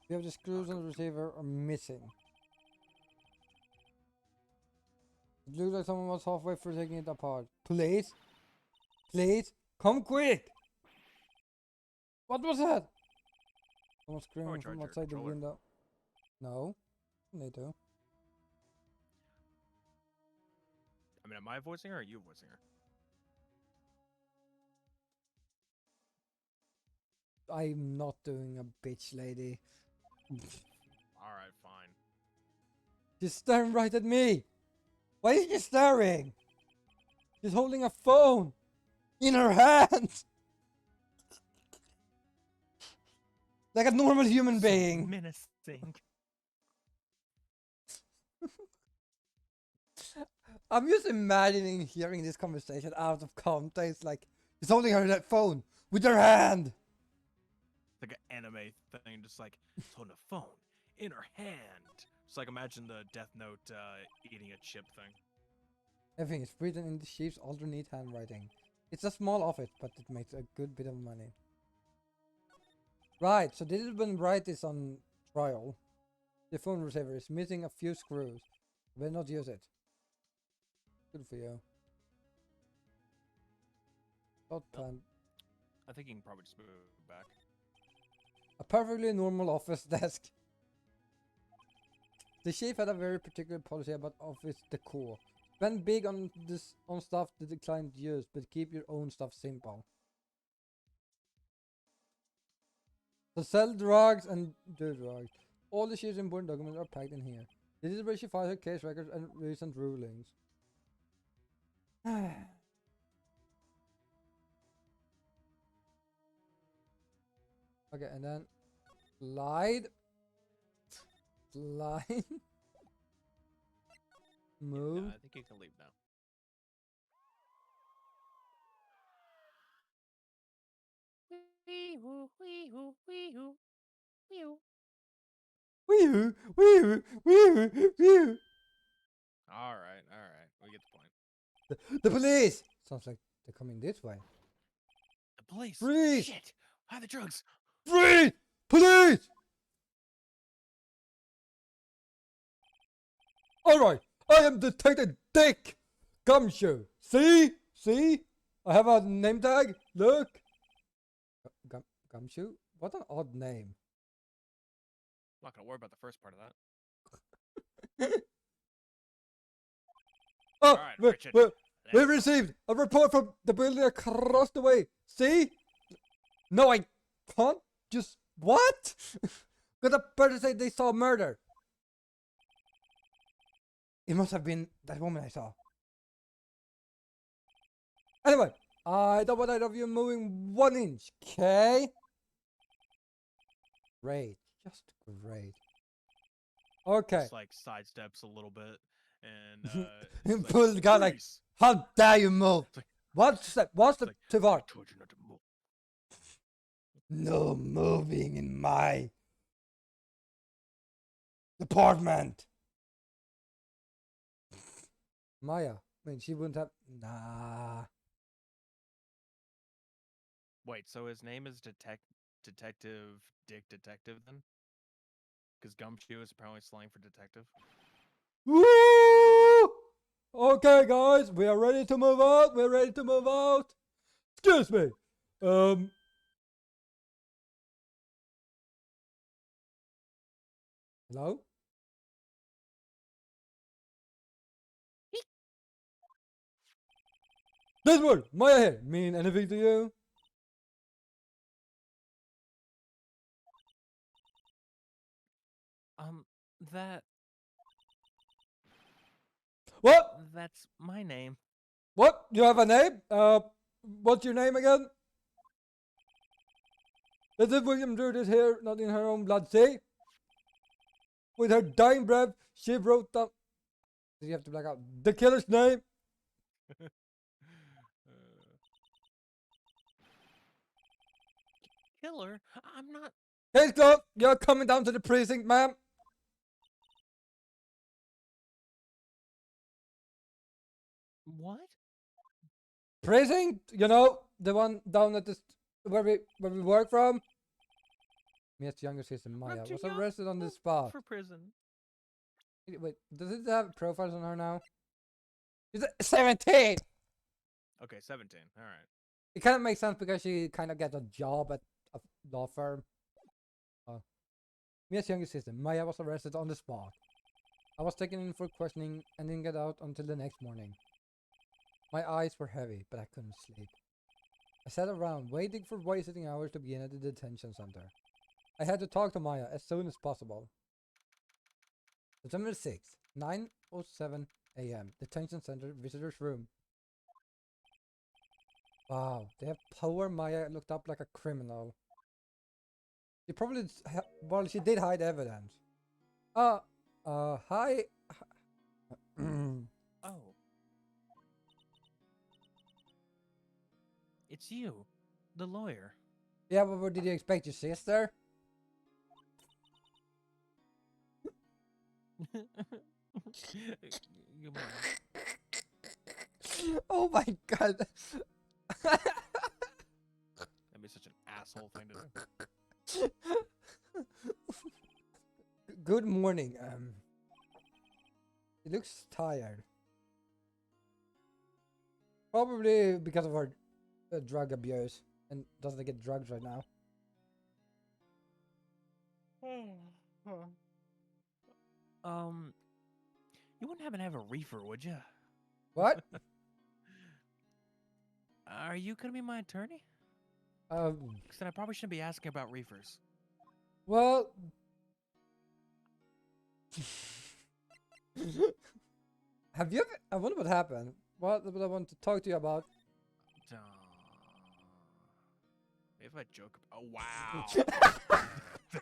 We have the screws on the receiver are missing. It looks like someone was halfway through taking it apart. Police? Please? Come quick! What was that? Someone screaming from outside the window. No. They do. I mean, am I voicing her or are you voicing her? I'm not doing a bitch lady. Alright, fine. She's staring right at me! Why is she staring? She's holding a phone in her hand! Like a normal human being. Menacing. I'm just imagining hearing this conversation out of context. Like, she's holding her that phone with her hand. Like an anime thing, just like holding a phone in her hand. Just like imagine the Death Note eating a chip thing. Everything is written in the chief's alternate handwriting. It's a small office, but it makes a good bit of money. Right, so this has been right this on trial. The phone receiver is missing a few screws. Better not use it. Good for you. Not plan. I think you can probably just move it back. A perfectly normal office desk. The chief had a very particular policy about office decor. Spend big on this on stuff that the client use, but keep your own stuff simple. So sell drugs and do drugs. All the ship's important documents are packed in here. This is where she files her case records and recent rulings. Okay, and then slide. Slide. Move. Yeah, I think you can leave now. Wee-hoo, wee-hoo, wee-hoo, wee-hoo. Wee-hoo, wee-hoo, wee-hoo, wee-hoo. All right, we get the point. The police! Sounds like they're coming this way. The police. Freeze! Shit! Why the drugs? Freeze! Police! Alright, I am Detective Dick Gumshoe. See? See? I have a name tag. Look. Gumshoe? What an odd name. I'm not gonna worry about the first part of that. Oh, All right, Richard. we received a report from the building across the way. See? No, I can't. Just what? Got a person say they saw murder. It must have been that woman I saw. Anyway, I don't want either of you moving 1 inch, okay? Great, just great. Okay. Just like sidesteps a little bit and And pull the guy like, "Freeze!" how dare you move? It's like, What's that? What's the like, Tivar? I told you not to move. No moving in my department. Maya, I mean, she wouldn't have. Nah. Wait, so his name is Detective Dick Detective then? Because Gumshoe is apparently slang for detective. Woo! Okay, guys, we are ready to move out. We're ready to move out. Excuse me. Hello? This word, Maya here, mean anything to you? That What? that's my name. What? You have a name? What's your name again? This is William Drew is here, not in her own blood, see? With her dying breath, she wrote down. Did you have to black out the killer's name? Killer? I'm not. Case closed. You're coming down to the precinct, ma'am. What? Precinct? You know, the one down at the where we work from. Mia's younger sister Maya I'm too was young arrested on the spot. for prison. Wait, does it have profiles on her now? She's 17. Okay, 17. All right. It kind of makes sense because she kind of gets a job at a law firm. Mia's younger sister Maya was arrested on the spot. I was taken in for questioning and didn't get out until the next morning. My eyes were heavy, but I couldn't sleep. I sat around waiting for visiting hours to begin at the detention center. I had to talk to Maya as soon as possible. September 6th, 9:07 a.m. Detention center visitors room. Wow, they have power. Maya looked up like a criminal. She probably, well, she did hide evidence. Hi. Oh. It's you, the lawyer. Yeah, but what did you expect, your sister? You might. Oh my god. That'd be such an asshole thing to do. Good morning. He looks tired. Probably because of her drug abuse and doesn't get drugs right now. You wouldn't happen to have a reefer, would you? What? Are you gonna be my attorney? Um. Because then I probably shouldn't be asking about reefers. Well. Have you ever? I wonder what happened. What I want to talk to you about. If I joke, oh wow,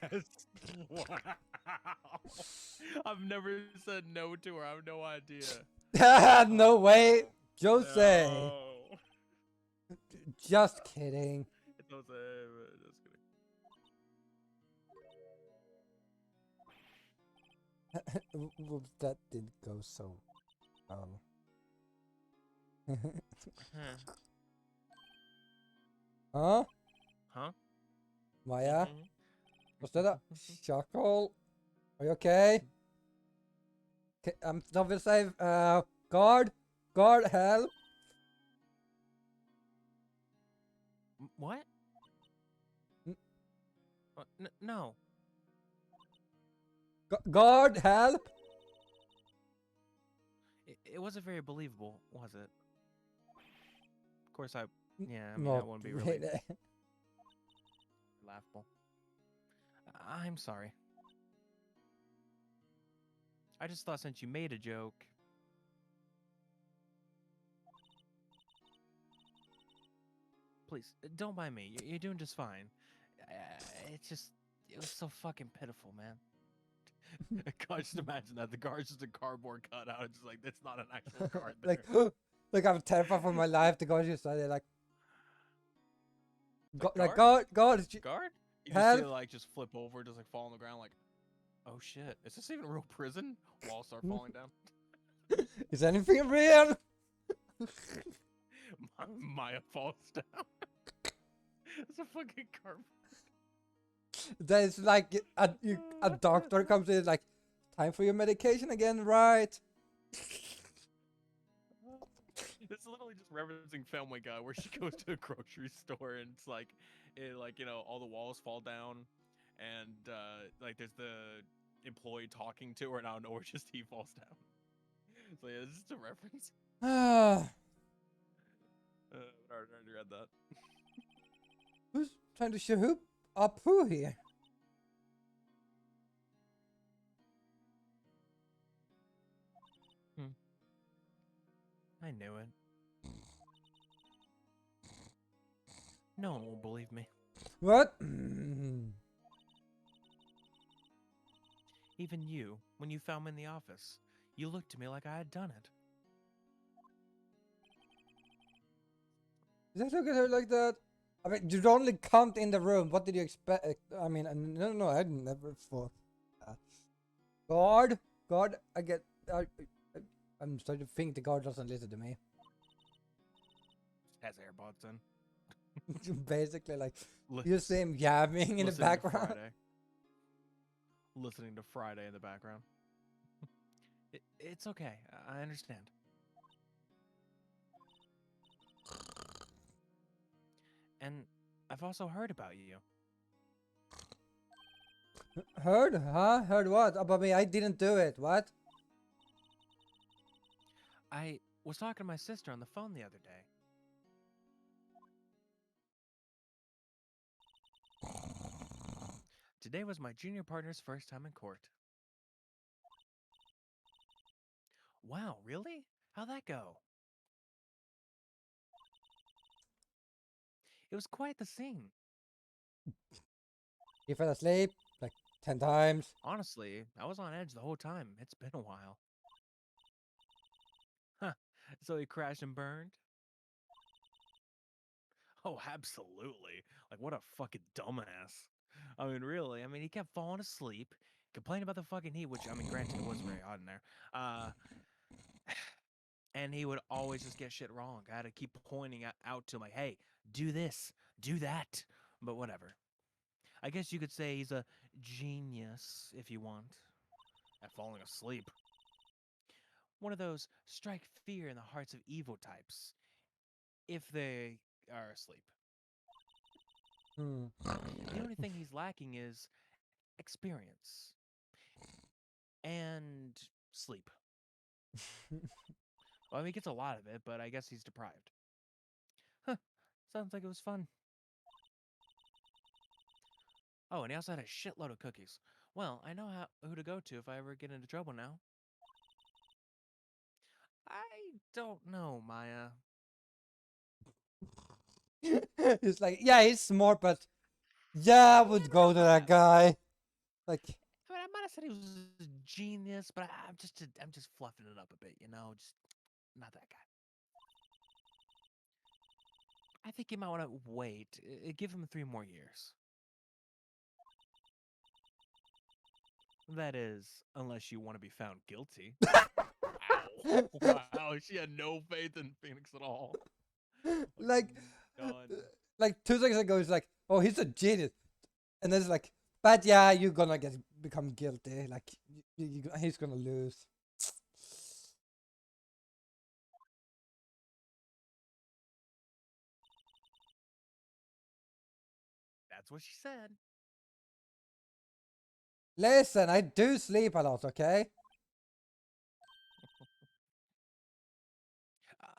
that's wow. I've never said no to her. I have no idea. No way, Jose. No. Just kidding. It's Jose, just kidding. That didn't go so well. Huh? Huh? Maya? Was that a chuckle? Are you okay? I'm not very safe. Guard? Guard, help! What? No. Guard, help! It wasn't very believable, was it? Of course, I mean, Not that wouldn't be really really. laughable. I'm sorry. I just thought since you made a joke. Please, don't mind me. You're doing just fine. It was so fucking pitiful, man. God, just imagine that. The guard's just a cardboard cutout. It's just like, it's not an actual guard there. like I'm terrified for my life. The guard just started like, Guard? guard. Guard? You just see Help. it, like, just flip over, just like fall on the ground, like, oh shit, is this even a real prison? Walls start falling down. Is anything real? Maya falls down. It's a fucking cardboard. There's like a doctor comes in like, time for your medication again, right? It's literally just referencing Family Guy, where she goes to a grocery store and it's like, all the walls fall down, and like there's the employee talking to her, and out of nowhere, just he falls down. So yeah, this is a reference. Ah, I already read that. who's trying to show who up who here? I knew it. No one will believe me. What? Even you, when you found me in the office, you looked to me like I had done it. Did I look at her like that? I mean, you'd only come in the room. What did you expect? I mean, no, I never thought that. Guard, I get. I'm starting to think the guard doesn't listen to me. Has AirPods in. Basically, like you see him yamming in the Listening to background. Friday. Listening to Friday in the background. It's okay. I understand. And I've also heard about you. Heard? Huh? Heard what? About me? I didn't do it. What? I was talking to my sister on the phone the other day. Today was my junior partner's first time in court. Wow, really? How'd that go? It was quite the scene. You fell asleep like 10 times. Honestly, I was on edge the whole time. It's been a while. Huh. So he crashed and burned? Oh, absolutely. Like, what a fucking dumbass. I mean, really. I mean, he kept falling asleep, complaining about the fucking heat, which, I mean, granted, it was very hot in there. And he would always just get shit wrong. I had to keep pointing out to him, like, hey, do this, do that. But whatever. I guess you could say he's a genius, if you want, at falling asleep. One of those strike fear in the hearts of evil types, if they are asleep. The only thing he's lacking is experience and sleep. Well, he gets a lot of it, but I guess he's deprived. Huh. Sounds like it was fun. Oh, and he also had a shitload of cookies. Well, I know who to go to if I ever get into trouble now. I don't know, Maya. He's like, yeah, he's smart, but yeah, I Yeah, would but go to that guy. Like, I mean, I might have said he was a genius, but I'm just fluffing it up a bit, just not that guy. I think you might want to wait. Give him 3 more years. That is, unless you want to be found guilty. Wow. Wow. She had no faith in Phoenix at all. like, Fucking done. like 2 seconds ago, he's like, oh, he's a genius, and then it's like, but yeah, you're gonna become guilty. Like, he's gonna lose. That's what she said. Listen, I do sleep a lot, okay?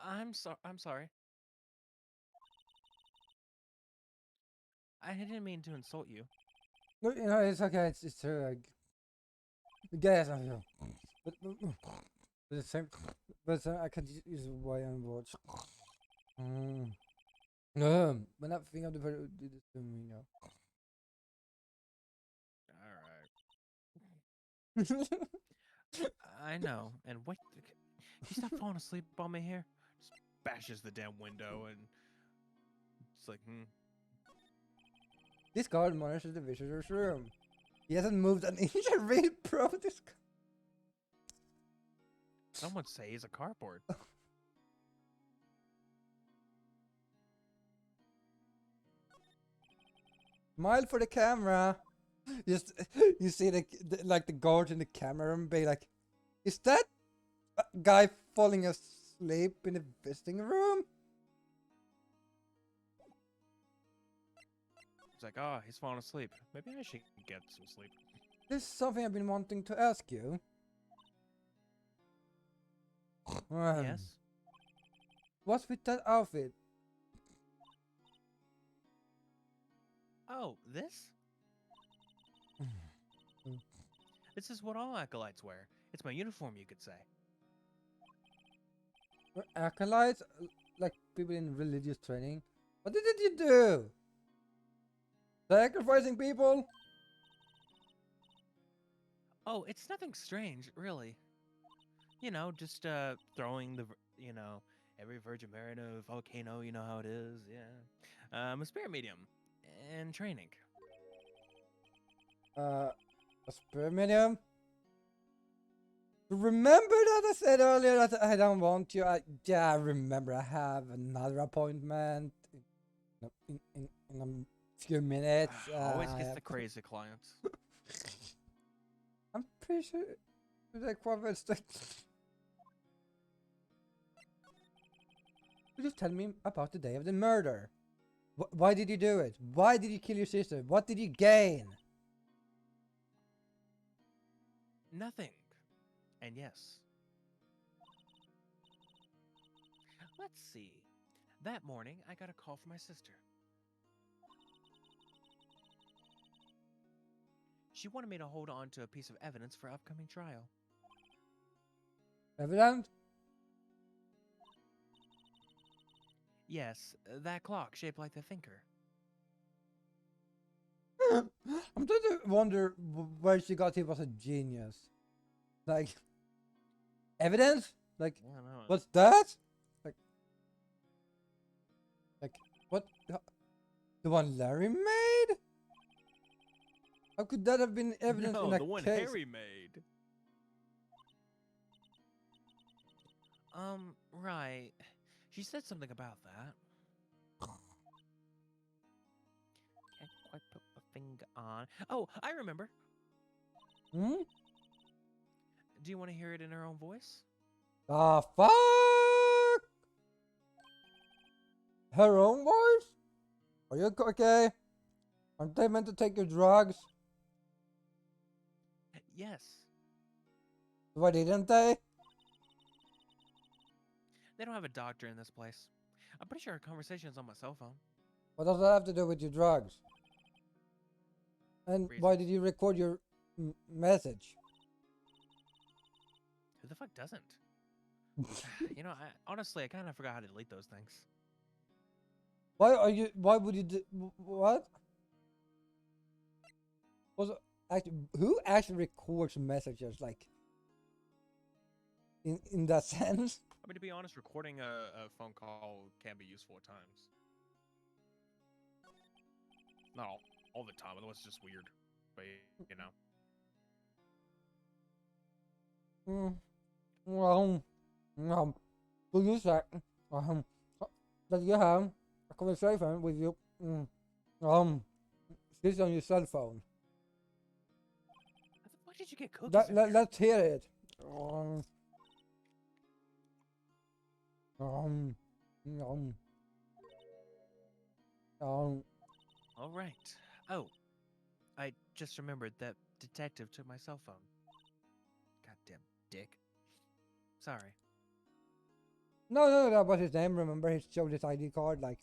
I'm sorry. I didn't mean to insult you. No, it's okay. It's true. Guess I know. But the same. But I can use why I'm watch. When that thing of the video did this to me, All right. I know. And wait, can you stop falling asleep on me here? Just bashes the damn window and it's like, This guard monitors the visitor's room. He hasn't moved an inch. Real pro. This. Some would say he's a cardboard. Smile for the camera. Just you see the guard in the camera and be like, is that a guy falling asleep in the visiting room? It's like, oh, he's falling asleep. Maybe I should get some sleep. This is something I've been wanting to ask you. Yes? What's with that outfit? Oh, this? This is what all acolytes wear. It's my uniform, you could say. Acolytes? Like people in religious training? What did you do? Sacrificing people? Oh, it's nothing strange, really. Just throwing every Virgin Mary in a volcano, you know how it is, yeah. I'm a spirit medium in training. A spirit medium? Remember that I said earlier that I don't want you? Yeah, I remember. I have another appointment in a few minutes. Always gets the crazy clients. I'm pretty sure like what was that? You just tell me about the day of the murder. Why did you do it? Why did you kill your sister? What did you gain? Nothing. And yes. Let's see. That morning, I got a call from my sister. She wanted me to hold on to a piece of evidence for upcoming trial. Evidence? Yes, that clock shaped like the thinker. I'm trying to wonder where she got he was a genius. Like, evidence? Like, I don't know. what's that? Like, what? The one Larry made? How could that have been evidence No, in a the one case? Harry made. Right. She said something about that. Can't quite put my finger on. Oh, I remember. Hmm? Do you want to hear it in her own voice? Ah, fuck! Her own voice? Are you okay? Aren't they meant to take your drugs? Yes. Why didn't they? They don't have a doctor in this place. I'm pretty sure our conversation's on my cell phone. What does that have to do with your drugs? And why Reasons. did you record your message? Who the fuck doesn't? You know, honestly, I kind of forgot how to delete those things. Why would you do, what? Was actually, who actually records messages like in that sense? I mean, to be honest, recording a phone call can be useful at times. Not all the time, otherwise it's just weird. But, you know. So you said that you have a conversation with you this on your cell phone. How the fuck did you get cookies in here? Let's hear it. Um, um, um, um, All right. Oh, I just remembered that detective took my cell phone. Goddamn dick. Sorry. no, that was his name. Remember, he showed his ID card like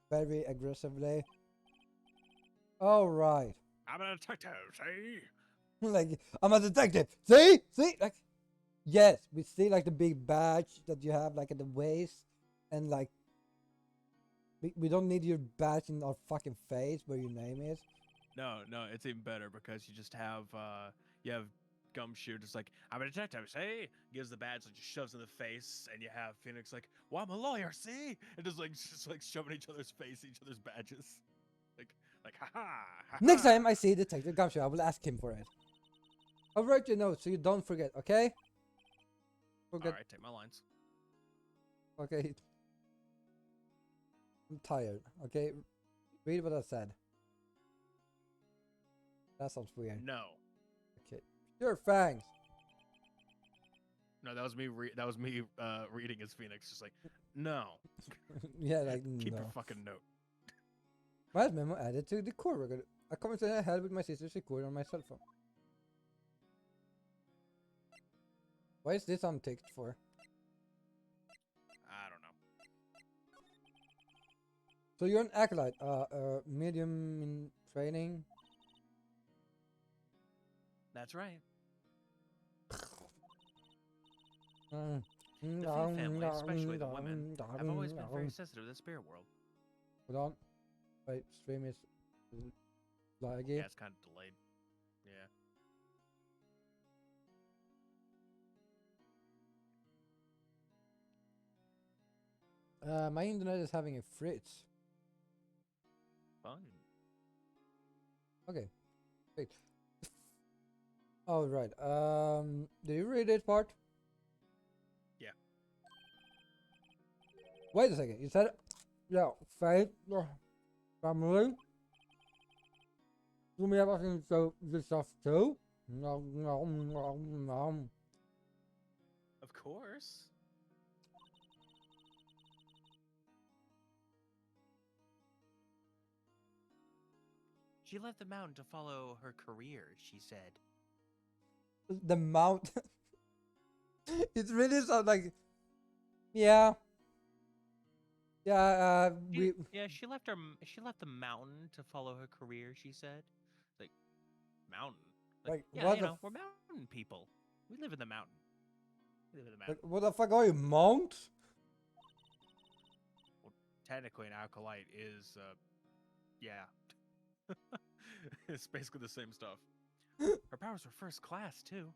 very aggressively. All right. I'm a detective, see? Like, I'm a detective. See? Like, yes, we see like the big badge that you have like at the waist, and like we don't need your badge in our fucking face where your name is. No, it's even better because you have Gumshoe just like, I'm a detective, see? Gives the badge, like just shoves in the face, and you have Phoenix like, well, I'm a lawyer, see? And just like shoving each other's face, each other's badges. Like ha. Next time I see Detective Gumshoe, I will ask him for it. I'll write your notes so you don't forget, okay? Alright, take my lines. Okay. I'm tired, okay? Read what I said. That sounds weird. No. Okay. Sure, thanks. No, that was me reading as Phoenix, just like, no. Yeah, like, Keep your no. fucking note. Last memo added to the core record. A conversation I had with my sister's recorded on my cell phone. Why is this unticked for? I don't know. So you're an acolyte, medium in training. That's right. The The Fey family, especially the women, have always been very sensitive to the spirit world. Hold on. Wait, stream is laggy. Yeah, it's kind of delayed. Yeah. My internet is having a fritz. Fun. Okay. Wait. Oh right. Did you read this part? Yeah. Wait a second. You said, yeah, faith, family. Do we have anything so this stuff too? No. Of course. She left the mountain to follow her career, she said. The mount. It really sounds like, yeah. Yeah, She left the mountain to follow her career, she said. Like, mountain. like, Yeah, what the we're mountain people. We live in the mountain. We live in the like, mountain. what the fuck are you, mount? Well, technically an acolyte is yeah. It's basically the same stuff. Her powers were first class too.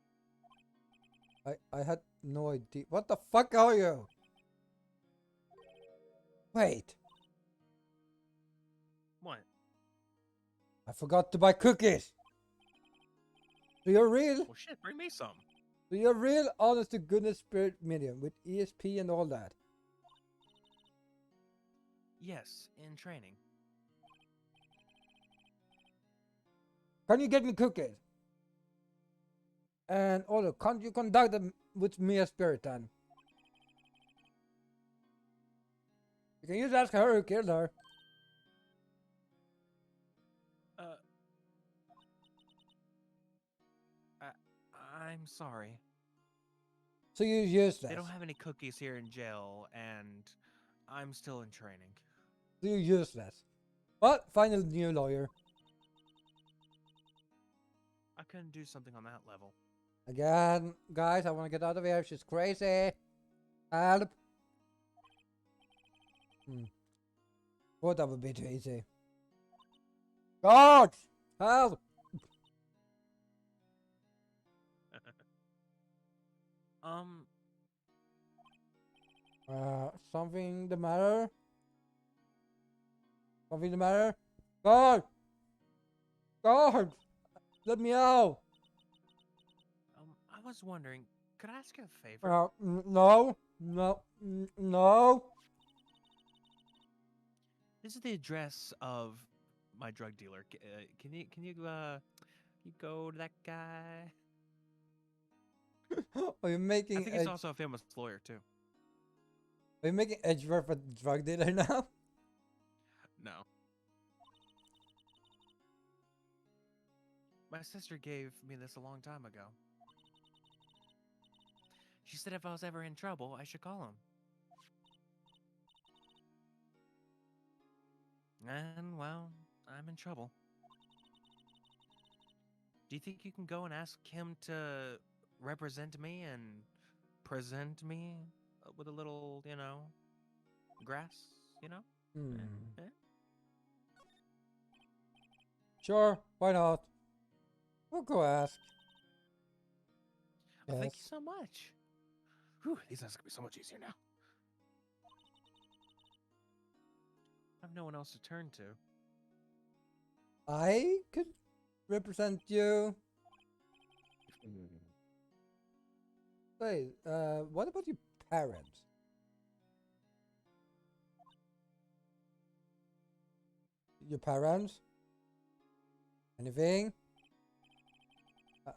I had no idea. What the fuck are you? Wait, What? I forgot to buy cookies. So you're real? Well shit, bring me some. So you're real, honest to goodness spirit medium with ESP and all that. Yes, in training. Can you get me cookies? And also, can't you conduct them with me as spirit then? You can just ask her who killed her. I'm sorry. So you're They don't useless. have any cookies here in jail, and I'm still in training. So you're useless. But find a new lawyer. I couldn't do something on that level. Again, guys, I want to get out of here. She's crazy. Help. Oh, that would be too easy. God! Help! Um, Something the matter? Something the matter? God! God! Let me out! I was wondering, could I ask you a favor? No. No. No. This is the address of my drug dealer. Can you go to that guy? Are you I making think he's Edge? also a famous lawyer too. Are you making Edgeworth a drug dealer now? No. My sister gave me this a long time ago. She said if I was ever in trouble, I should call him. And, well, I'm in trouble. Do you think you can go and ask him to represent me and present me with a little, grass, you know? Eh, eh? Sure, why not? We'll go ask. Oh, thank you Yes. so much. Whew, these are going to be so much easier now. I have no one else to turn to. I could represent you. Wait, what about your parents? Your parents? Anything?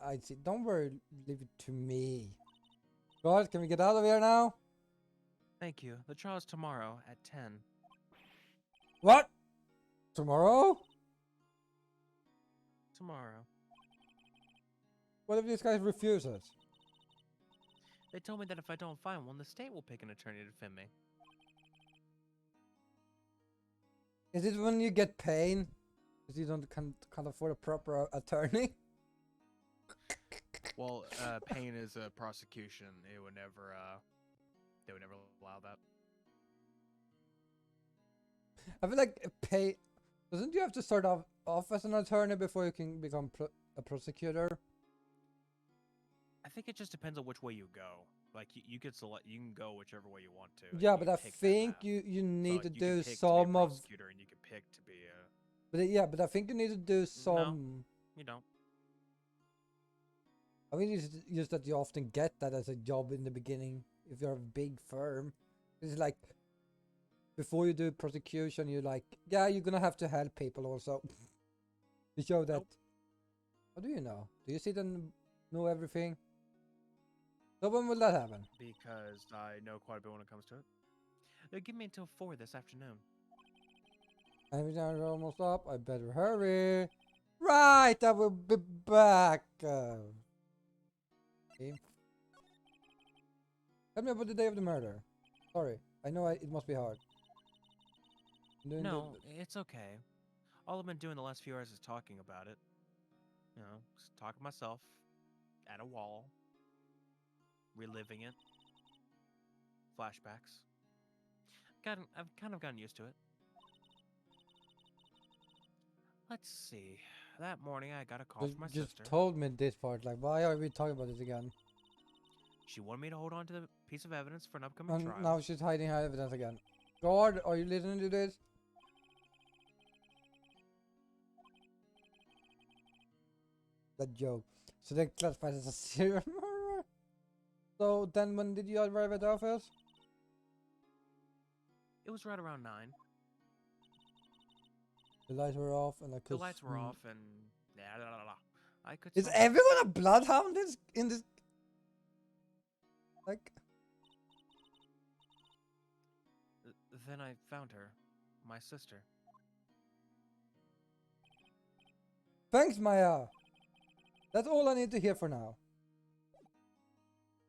I see. Don't worry, leave it to me. God, can we get out of here now? Thank you. The trial's tomorrow at 10. What? Tomorrow? Tomorrow. What if these guys refuse us? They told me that if I don't find one, the state will pick an attorney to defend me. Is it when you get pain? Because you can't afford a proper attorney? Well, pain is a prosecution. They would never allow that. I feel like pay. Doesn't you have to start off as an attorney before you can become a prosecutor? I think it just depends on which way you go. Like you could select, you can go whichever way you want to. And Yeah, you but can I pick that think path. you So need like, to you could do pick to be a some of. prosecutor, and you could pick to be a. But yeah, but I think you need to do No, some. you don't. I mean, it's just that you often get that as a job in the beginning if you're a big firm. It's like before you do prosecution, you're like, yeah, you're gonna have to help people also to show that. Nope. How do you know? Do you see them know everything? So when will that happen? Because I know quite a bit when it comes to it. They give me until 4 this afternoon. Everything's almost up. I better hurry. Right, I will be back. Okay. Tell me about the day of the murder. Sorry, I know it must be hard. No, it's okay. All I've been doing the last few hours is talking about it. Just talking to myself at a wall, reliving it, flashbacks. I've kind of gotten used to it. Let's see. That morning, I got a call from my Just sister. told me this part. Like, why are we talking about this again? She wanted me to hold on to the piece of evidence for an upcoming And trial. now she's hiding her evidence again. God, are you listening to this? That joke. So they classified as a serial murderer. So then, when did you arrive at the office? It was right around 9. The lights were off, and I could. The lights were off, and I could. Is still- everyone a bloodhound in this? Like, Then I found her, my sister. thanks, Maya. That's all I need to hear for now.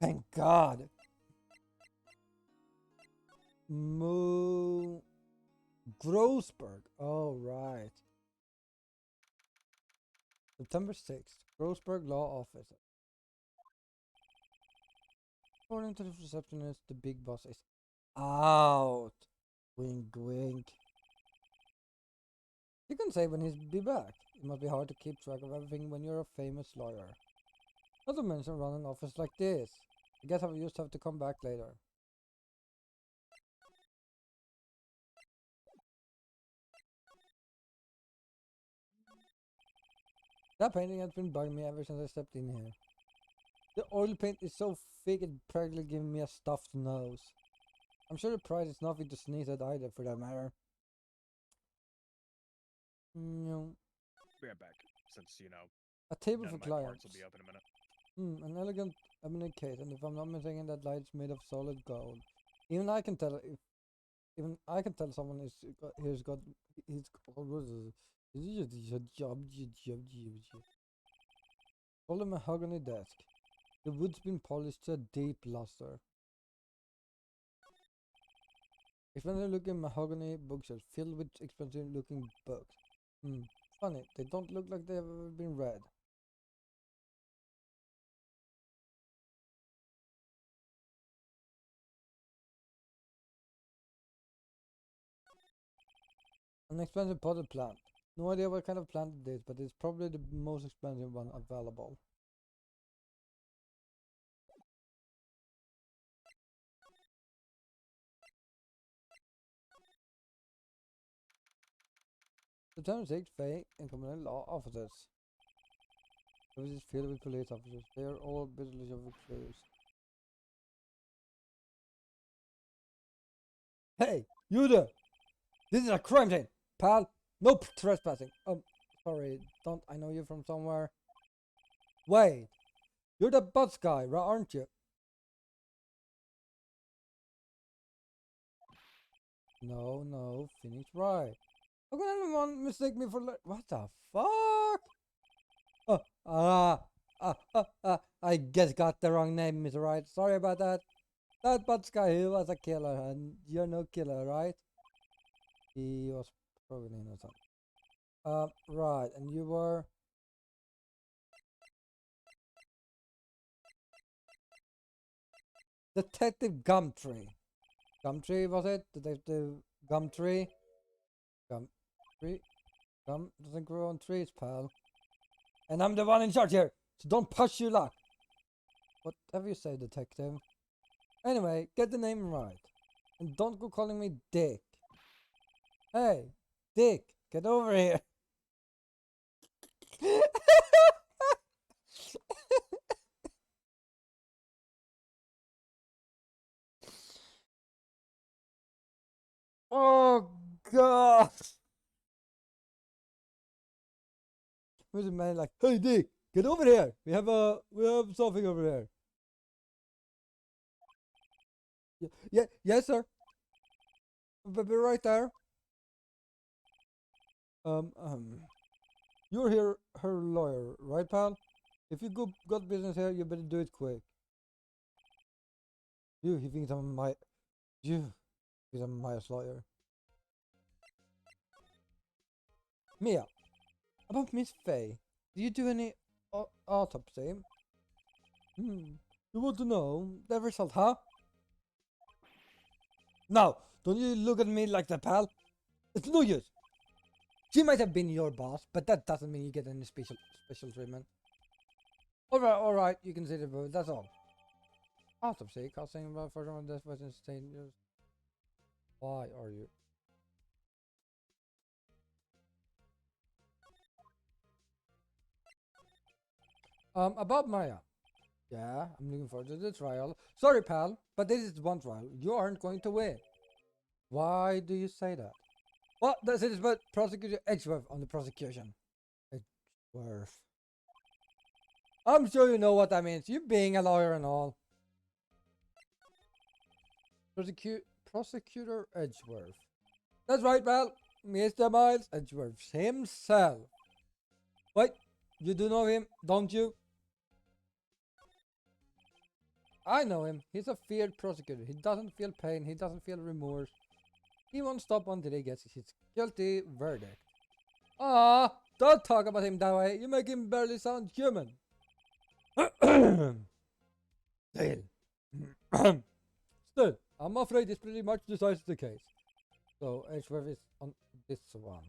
Thank God. Mo Grossberg. Oh, right. September 6th. Grossberg Law Office. According to the receptionist, the big boss is out. Wink, wink. You can say when he's be back. It must be hard to keep track of everything when you're a famous lawyer. Not to mention running an office like this. I guess I'll just have to come back later. That painting has been bugging me ever since I stepped in here. The oil paint is so thick it's practically giving me a stuffed nose. I'm sure the price is nothing to sneeze at either, for that matter. No. Be right back, since, A table none for of my parts clients. will be up in a minute. An elegant ebony case, and if I'm not mistaken, that light's made of solid gold. Even I can tell if even I can tell someone he's got Call a mahogany desk. The wood's been polished to a deep luster. Expensive looking mahogany bookshelves filled with expensive looking books. Funny, they don't look like they've ever been read. An expensive potted plant. No idea what kind of plant it is, but it's probably the most expensive one available. September 6th, Faye and Community Law Officers. Office is filled with police officers. They are all bitterly of clues. Hey, you there! This is a crime scene, pal! No trespassing. Sorry, don't I know you from somewhere? Wait, you're the bus guy, aren't you? No, Phoenix Wright. How can anyone mistake me for what the fuck? I guess got the wrong name, Mr. Wright. Sorry about that. That bad guy, he was a killer, and you're no killer, right? He was proven innocent. Right, and you were... Detective Gumtree. Gumtree, was it? Detective Gumtree? Gumtree? Gum doesn't grow on trees, pal. And I'm the one in charge here, so don't push your luck. Whatever you say, detective. Anyway, get the name right. And don't go calling me Dick. Hey, Dick, get over here. Oh, God. Where's the man like, hey, Dick, get over here. We have something over there. Yes, sir. We'll be right there. Um, um, you're here, her lawyer, right, pal? If you got business here, you better do it quick. He thinks I'm he's a Maya's lawyer. Mia, about Miss Faye, do you do any autopsy? You want to know the result, huh? No, don't you look at me like that, pal. It's no use. She might have been your boss, but that doesn't mean you get any special treatment. All right, you can say the word. That's all. Autopsy, causing about further on death was insane. Why are you? About Maya. Yeah, I'm looking forward to the trial. Sorry, pal, but this is one trial. You aren't going to win. Why do you say that? Well, this is about Prosecutor Edgeworth on the prosecution. Edgeworth. I'm sure you know what that means. You being a lawyer and all. Prosecutor Edgeworth. That's right, pal. Mr. Miles Edgeworth himself. Wait, you do know him, don't you? I know him. He's a feared prosecutor. He doesn't feel pain. He doesn't feel remorse. He won't stop until he gets his guilty verdict. Ah, don't talk about him that way. You make him barely sound human. Still, still, I'm afraid this pretty much decides the case. So Edgeworth is on this one.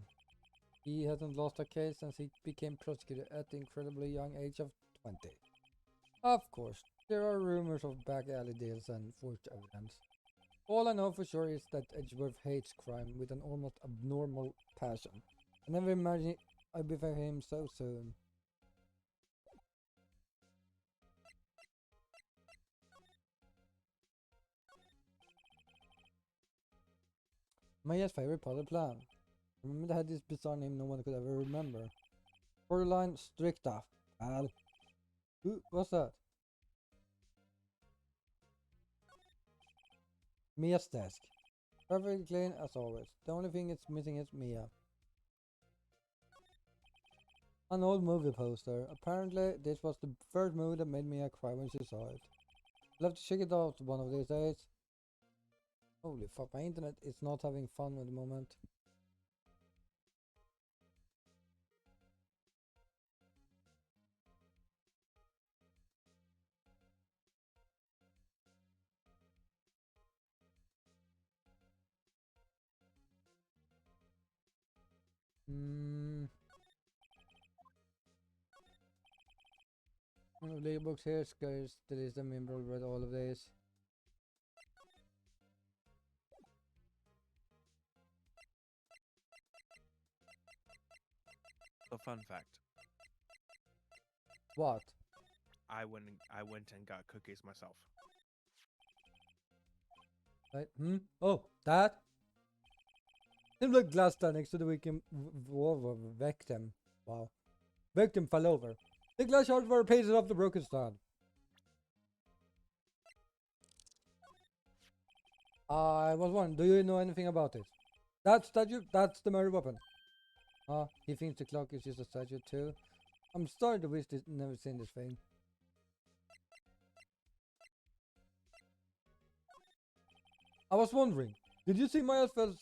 He hasn't lost a case since he became prosecutor at the incredibly young age of 20. Of course, there are rumors of back alley deals and forged evidence. All I know for sure is that Edgeworth hates crime with an almost abnormal passion. I never imagined I'd be with him so soon. Maya's favorite part of the plan. Remember they had this bizarre name no one could ever remember. Borderline Stricta. Ooh, what's that? Mia's desk. Perfectly clean as always. The only thing it's missing is Mia. An old movie poster. Apparently this was the first movie that made Mia cry when she saw it. I'll have to check it out one of these days. Holy fuck, my internet is not having fun at the moment. One of the books here, guys. There is the member read all of these. A fun fact. What? I went and got cookies myself. Right? Oh, that? Seems like glass stand next to the victim. Wow. Victim fell over. The glass shards were pasted off the broken stand. I was wondering, do you know anything about it? That statue? That's the murder weapon. Ah, he thinks the clock is just a statue too. I'm starting to wish this never seen this thing. I was wondering, did you see my face?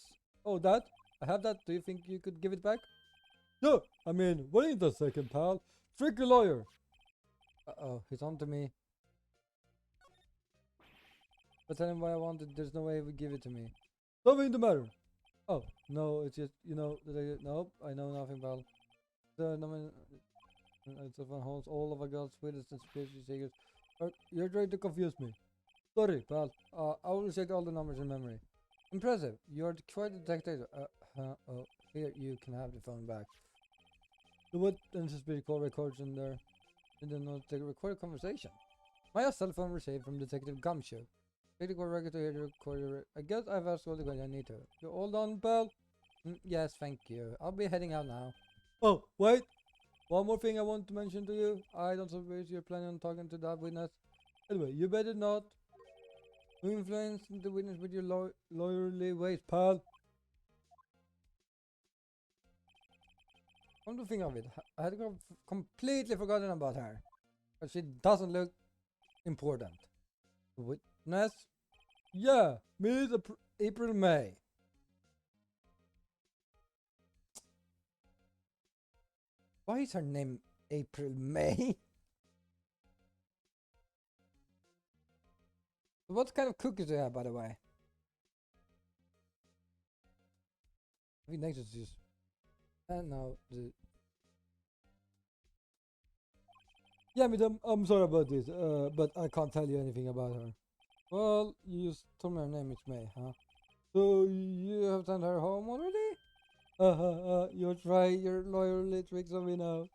Oh, that? I have that. Do you think you could give it back? No, I mean, wait a second, pal. Trick a lawyer. Uh-oh, he's on to me. But tell him what I wanted. There's no way he would give it to me. Nothing the matter. Oh, no, it's just, you know, nope, I know nothing, pal. It's one holds all of a God's sweetest and spiritual secrets. You're trying to confuse me. Sorry, pal. I will check all the numbers in memory. Impressive. You're quite a detective. Oh, here, you can have the phone back. The what anticipate call records in there. And then not take a recorded conversation. My cell phone received from Detective Gumshoe. Take the call record to hear the recorded. I guess I've asked all the questions I need to. You all done, pal? Yes, thank you. I'll be heading out now. Oh, wait. One more thing I want to mention to you. I don't suppose you're planning on talking to that witness. Anyway, you better not influence the witness with your lawyerly ways, pal. Come to think of it, I had completely forgotten about her. But she doesn't look important. The witness? Yeah, Miss April May. Why is her name April May? What kind of cookies do you have, by the way? I think nexus is. And now the. Yeah, madam, I'm sorry about this, but I can't tell you anything about her. Well, you just told me her name is May, huh? So you have sent her home already? You try your lawyerly tricks on me now.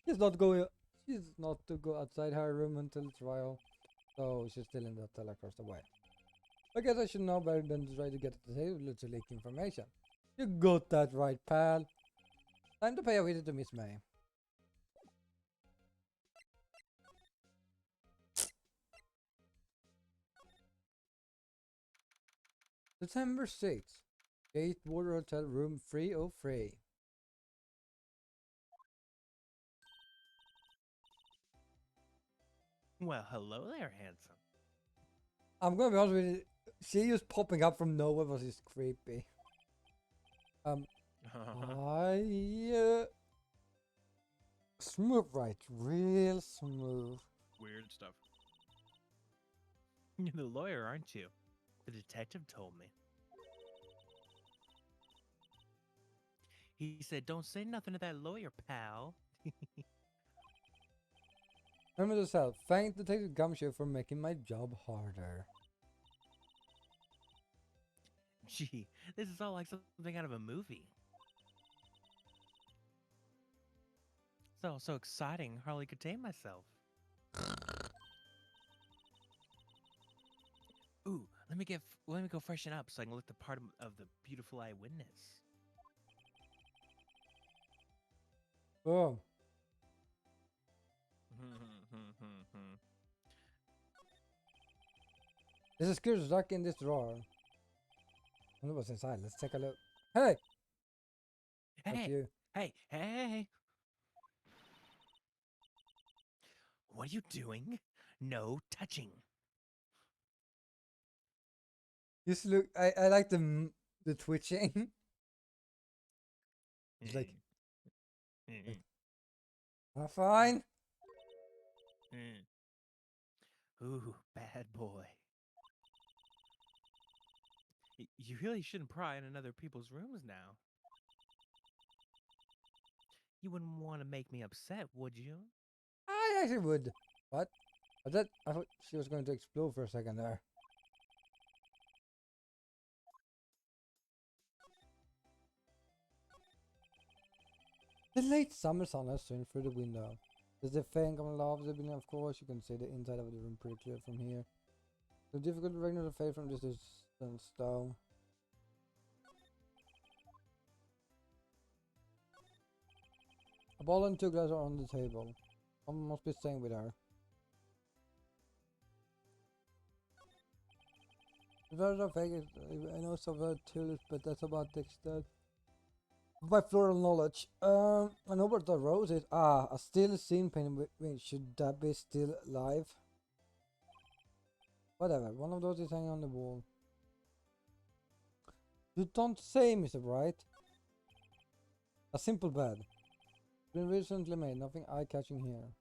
She's not to go outside her room until trial. So she's still in the hotel across the way. I guess I should know better than to try to get at the table to leak information. You got that right, pal. Time to pay a visit to Miss May. December 6th. 8th Water Hotel Room 303. Well, hello there, handsome. I'm gonna be honest with you. She just popping up from nowhere was just creepy. I smooth, right? Real smooth. Weird stuff. You're the lawyer, aren't you? The detective told me. He said, "Don't say nothing to that lawyer, pal." Remember yourself. Thank Detective Gumshoe for making my job harder. Gee, this is all like something out of a movie. It's all so exciting, hardly contain myself. Ooh, let me go freshen up so I can look the part of the beautiful eyewitness. Oh, there's a screw stuck in this drawer. I wonder what's inside. Let's take a look. Hey! That's Hey, you. hey! What are you doing? No touching. Just look. I like the twitching. It's like, fine. Ooh, bad boy. You really shouldn't pry in other people's rooms now. You wouldn't want to make me upset, would you? I actually would. What? I thought she was going to explode for a second there. The late summer sun has streamed through the window. There's the faint common lava the building, of course. You can see the inside of the room pretty clear from here. The difficult to recognize the face from this distance, though. A ball and two glasses are on the table. Someone must be staying with her. The birds are fake. I know some about tulips, but that's about the extent. My floral knowledge. I know what the rose is. Ah, a still scene painting. Wait, should that be still live? Whatever. One of those is hanging on the wall. You don't say, Mr. Bright. A simple bed. Been recently made. Nothing eye-catching here.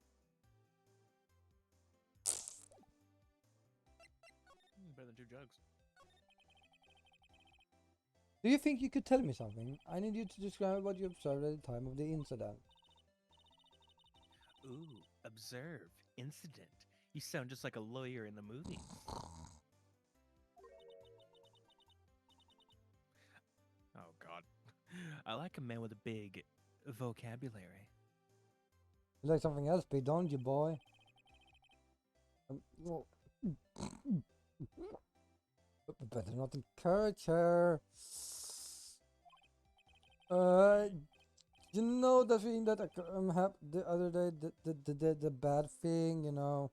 Better than 2 jugs. Do you think you could tell me something? I need you to describe what you observed at the time of the incident. Ooh, observe. Incident. You sound just like a lawyer in the movies. Oh, God. I like a man with a big vocabulary. You like something else, big, don't you, boy? Well, better not encourage her. You know the thing that happened the other day, the bad thing, you know.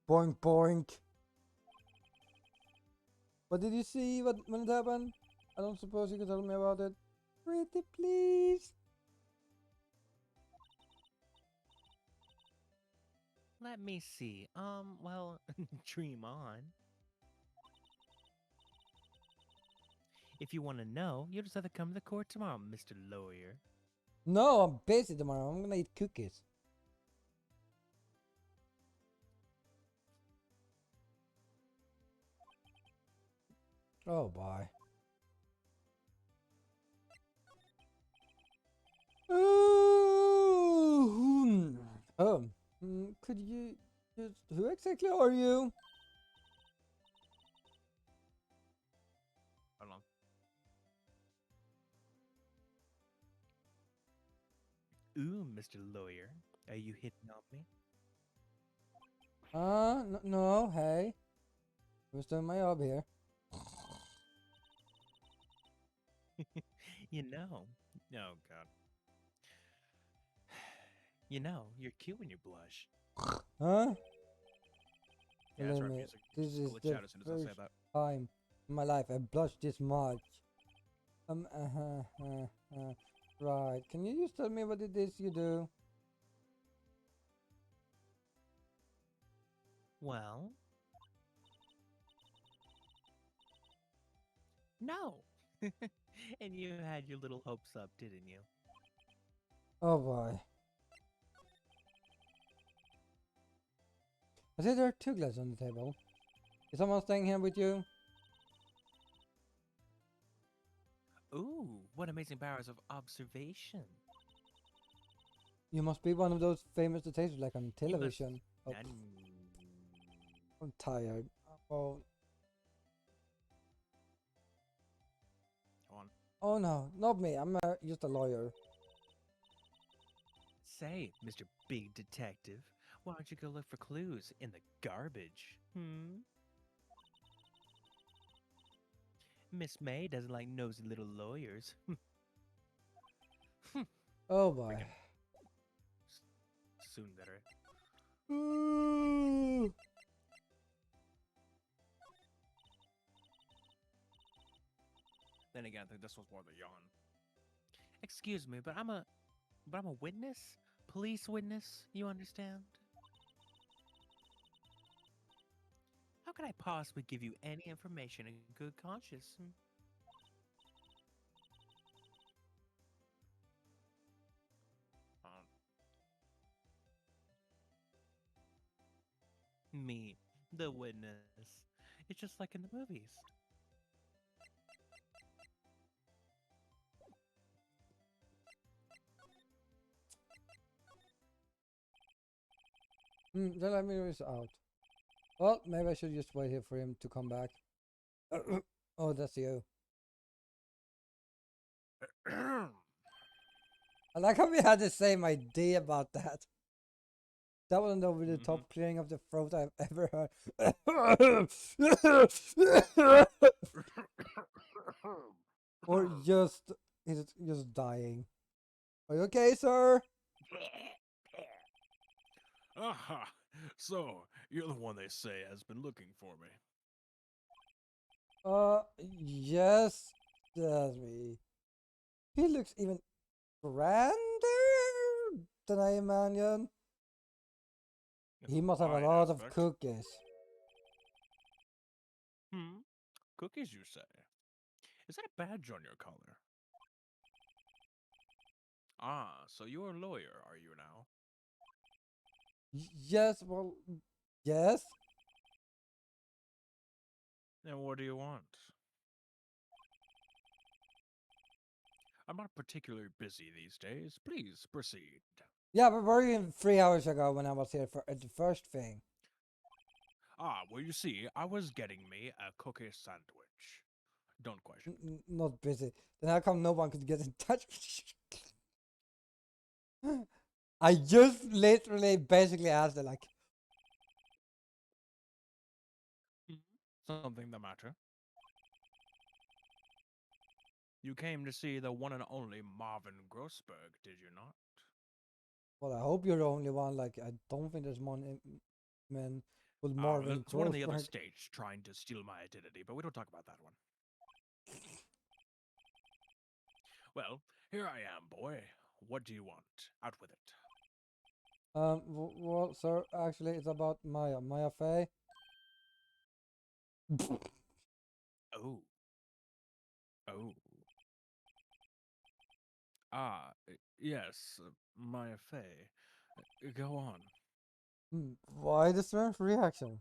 Boink boink. What did you see when it happened? I don't suppose you can tell me about it. Pretty please. Let me see. Well, dream on. If you want to know, you'll just have to come to the court tomorrow, Mr. Lawyer. No, I'm busy tomorrow. I'm gonna eat cookies. Oh boy. Oh, could you just, who exactly are you? Hold on. Ooh, Mr. Lawyer, are you hitting on me? No, hey. I was doing my job here. You know. Oh, God. You know, you're cute when you blush. Huh? Yeah, that's Believe right me, music. You this just is glitch the out as soon as I say first that. time in my life I blushed this much. Right. Can you just tell me what it is you do? Well, No. And you had your little hopes up, didn't you? Oh boy. I see there are 2 glasses on the table. Is someone staying here with you? Ooh, what amazing powers of observation. You must be one of those famous detectives like on You must. television. Oh, I'm tired. Oh, Go on. oh no, not me. I'm just a lawyer. Say, Mr. Big Detective, why don't you go look for clues in the garbage? Miss May doesn't like nosy little lawyers. Oh boy. Freaking soon better. Then again, I think this was more the yawn. Excuse me, but I'm a witness? Police witness, you understand? How could I possibly give you any information in good conscience? Me, the witness. It's just like in the movies. Then let me this out. Well, maybe I should just wait here for him to come back. Oh, that's you. I like how we had the same idea about that. That wasn't over the top clearing of the throat I've ever heard. Or just he's just dying. Are you okay, sir? Aha! So, you're the one they say has been looking for me. Yes, that's me. He looks even grander than I imagined. He must have a Fine lot of aspect. cookies. Cookies, you say? Is that a badge on your collar? Ah, so you're a lawyer, are you now? Yes, well, yes. And what do you want? I'm not particularly busy these days. Please proceed. Yeah, but were you 3 hours ago when I was here for the first thing? Ah, well, you see, I was getting me a cookie sandwich. Don't question it. Not busy. Then how come no one could get in touch? I just literally basically asked her like, Something the matter? You came to see the one and only Marvin Grossberg, did you not? well, I hope you're the only one. Like, I don't think there's one man with Ah, Marvin there's one on the other Grossberg. stage trying to steal my identity, but we don't talk about that one. Well, here I am, boy. What do you want? Out with it. Well, sir, actually, it's about Maya Fey. Oh, oh. Ah, yes, Maya Fey. Go on. Why the strange reaction?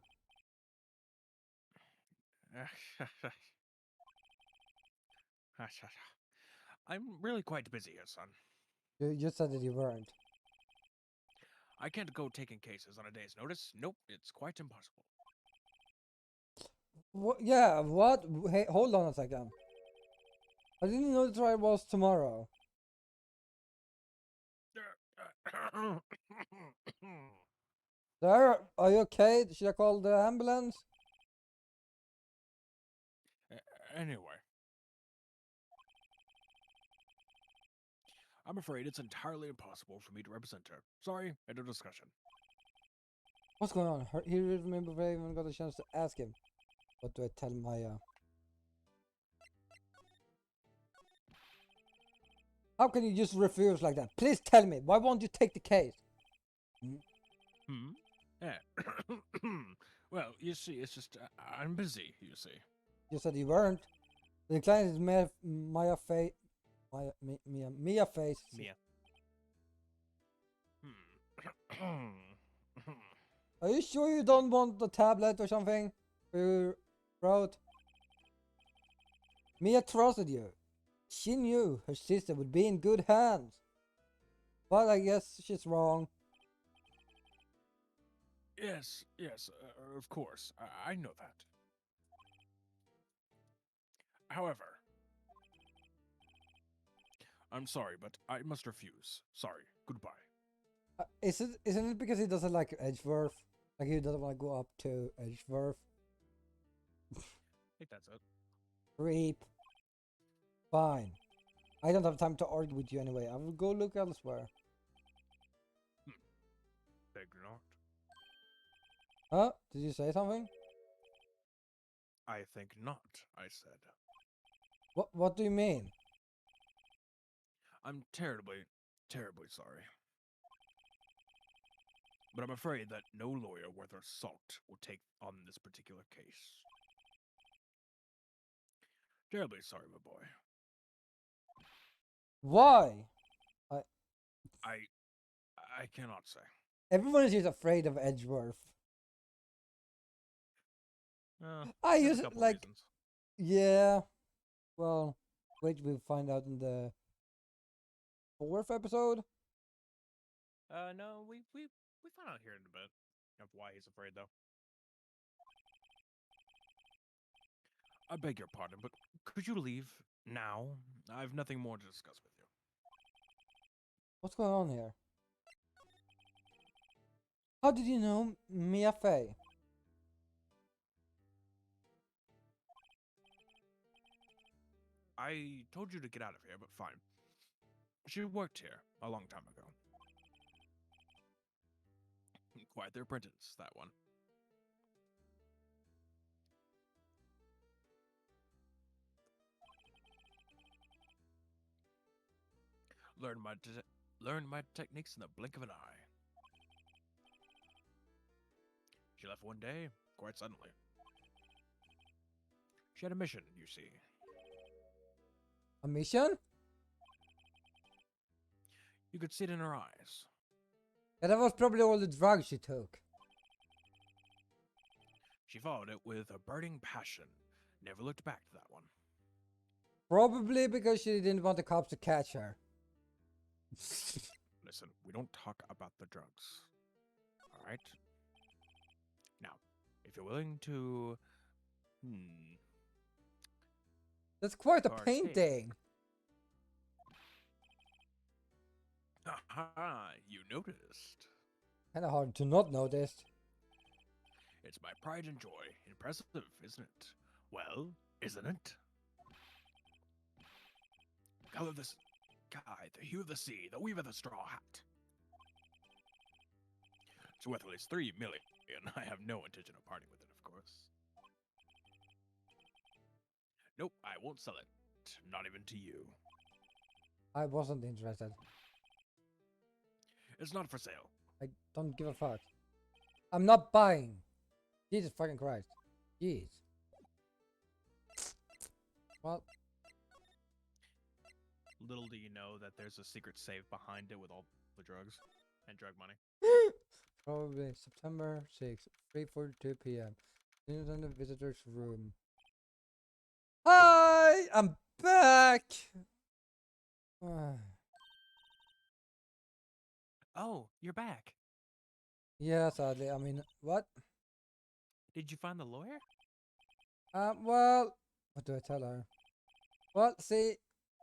I'm really quite busy here, son. You just said that you weren't. I can't go taking cases on a day's notice. Nope, it's quite impossible. What? Yeah, what? Hey, hold on a second. I didn't know the trial was tomorrow. Sir, are you okay? Should I call the ambulance? Anyway, I'm afraid it's entirely impossible for me to represent her. Sorry, end of discussion. What's going on? He didn't remember if I even got a chance to ask him. What do I tell Maya? How can you just refuse like that? Please tell me. Why won't you take the case? Yeah. Well, you see, it's just I'm busy, you see. You said you weren't. The client is Maya Face. Mia Face. Mia. Hmm. Are you sure you don't want the tablet or something for your throat? Mia trusted you. She knew her sister would be in good hands. But I guess she's wrong. Yes, yes, of course. I know that. However, I'm sorry, but I must refuse. Sorry. Goodbye. Isn't it because he doesn't like Edgeworth? Like he doesn't want to go up to Edgeworth? I think that's it. Creep. Fine. I don't have time to argue with you anyway. I will go look elsewhere. Beg not. Huh? Did you say something? I think not, I said. What do you mean? I'm terribly, terribly sorry. But I'm afraid that no lawyer worth her salt will take on this particular case. Terribly sorry, my boy. Why? I cannot say. Everyone is just afraid of Edgeworth. I There's a use couple like reasons. yeah. Well, wait, we'll find out in the fourth episode. No, we found out here in a bit of why he's afraid, though. I beg your pardon, but could you leave now? I've nothing more to discuss with you. What's going on here? How did you know Mia Fey? I told you to get out of here, but fine. She worked here a long time ago. Quite the apprentice, that one. Learned my techniques in the blink of an eye. She left one day, quite suddenly. She had a mission, you see. A mission? You could see it in her eyes. Yeah, that was probably all the drugs she took. She followed it with a burning passion. Never looked back to that one. Probably because she didn't want the cops to catch her. Listen, we don't talk about the drugs. Alright? Now, if you're willing to... That's quite a partake. painting. Aha, you noticed. Kinda hard to not notice. It's my pride and joy. Impressive, isn't it? Well, isn't it? Color of the sky, the hue of the sea, the weave of the straw hat. It's worth at least 3 million. I have no intention of parting with it, of course. Nope, I won't sell it. Not even to you. I wasn't interested. It's not for sale. I don't give a fuck. I'm not buying. Jesus fucking Christ. Jeez. Well, Little do you know that there's a secret safe behind it with all the drugs and drug money. probably September 6th, 3:42 p.m. In the visitor's room. Hi! I'm back! Oh, you're back. Yeah, sadly. I mean, what? Did you find the lawyer? Well, what do I tell her? Well, see,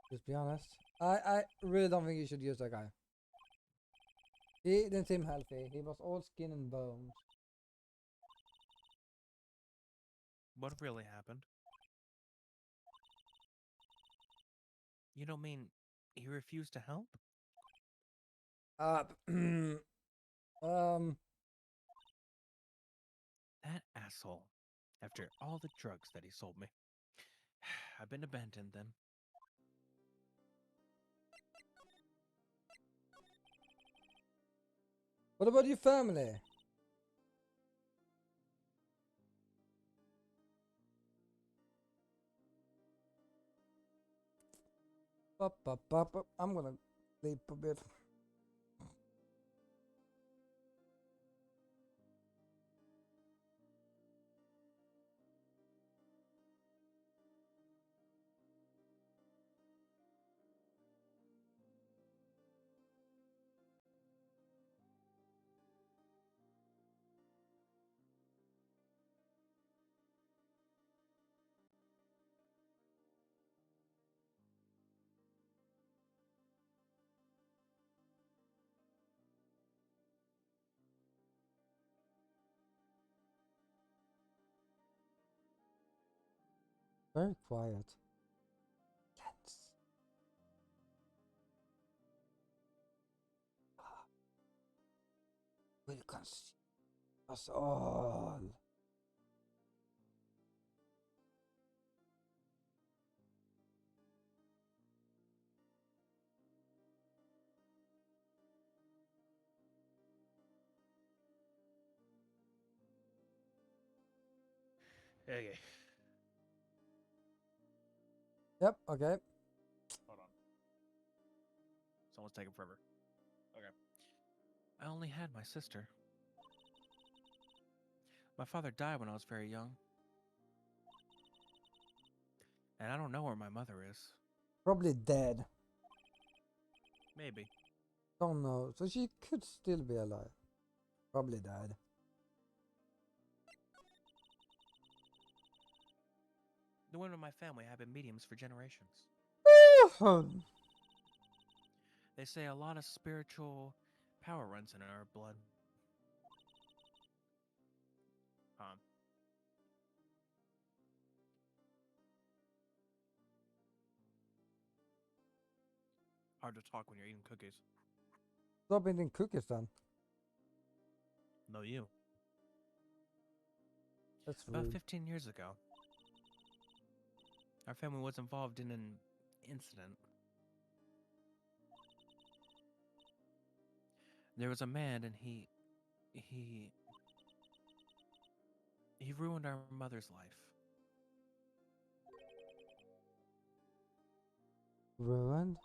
just be honest. I really don't think you should use that guy. He didn't seem healthy. He was all skin and bones. What really happened? You don't mean he refused to help? Um, That asshole. After all the drugs that he sold me. I've been abandoned then. what about your family? I'm gonna sleep a bit. Very quiet. Tense. Will consume us all. Okay. Yep. Okay. Hold on. Someone's taking forever. Okay. I only had my sister. My father died when I was very young. And I don't know where my mother is. Probably dead. Maybe. Don't know. So she could still be alive. Probably died. The women in my family have been mediums for generations. They say a lot of spiritual power runs in our blood. Um, Hard to talk when you're eating cookies. Stop eating cookies then. No, you. That's About rude. 15 years ago, our family was involved in an incident. There was a man and he ruined our mother's life. Ruined?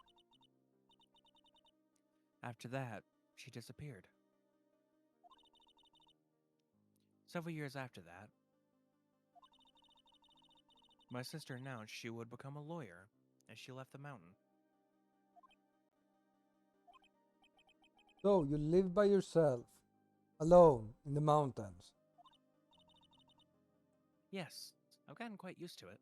After that, she disappeared. Several years after that, my sister announced she would become a lawyer, and she left the mountain. So you live by yourself, alone in the mountains. Yes, I've gotten quite used to it.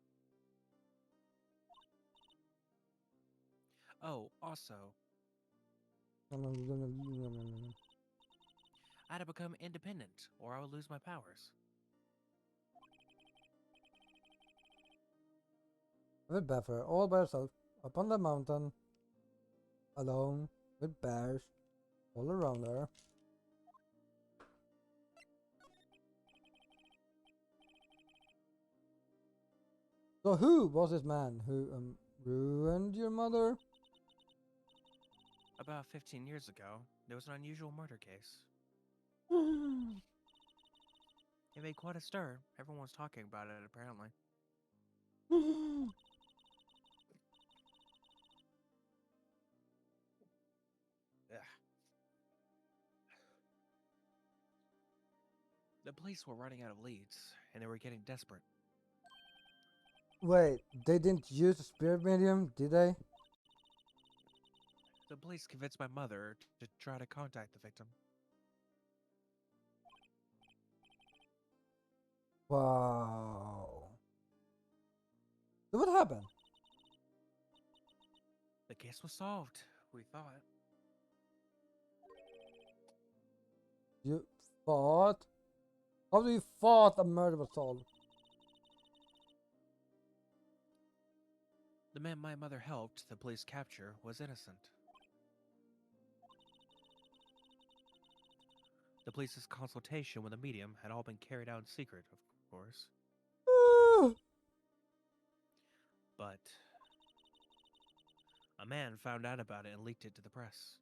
Oh, also, I had to become independent, or I would lose my powers. A bit better, all by yourself, up on the mountain, alone, with bears all around her. So who was this man who ruined your mother? About 15 years ago, there was an unusual murder case. It made quite a stir. Everyone was talking about it, apparently. Ugh. The police were running out of leads, and they were getting desperate. Wait, they didn't use a spirit medium, did they? The police convinced my mother to try to contact the victim. Wow. So what happened? The case was solved, we thought. You fought? How do you fought a murder was solved? The man my mother helped the police capture was innocent. The police's consultation with the medium had all been carried out in secret, of course. But a man found out about it and leaked it to the press.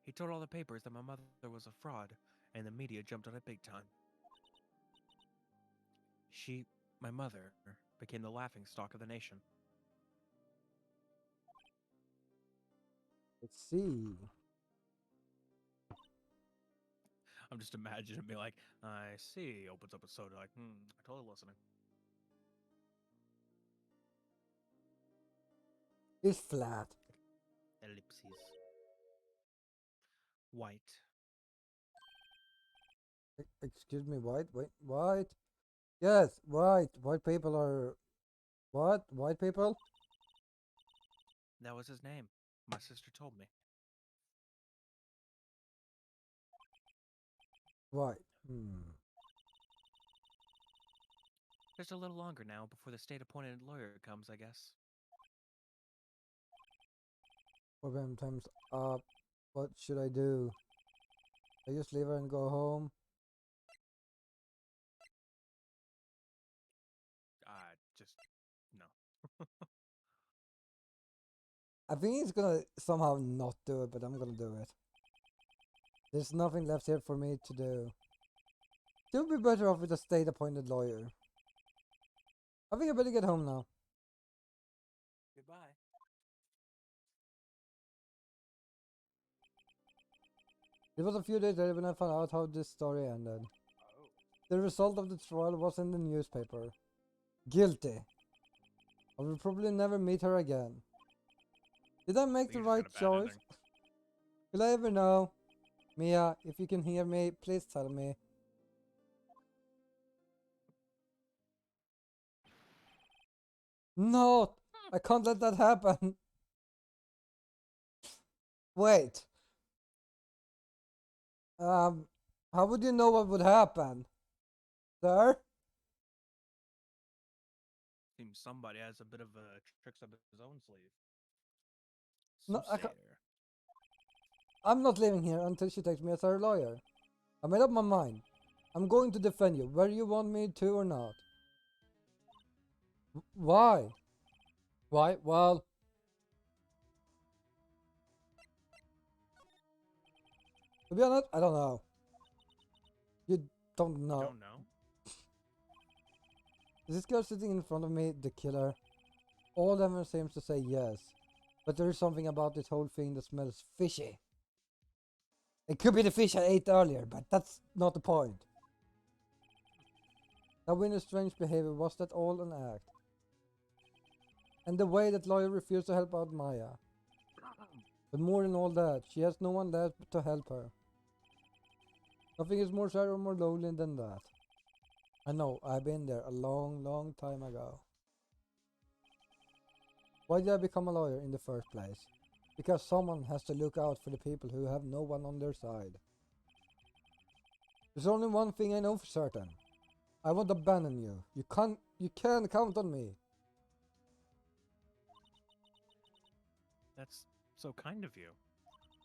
He told all the papers that my mother was a fraud, and the media jumped on it big time. She My mother became the laughing stock of the nation. Let's see. I'm just imagining me like, I see. Opens up a soda, like, totally listening. It's flat. Ellipses. White. Excuse me, white? Wait, white? Yes, white. White people are... What? White people? That was his name. My sister told me. White. Hmm. Just a little longer now before the state-appointed lawyer comes, I guess. Program time's up. What should I do? I just leave her and go home? Just no. I think he's gonna somehow not do it, but I'm gonna do it. There's nothing left here for me to do. You'll be better off with a state-appointed lawyer. I think I better get home now. Goodbye. It was a few days later when I found out how this story ended. Oh. The result of the trial was in the newspaper. Guilty. I will probably never meet her again. Did I make the right choice? Will I ever know? Mia, if you can hear me, please tell me. No! I can't let that happen. Wait. How would you know what would happen? Sir? Seems somebody has a bit of tricks up his own sleeve. No, Soothsayer. I'm not leaving here until she takes me as her lawyer. I made up my mind. I'm going to defend you, whether you want me to or not. Why? Why? Well... To be honest, I don't know. You don't know. Don't know? Is this girl sitting in front of me the killer? All of them seems to say yes. But there is something about this whole thing that smells fishy. It could be the fish I ate earlier, but that's not the point. That Winner's strange behavior, was that all an act? And the way that lawyer refused to help out Maya. But more than all that, she has no one left to help her. Nothing is more sad or more lonely than that. I know, I've been there a long, long time ago. Why did I become a lawyer in the first place? Because someone has to look out for the people who have no one on their side. There's only one thing I know for certain. I won't abandon you. You can count on me. That's so kind of you.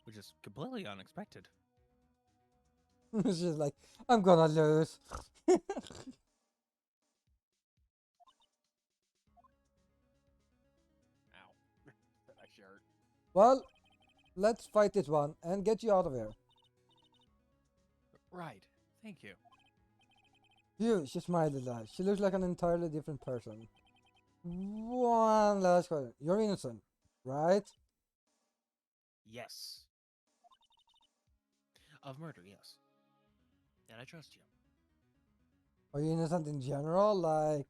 Which is completely unexpected. She's like, I'm gonna lose. Ow. That actually hurt. Well, let's fight this one and get you out of here. Right. Thank you. She smiled at that. She looks like an entirely different person. One last question. You're innocent, right? Yes. Of murder, yes. And I trust you. Are you innocent in general? Like,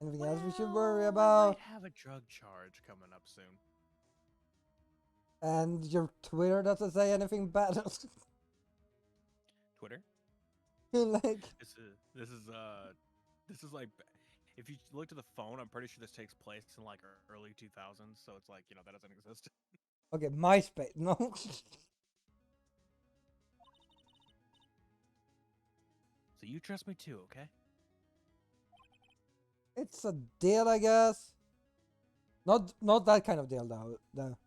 anything else we should worry I about? might have a drug charge coming up soon. And your Twitter doesn't say anything bad. Twitter? Like, This is like, if you look to the phone, I'm pretty sure this takes place in like early 2000s, so it's like, that doesn't exist. okay, MySpace. No. So you trust me too, okay? It's a deal, I guess. Not that kind of deal, though. No.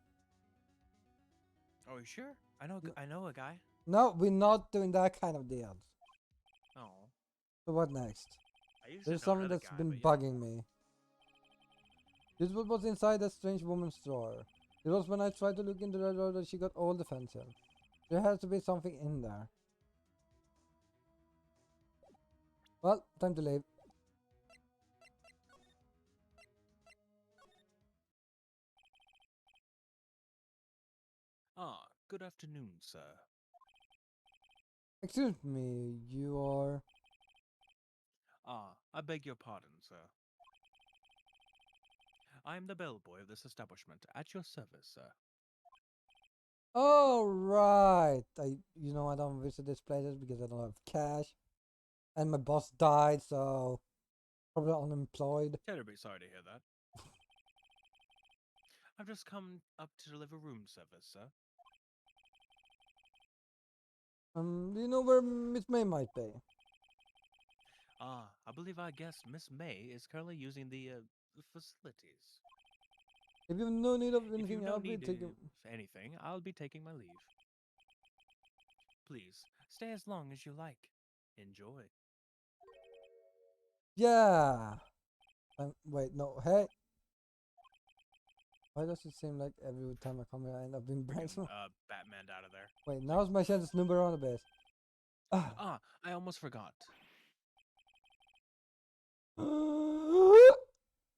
Oh, you sure? I know a guy. No, we're not doing that kind of deals. Oh. So what next? I used There's to know something another that's guy, been but bugging me. This was what's inside that strange woman's drawer. It was when I tried to look into the drawer that she got all defensive. There has to be something in there. Well, time to leave. Good afternoon, sir. Excuse me, you are... Ah, I beg your pardon, sir. I am the bellboy of this establishment, at your service, sir. Oh, right. I don't visit these places because I don't have cash. And my boss died, so probably unemployed. Terribly sorry to hear that. I've just come up to deliver room service, sir. Do you know where Miss May might be? Ah, I believe our guest, Miss May, is currently using the facilities. If you have no need of If you've anything, no I'll be need taking... for anything, I'll be taking my leave. Please, stay as long as you like. Enjoy. Yeah. Wait, no, hey. Why does it seem like every time I come here I end up being Freaking, pranked? Batman out of there. Wait, It's like, now's my chance to snoop around a bit. Ah. ah, I almost forgot.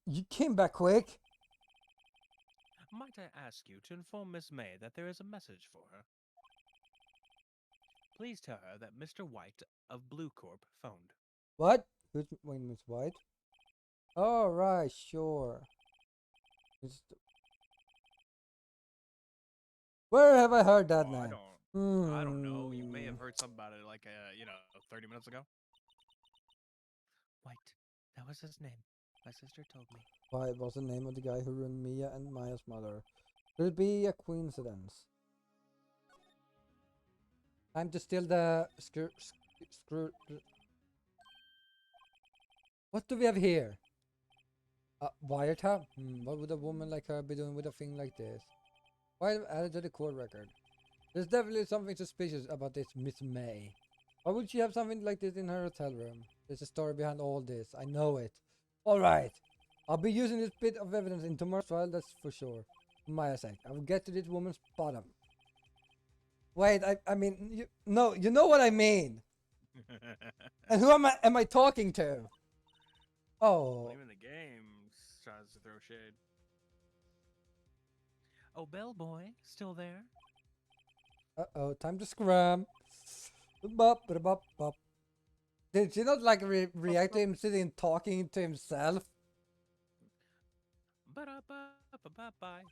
You came back quick. Might I ask you to inform Miss May that there is a message for her? Please tell her that Mr. White of Blue Corp phoned. What? Wait, Miss White? All right, sure. Where have I heard that Oh, name? I don't know. You may Hmm. have heard something about it like, 30 minutes ago. White. That was his name. My sister told me. Why, it was the name of the guy who ruined Mia and Maya's mother. Could it be a coincidence? Time to steal the screw. What do we have here? Wiretap? What would a woman like her be doing with a thing like this? Why have added to the court record? There's definitely something suspicious about this Miss May. Why would she have something like this in her hotel room? There's a story behind all this. I know it. Alright. I'll be using this bit of evidence in tomorrow's trial, that's for sure. For my sake. I will get to this woman's bottom. Wait, I mean, no, you know what I mean. And who am I talking to? Well, Oh, even the game tries to throw shade. Oh, bellboy, still there? uh-oh, time to scram. Bop, bop, bop. Did she not like react to him sitting and talking to himself? Ba-da-ba-ba-ba-bye.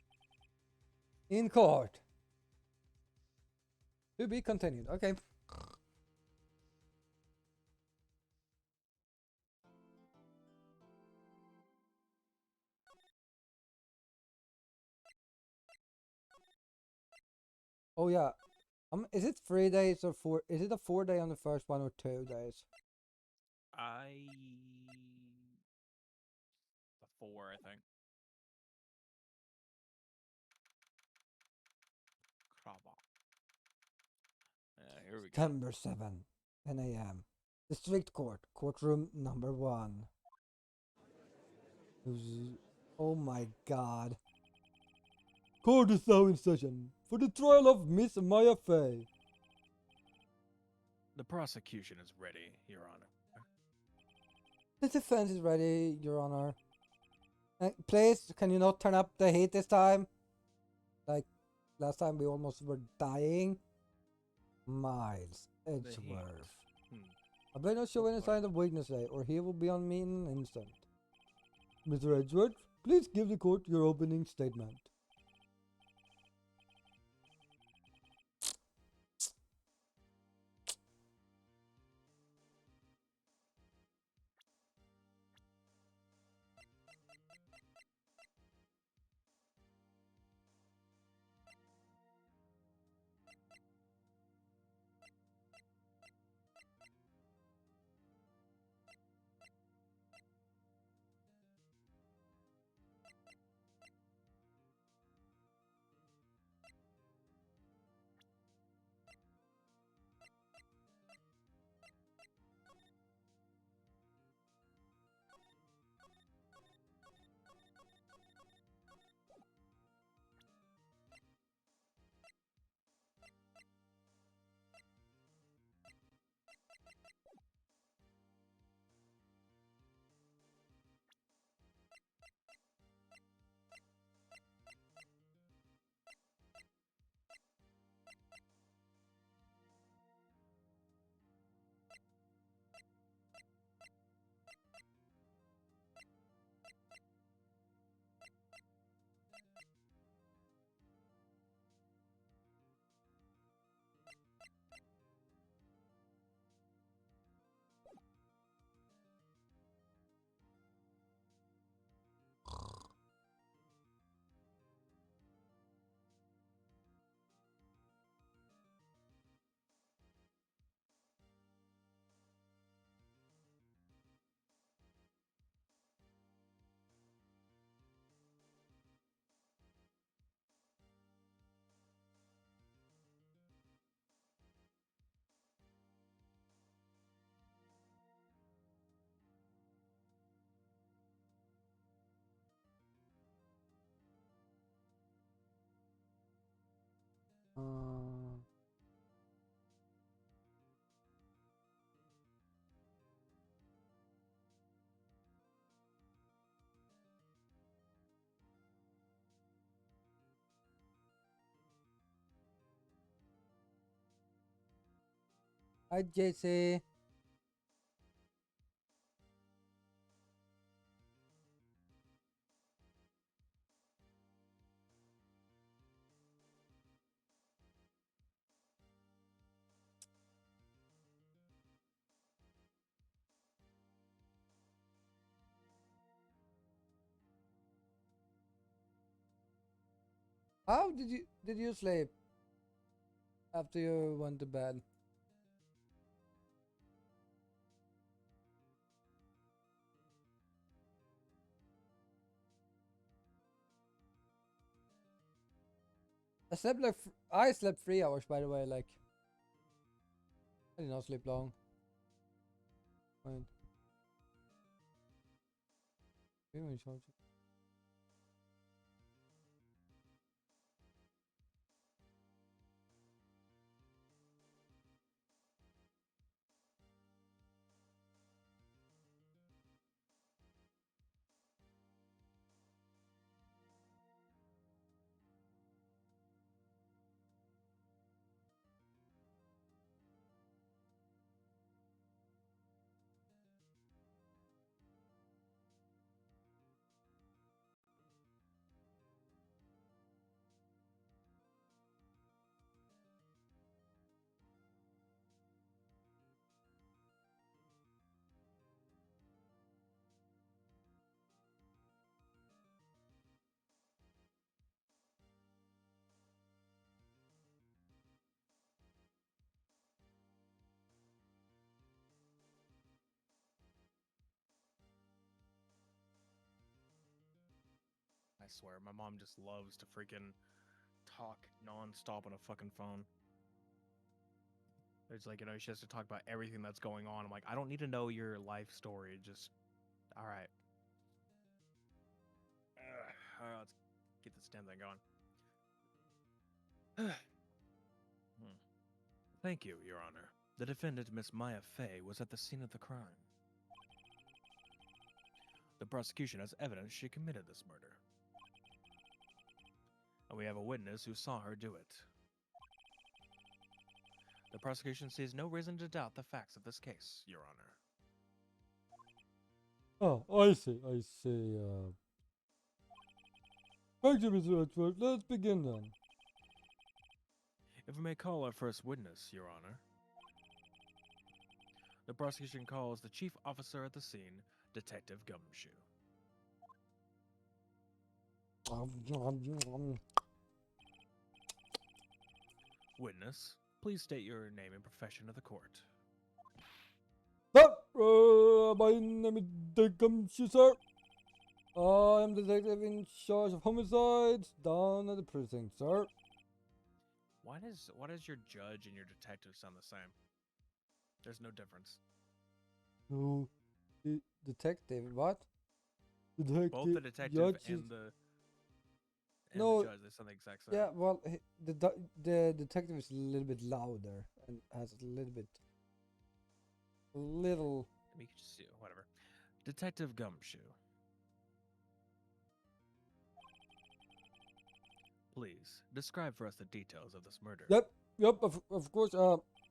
In court. To be continued. Okay. Oh yeah. Is it 3 days or 4? Is it a 4 day on the first one or 2 days? I... The 4, I think. Krava. Here we go. September 7, 10 a.m. District Court, courtroom number 1. Oh my god. Court is now in session for the trial of Miss Maya Fey. The prosecution is ready, Your Honor. The defense is ready, Your Honor. Please, can you not turn up the heat this time? Like, last time we almost were dying. Miles The heat. Edgeworth. Hmm. I better not show any signs of weakness today, or he will be on me in an instant. Mr. Edgeworth, please give the court your opening statement. Hi, JC. How did you sleep after you went to bed? I slept 3 hours, by the way. Like, I did not sleep long. Wait. I swear, my mom just loves to freaking talk nonstop on a fucking phone. It's like, she has to talk about everything that's going on. I'm like, I don't need to know your life story. Just, all right. All right, let's get this damn thing going. Thank you, Your Honor. The defendant, Miss Maya Fey, was at the scene of the crime. The prosecution has evidence she committed this murder. And we have a witness who saw her do it. The prosecution sees no reason to doubt the facts of this case, Your Honor. Oh, I see. I see. Thank you, Mr. Edward. Let's begin then. If we may call our first witness, Your Honor. The prosecution calls the chief officer at the scene, Detective Gumshoe. Witness, please state your name and profession to the court. My name is Gumshoe, sir. I am the detective in charge of homicides down at the precinct, sir. Why does your judge and your detective sound the same? There's no difference. No, detective, what? Both the detective and the judge, they sound the exact same. Yeah, well, the detective is a little bit louder and has a little bit, We could just see whatever. Detective Gumshoe. Please describe for us the details of this murder. Yep, of course.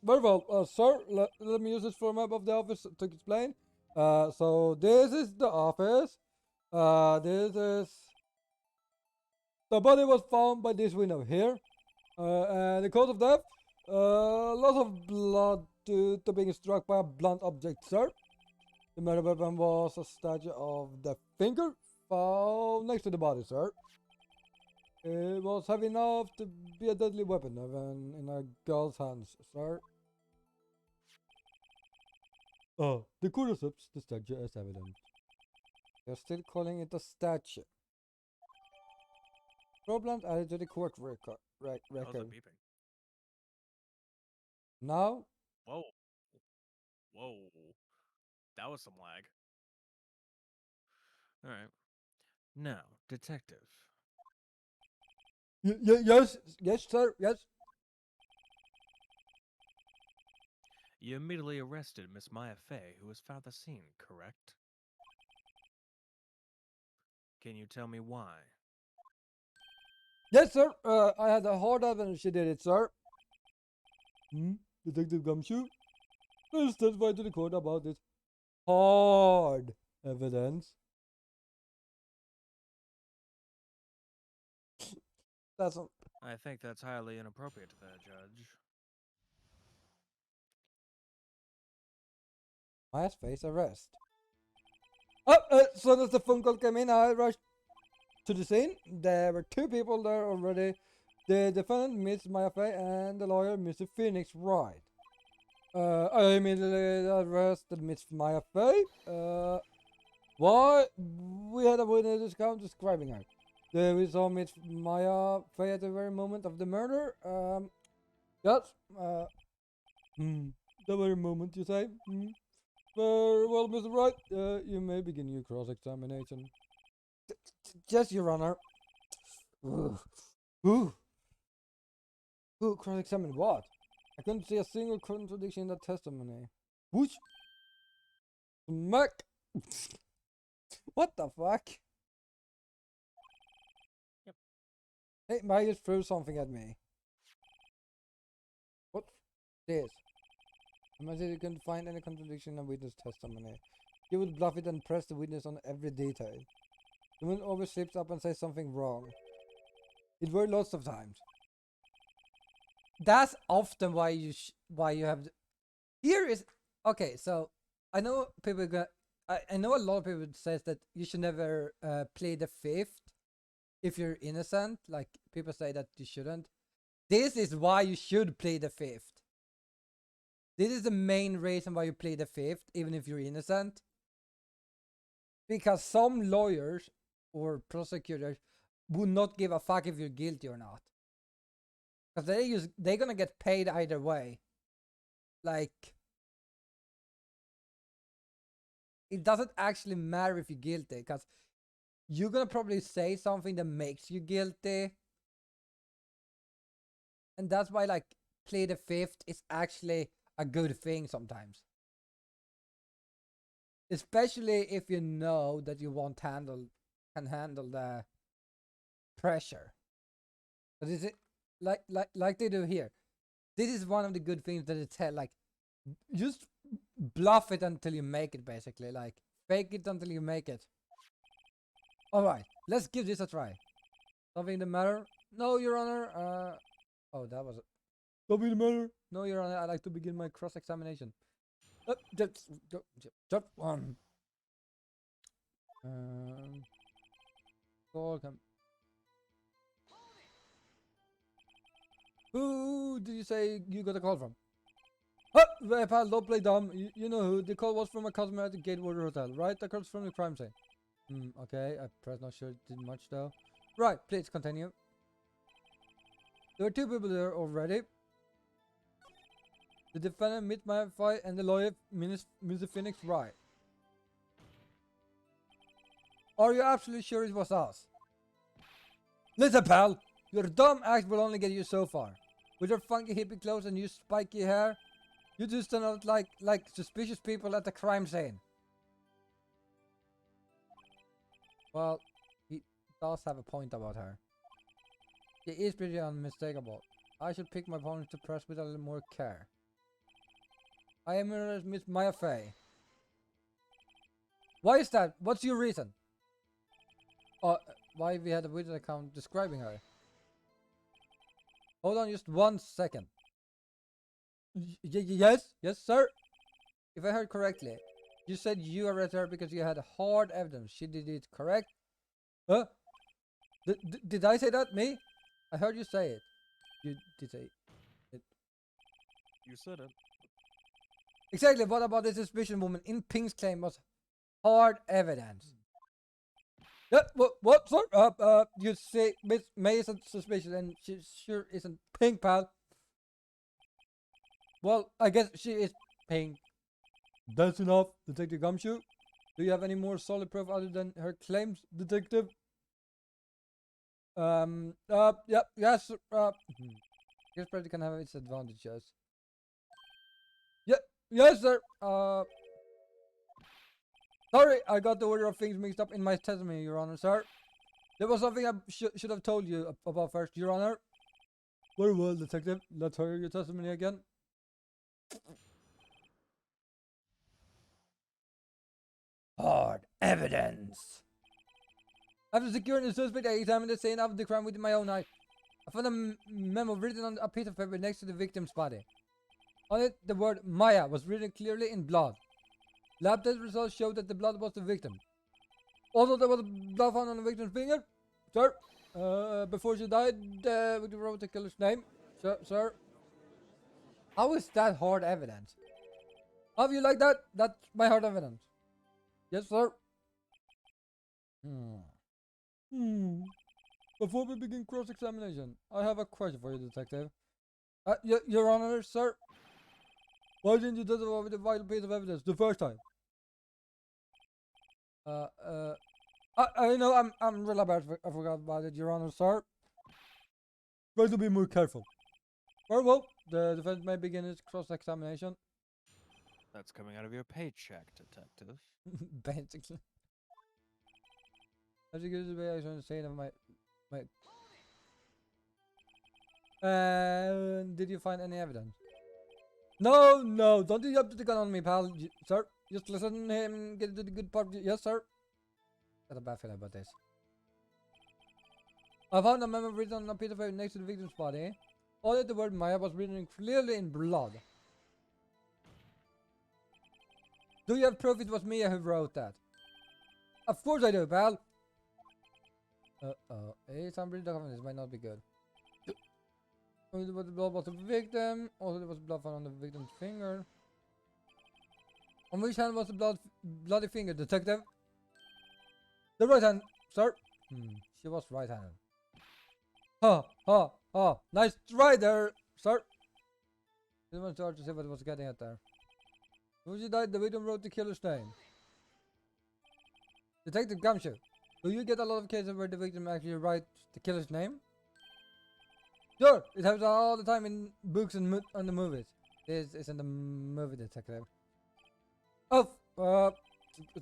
Very well, sir. Let me use this format of the office to explain. So this is the office. This is the body was found by this window here. And the cause of death, loss of blood due to being struck by a blunt object, sir. The murder weapon was a statue of the finger found next to the body, sir. It was heavy enough to be a deadly weapon, even in a girl's hands, sir. Oh, the court accepts the statue as evidence. You're still calling it a statue. Problem added to the court record. That was a beeping. Now? Whoa. Whoa. That was some lag. All right. Now, detective. Yes, sir, yes. You immediately arrested Miss Maya Fey, who was found at the scene, correct? Can you tell me why? Yes, sir. I had a hard evidence she did it, sir. Detective Gumshoe? Please testify to the court about this hard evidence. That's a I think that's highly inappropriate, Judge. Maya's face arrest. As soon as the phone call came in, I rushed to the scene. There were two people there already. The defendant, Miss Maya Fey, and the lawyer, Mr. Phoenix Wright. I immediately arrested Miss Maya Fey. Why? We had a witness account describing her. We saw Miss Maya Fey at the very moment of the murder. Yes. The very moment, you say? Very well, Mr. Wright. You may begin your cross-examination. Yes, Your Honor. Who cross-examined what? I couldn't see a single contradiction in that testimony. Whoosh! Smack! What the fuck? Yep. Hey, Maya just threw something at me. What's this? I said you couldn't find any contradiction in a witness testimony. You would bluff it and press the witness on every detail. The woman always slips up and says something wrong. It were lots of times. That's often why you have. Here is okay. So I know people I know a lot of people says that you should never play the fifth if you're innocent. Like people say that you shouldn't. This is why you should play the fifth. This is the main reason why you play the fifth, even if you're innocent. Because some lawyers or prosecutors would not give a fuck if you're guilty or not. Because they're gonna get paid either way. Like, it doesn't actually matter if you're guilty, because you're gonna probably say something that makes you guilty. And that's why, like, play the fifth is actually a good thing sometimes. Especially if you know that you can handle the pressure. But is it like they do here? This is one of the good things that it said, like, just bluff it until you make it, basically. Like, fake it until you make it. Alright, let's give this a try. Something the matter? No, Your Honor. Oh, that was it. Something the matter? No, Your Honor, I'd like to begin my cross-examination. Just one. Call come. Who did you say you got a call from? Hey, pal, don't play dumb. You know who. The call was from a customer at the Gatewater Hotel, right? The call's from the crime scene. Okay. I press not sure it did much though. Right, please continue. There were two people there already. The defendant, Miss Maya Fey, and the lawyer, Mr. Phoenix Wright. Are you absolutely sure it was us? Listen, pal. Your dumb act will only get you so far. With your funky hippie clothes and your spiky hair, you just stand out like suspicious people at the crime scene. Well, he does have a point about her. She is pretty unmistakable. I should pick my opponent to press with a little more care. I am Miss Maya Fey. Why is that? What's your reason? Why we had a witness account describing her? Hold on just 1 second. Yes, sir. If I heard correctly, you said you arrested her because you had hard evidence. She did it, correct? Huh? Did I say that? Me? I heard you say it. You did say it. You said it. Exactly. What about the suspicion woman in Pink's claim was hard evidence? Yeah, what, sir? You say Miss May isn't suspicious and she sure isn't Pink, pal. Well, I guess she is Pink. That's enough, Detective Gumshoe. Do you have any more solid proof other than her claims, Detective? Yep, yes, Guess probably can have its advantages. Yeah, Yes, sir. Sorry, I got the order of things mixed up in my testimony, Your Honor, sir. There was something I should have told you about first, Your Honor. Very well, detective. Let's hear your testimony again. Hard evidence. After securing the suspect, I examined the scene of the crime with my own eyes. I found a memo written on a piece of paper next to the victim's body. On it, the word Maya was written clearly in blood. Lab test results showed that the blood was the victim. Also, there was blood found on the victim's finger. Sir, before she died, we wrote the killer's name. Sir. How is that hard evidence? How do you like that? That's my hard evidence. Yes, sir. Before we begin cross-examination, I have a question for you, detective. Your Honor, sir. Why didn't you testify with the vital piece of evidence the first time? I know I'm really bad. I forgot about it, Your Honor, sir. Try to be more careful. Very well. The defense may begin its cross-examination. That's coming out of your paycheck, detective. Basically. As you give the way I was saying of my. Did you find any evidence? No, don't you have to the gun on me, pal. Sir, just listen to him, get to the good part. Yes, sir. Got a bad feeling about this. I found a memo written on a piece of paper next to the victim's body. All that the word Maya was written clearly in blood. Do you have proof it was Mia who wrote that? Of course I do, pal. Hey, some breed of this might not be good. Only the blood was the victim. Also, there was blood found on the victim's finger. On which hand was the bloody finger, detective? The right hand, sir. She was right-handed. Nice try there, sir. Didn't want to see what was getting at there. When she died, the victim wrote the killer's name. Detective Gumshoe, do you get a lot of cases where the victim actually writes the killer's name? Sure, it happens all the time in books and on the movies. This isn't a movie, detective.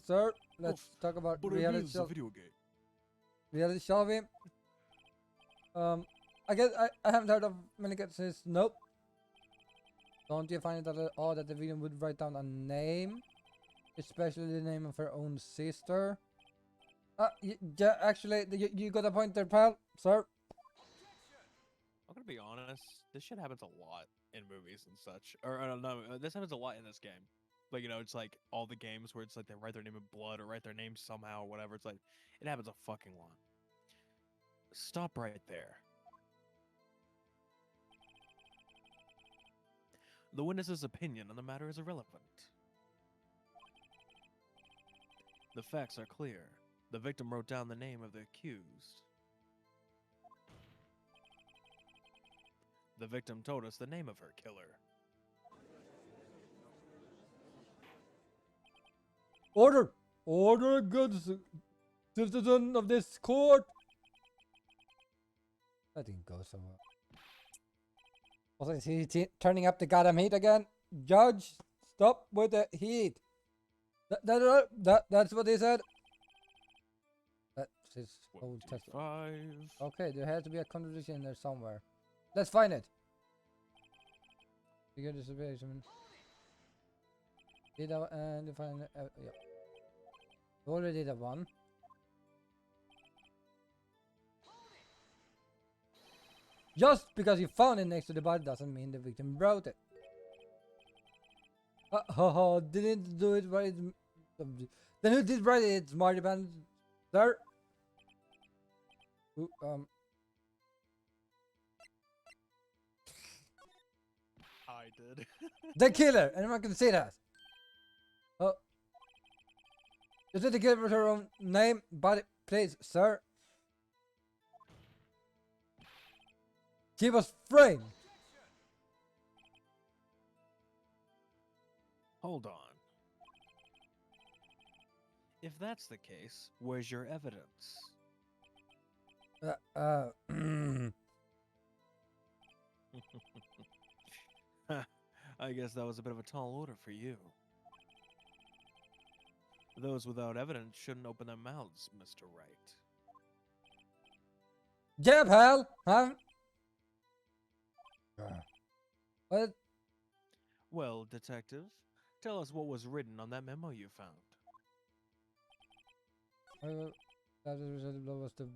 Sir, let's talk about reality show. Video game. Reality shall we? I guess I haven't heard of many cases. Nope. Don't you find it odd that the victim would write down a name, especially the name of her own sister? Yeah, actually, you got a point there, pal, sir. I'm gonna be honest. This shit happens a lot in movies and such. Or I don't know. This happens a lot in this game. Like, you know, it's like all the games where it's like they write their name in blood or write their name somehow or whatever. It's like it happens a fucking lot. Stop right there. The witness's opinion on the matter is irrelevant. The facts are clear. The victim wrote down the name of the accused. The victim told us the name of her killer. Order! Order, good citizen of this court! That didn't go so well. Also, is he turning up the goddamn heat again? Judge, stop with the heat. That's what he said. That's his whole testimony. Okay, there has to be a contradiction in there somewhere. Let's find it. You get this observation. Did that and find yeah. You already did that one. Just because you found it next to the body doesn't mean the victim wrote it. Didn't do it right. Then who did write it? Smarty pants, sir. Ooh, I did. The killer. Anyone can say that. Oh, is it the killer with her own name, body, please, sir? She was framed. Hold on. If that's the case, where's your evidence? I guess that was a bit of a tall order for you. Those without evidence shouldn't open their mouths, Mr. Wright. Yeah, pal. Huh? What? Well, detective, tell us what was written on that memo you found. That was the.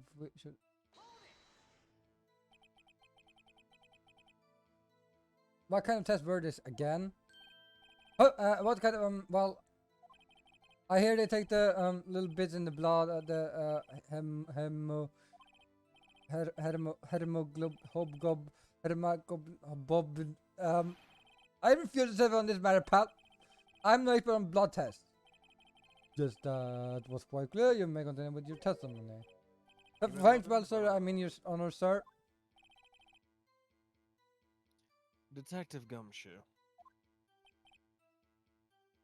What kind of test were this again? Oh, what kind of well, I hear they take the little bits in the blood, the bob. I refuse to serve on this matter, pal. I'm not expert on blood tests. Just that was quite clear. You may continue with your testimony. Thanks, well, sir. I mean, your honor, sir. Detective Gumshoe.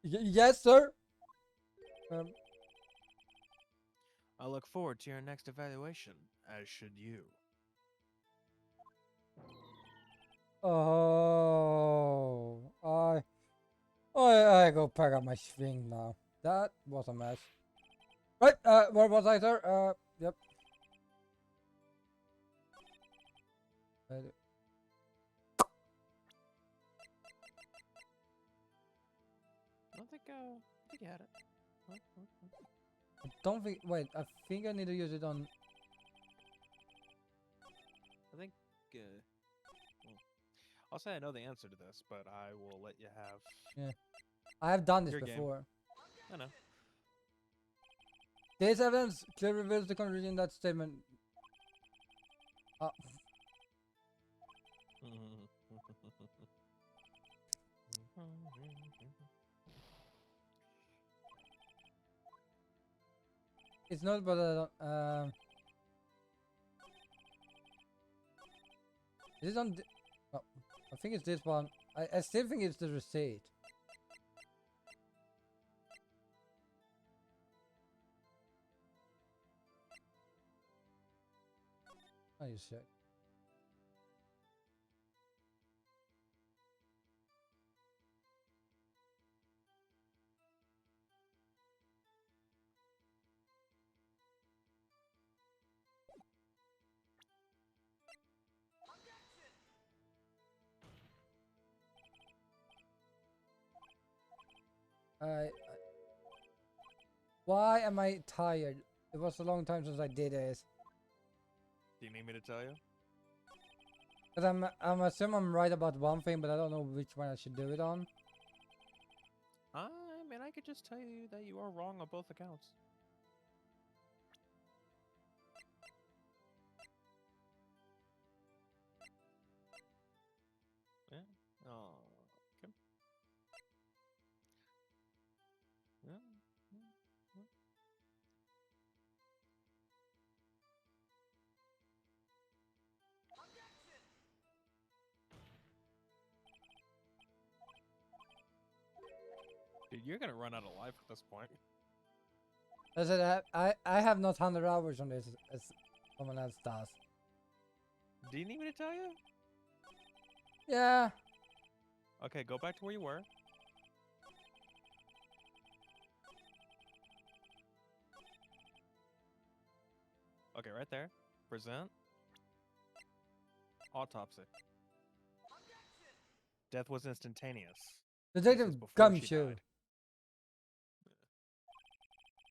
Yes, sir. I look forward to your next evaluation, as should you. Oh, I go pack up my swing now. That was a mess. Right, where was I, sir? Yep. I think you had it. I don't think. Wait, I think I need to use it on. I think. Well, I'll say I know the answer to this, but I will let you have. Yeah, I have done this your before. Game. I know. This evidence clearly reveals the contradiction in that statement. It's not, but is it on? Oh, I think it's this one. I still think it's the receipt. Oh, you check. Why am I tired? It was a long time since I did this. Do you need me to tell you? Cause I'm assuming I'm right about one thing, but I don't know which one I should do it on. I mean, I could just tell you that you are wrong on both accounts. Yeah. Oh. Okay. Yeah. Dude, you're gonna run out of life at this point. I said I have not 100 hours on this as someone else does. Do you need me to tell you? Yeah. Okay, go back to where you were. Okay, right there. Present. Autopsy. Death was instantaneous. Detective Gumshoe.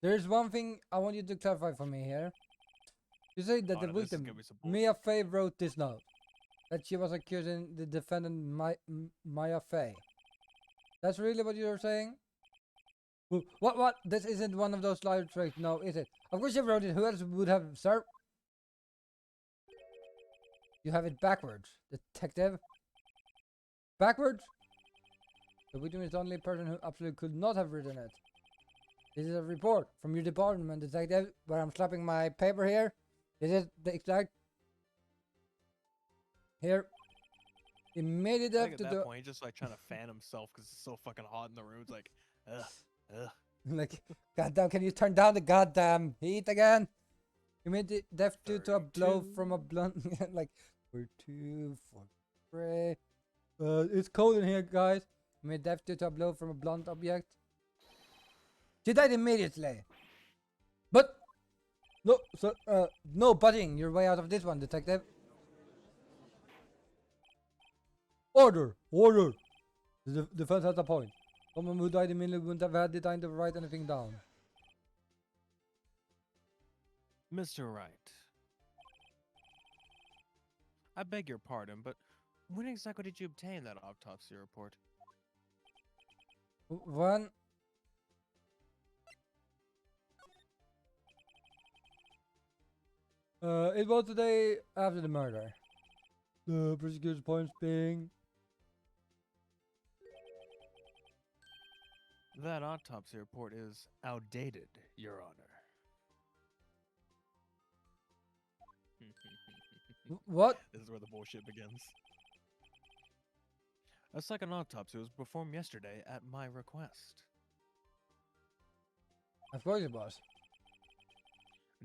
There's one thing I want you to clarify for me here. You say that the victim, Mia Fey, wrote this note. That she was accusing the defendant, Maya Fey. That's really what you're saying? What? This isn't one of those liar tricks, no, is it? Of course you wrote it. Who else would have, sir? You have it backwards, detective. Backwards? The victim is the only person who absolutely could not have written it. This is a report from your department, detective, where I'm slapping my paper here. This is the exact... Here. Immediately after at that point, he's just like trying to fan himself because it's so fucking hot in the room. It's like, ugh. Like, goddamn, can you turn down the goddamn heat again? Immediate death due to a blow from a blunt. Like, we're 2 for 3. It's cold in here, guys. Made death due to a blow from a blunt object. She died immediately. But no, sir, no butting your way out of this one, detective. Order, order. The defense has a point. Someone who died immediately wouldn't have had the time to write anything down. Mr. Wright, I beg your pardon, but when exactly did you obtain that autopsy report? When it was the day after the murder. The prosecutor's points being That autopsy report is outdated, Your Honor. what? This is where the bullshit begins. A second autopsy was performed yesterday at my request. Of course it was.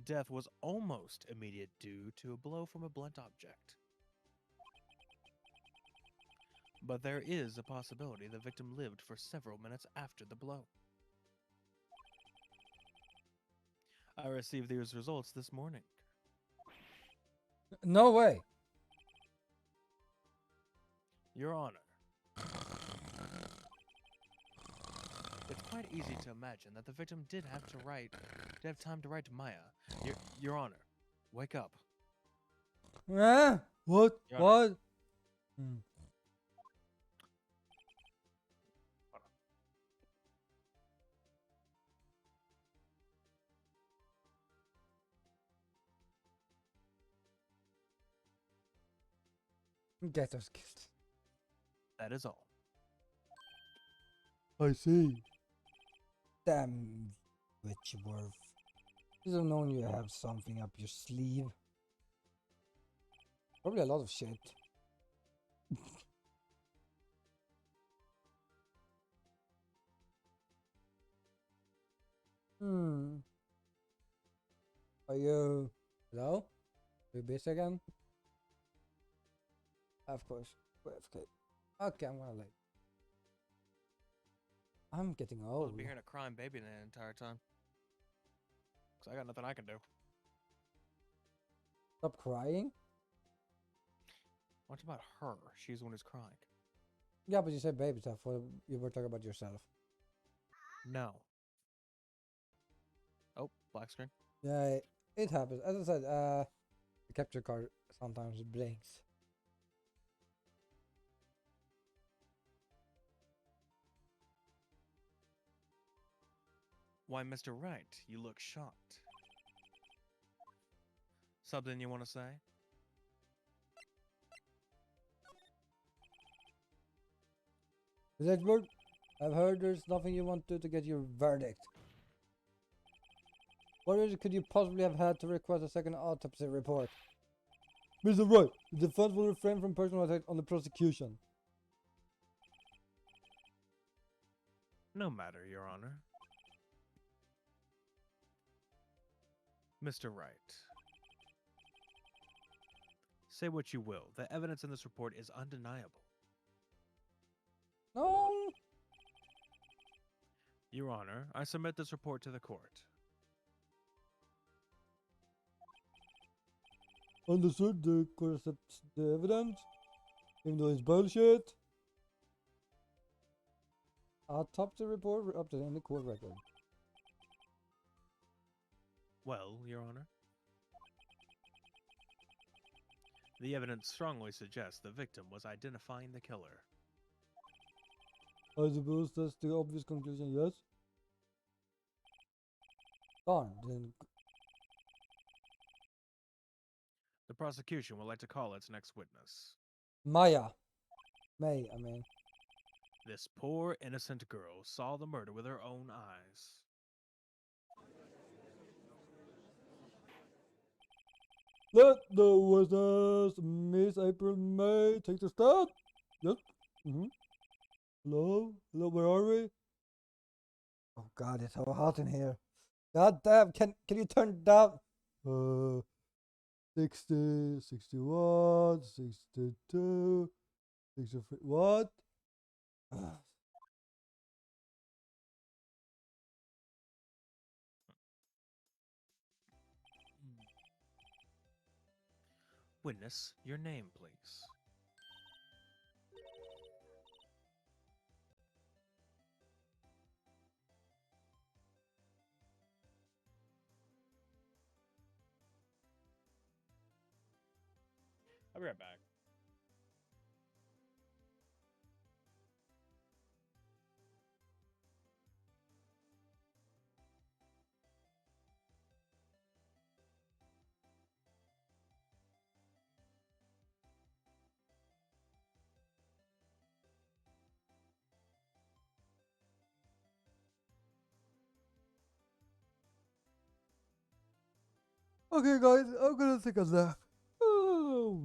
Death was almost immediate due to a blow from a blunt object. But there is a possibility the victim lived for several minutes after the blow. I received these results this morning. No way. Your Honor, it's quite easy to imagine that the victim did have time to write to Maya. Your Honor, wake up. What? Your Honor. What? Get those killed. That is all. I see. Damn, Witchworth. You don't know you have something up your sleeve. Probably a lot of shit. Are you... Hello? Are you busy again? Of course. Okay. Okay, I'm gonna leave. I'm getting I'll old. be hearing a crying baby the entire time. Because I got nothing I can do. Stop crying? What about her? She's the one who's crying. Yeah, but you said baby stuff. You were talking about yourself. No. Oh, black screen. Yeah, it happens. As I said, the capture card sometimes blinks. Why, Mr. Wright, you look shocked. Something you want to say? Edward, I've heard there's nothing you want to get your verdict. What reason could you possibly have had to request a second autopsy report? Mr. Wright, the defense will refrain from personal attack on the prosecution. No matter, Your Honor. Mr. Wright. Say what you will, the evidence in this report is undeniable. No. Your Honor, I submit this report to the court. Understood, the court accepts the evidence, even though it's bullshit. Autopsy report up to the court record. Well, Your Honor. The evidence strongly suggests the victim was identifying the killer. I suppose that's the obvious conclusion, yes? Darn, then. The prosecution would like to call its next witness. Maya. May, I mean. This poor, innocent girl saw the murder with her own eyes. Let the witness, Miss April May, take the stand. Yes. Hello? Hello, where are we? Oh god, it's so hot in here. God damn, can you turn it down? 60, 61, 62, 63. What? Witness, your name, please. I'll be right back. Okay, guys, I'm gonna take a nap. Oh.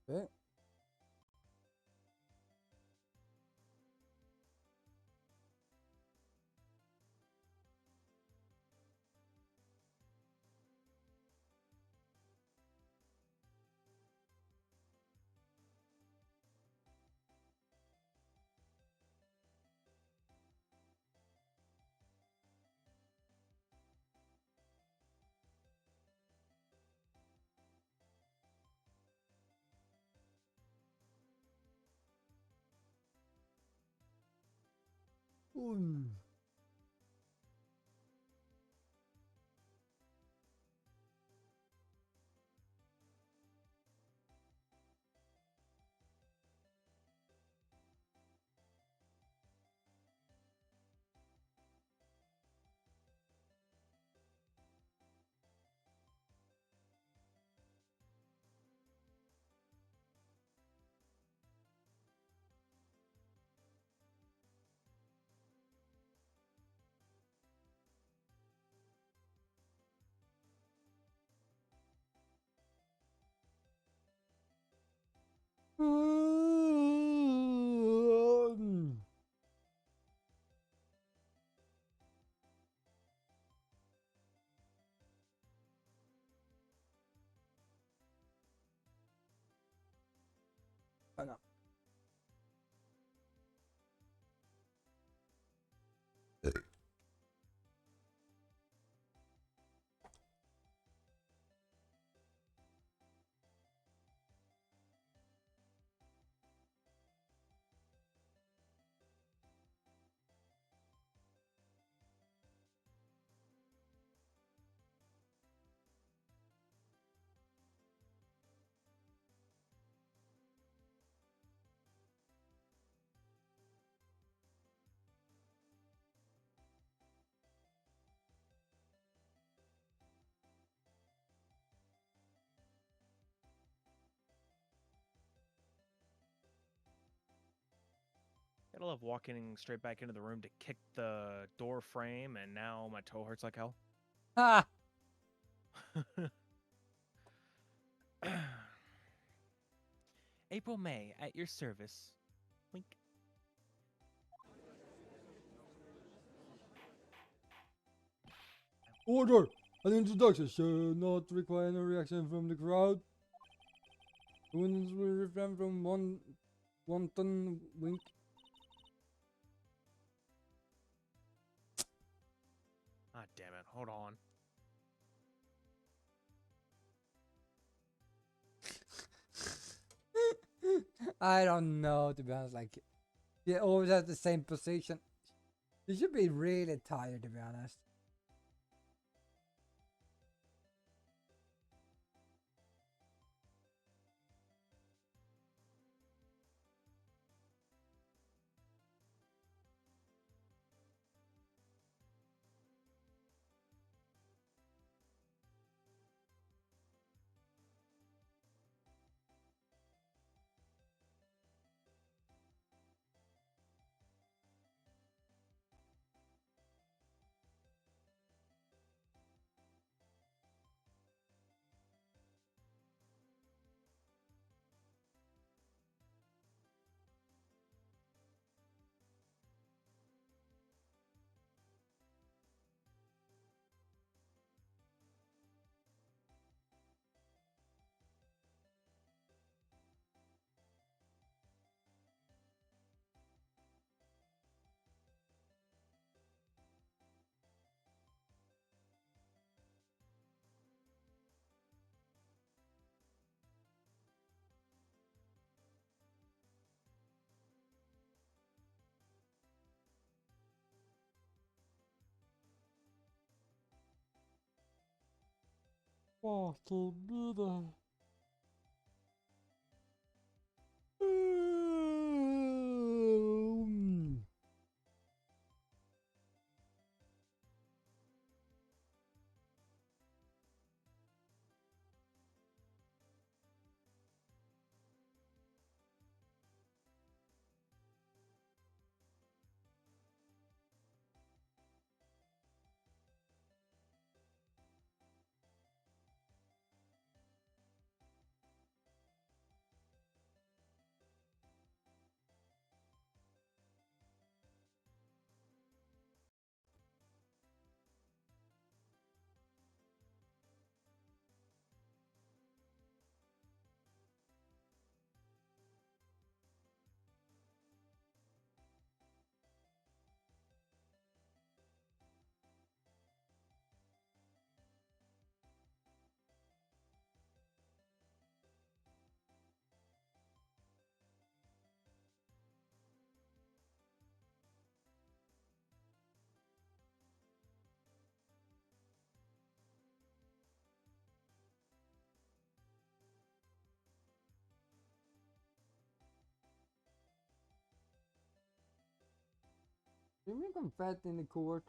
Okay. Hang on. Gotta love walking straight back into the room to kick the door frame, and now my toe hurts like hell. Ha! April May, at your service. Wink. Order! An introduction should not require no reaction from the crowd. The winners will refrain from wanton wink. Ah, damn it. Hold on. I don't know, to be honest. Like, he always has the same position. He should be really tired, to be honest. Fucking vida. Give me confetti in the court.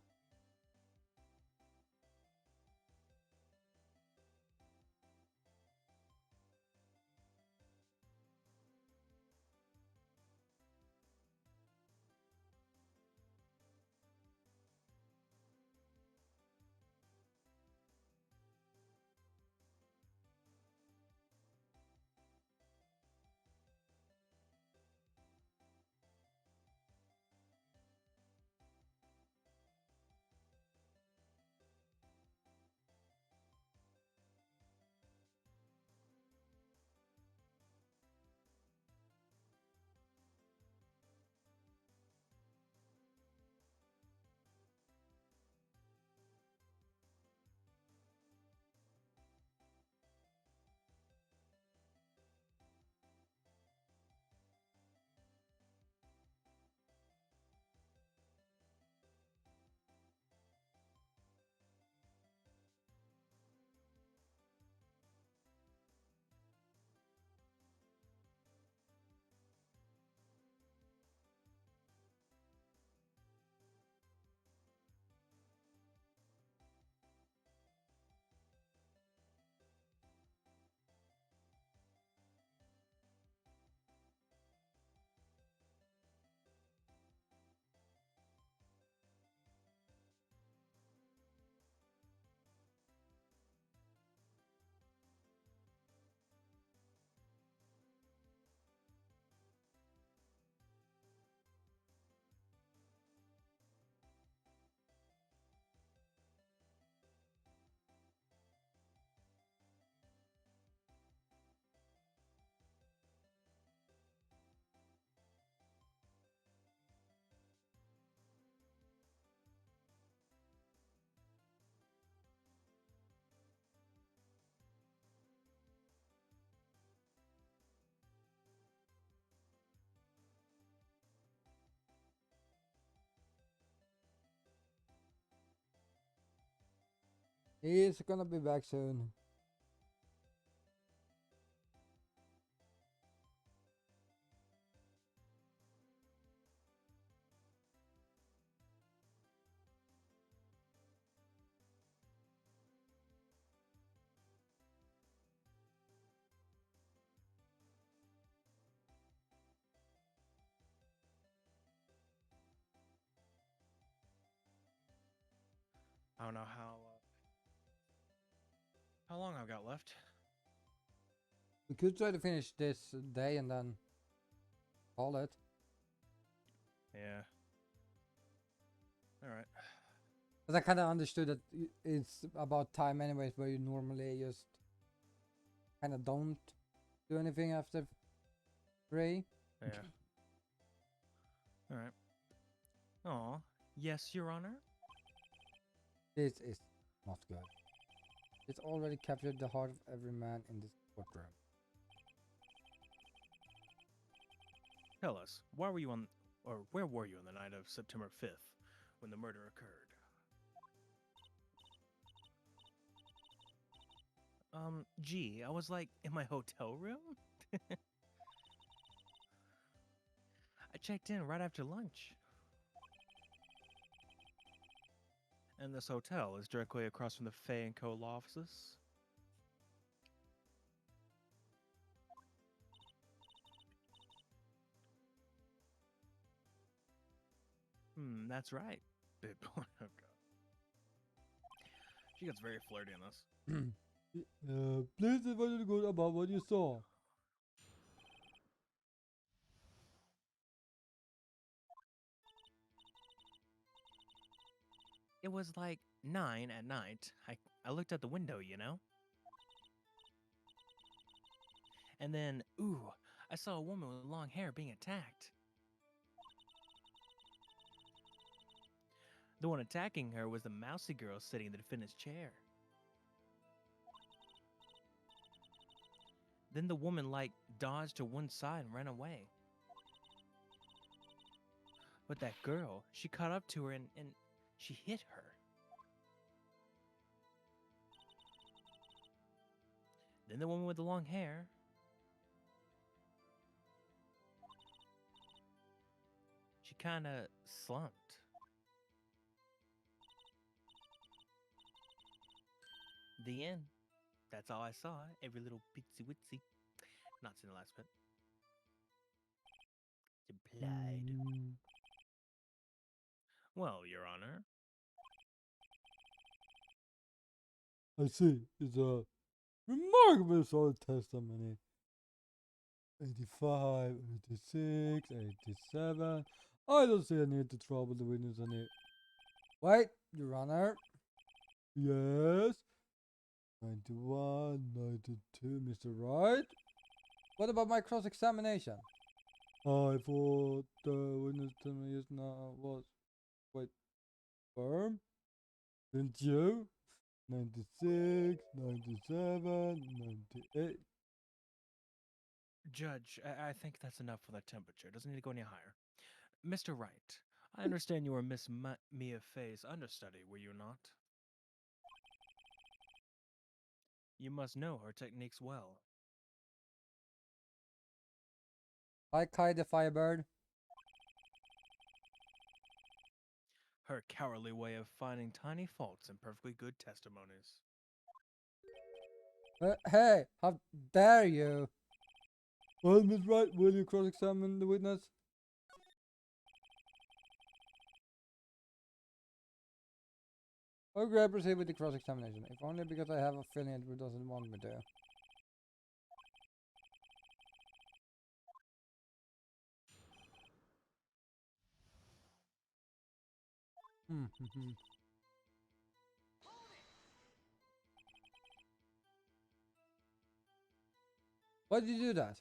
He's gonna be back soon. I don't know how long I've got left. We could try to finish this day and then call it. Yeah. All right. But I kind of understood that it's about time anyways, where you normally just kind of don't do anything after 3. Yeah. All right. Aw. Yes, Your Honor. This is not good. It's already captured the heart of every man in this courtroom. Tell us, why were you on, or where were you on the night of September 5th when the murder occurred? Gee, I was like in my hotel room? I checked in right after lunch. And this hotel is directly across from the Fay & Co. law offices. That's right. Big boy. Oh, God. She gets very flirty in this. Please tell me good about what you saw. It was like 9 at night. I looked out the window, you know? And then, ooh, I saw a woman with long hair being attacked. The one attacking her was the mousy girl sitting in the defendant's chair. Then the woman, like, dodged to one side and ran away. But that girl, she caught up to her and she hit her. Then the woman with the long hair, she kind of slumped. The end. That's all I saw. Every little bitsy witsy. Not seen the last bit. Implied. Well, Your Honor. I see. It's a remarkable solid testimony. 85, 86, 87. I don't see a need to trouble the witness any. Wait, Your Honor. Yes. 91, 92, Mr. Wright. What about my cross-examination? I thought the witness testimony just now was quite firm. Didn't you? 96, 97, 98. Judge, I think that's enough for that temperature. Doesn't need to go any higher. Mr. Wright, I understand you were Miss Mia Fey's understudy, were you not? You must know her techniques well. I Kai the Firebird. Her cowardly way of finding tiny faults in perfectly good testimonies. Hey, how dare you? Well, Miss Wright, will you cross-examine the witness? Okay, proceed with the cross-examination. If only because I have a feeling it doesn't want me to. Why did you do that?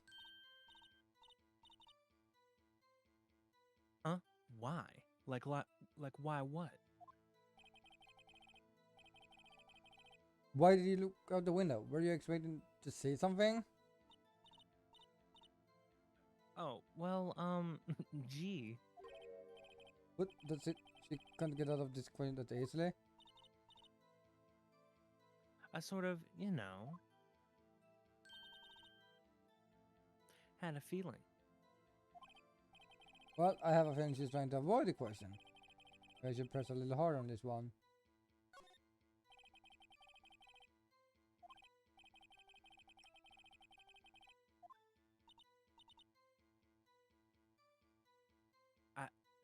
Huh? Why? Like why what? Why did you look out the window? Were you expecting to see something? Oh, well, gee. What? That's it? She can't get out of this question that easily? I sort of, had a feeling. Well, I have a feeling she's trying to avoid the question. I should press a little harder on this one.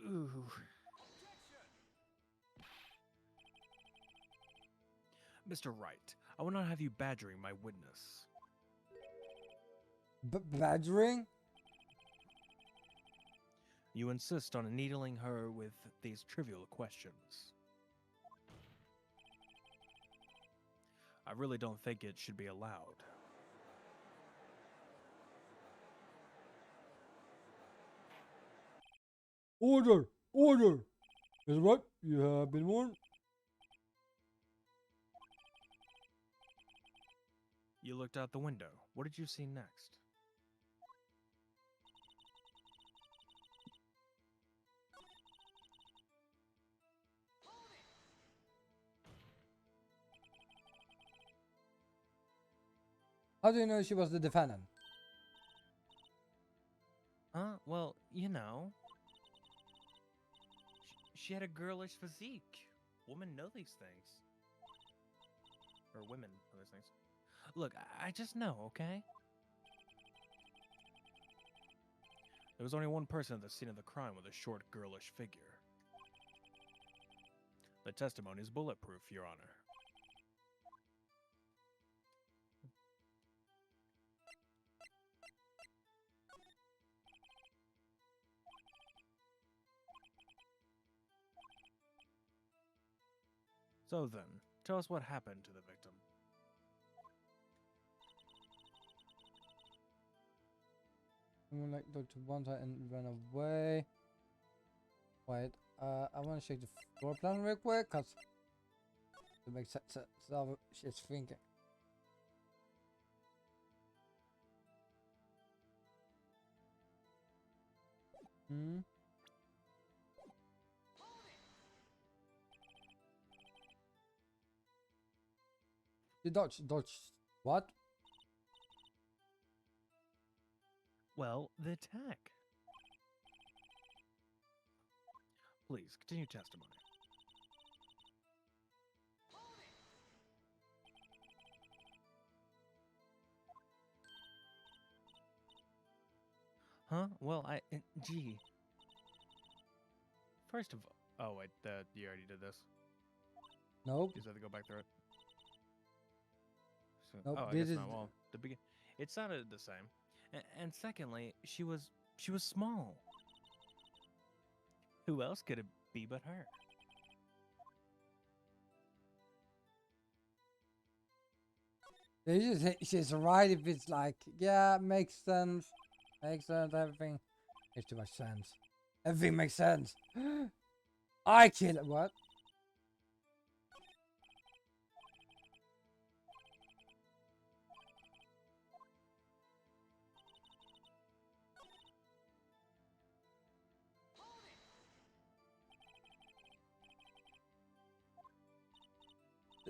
Ooh. Mr. Wright, I will not have you badgering my witness. Badgering? You insist on needling her with these trivial questions. I really don't think it should be allowed. Order! Order! Is right, you have been warned. You looked out the window. What did you see next? How do you know she was the defendant? Well, she had a girlish physique. Women know these things. Or women know these things. Look, I just know, okay? There was only one person at the scene of the crime with a short, girlish figure. The testimony is bulletproof, Your Honor. So then, tell us what happened to the victim. Someone like looked to one side and ran away. Wait, I want to check the floor plan real quick, cause it makes sense of she's thinking. Hmm. You dodge, what? Well, the attack. Please, continue testimony. Huh? Well, gee. First of all, oh wait, you already did this. Nope. You just have to go back through it. So, Nope. oh, I This guess is not. Well, it sounded the same. And secondly, she was small. Who else could it be but her? she's right if it's like, yeah, makes sense. Makes sense, everything makes too much sense. Everything makes sense. I kill it, what?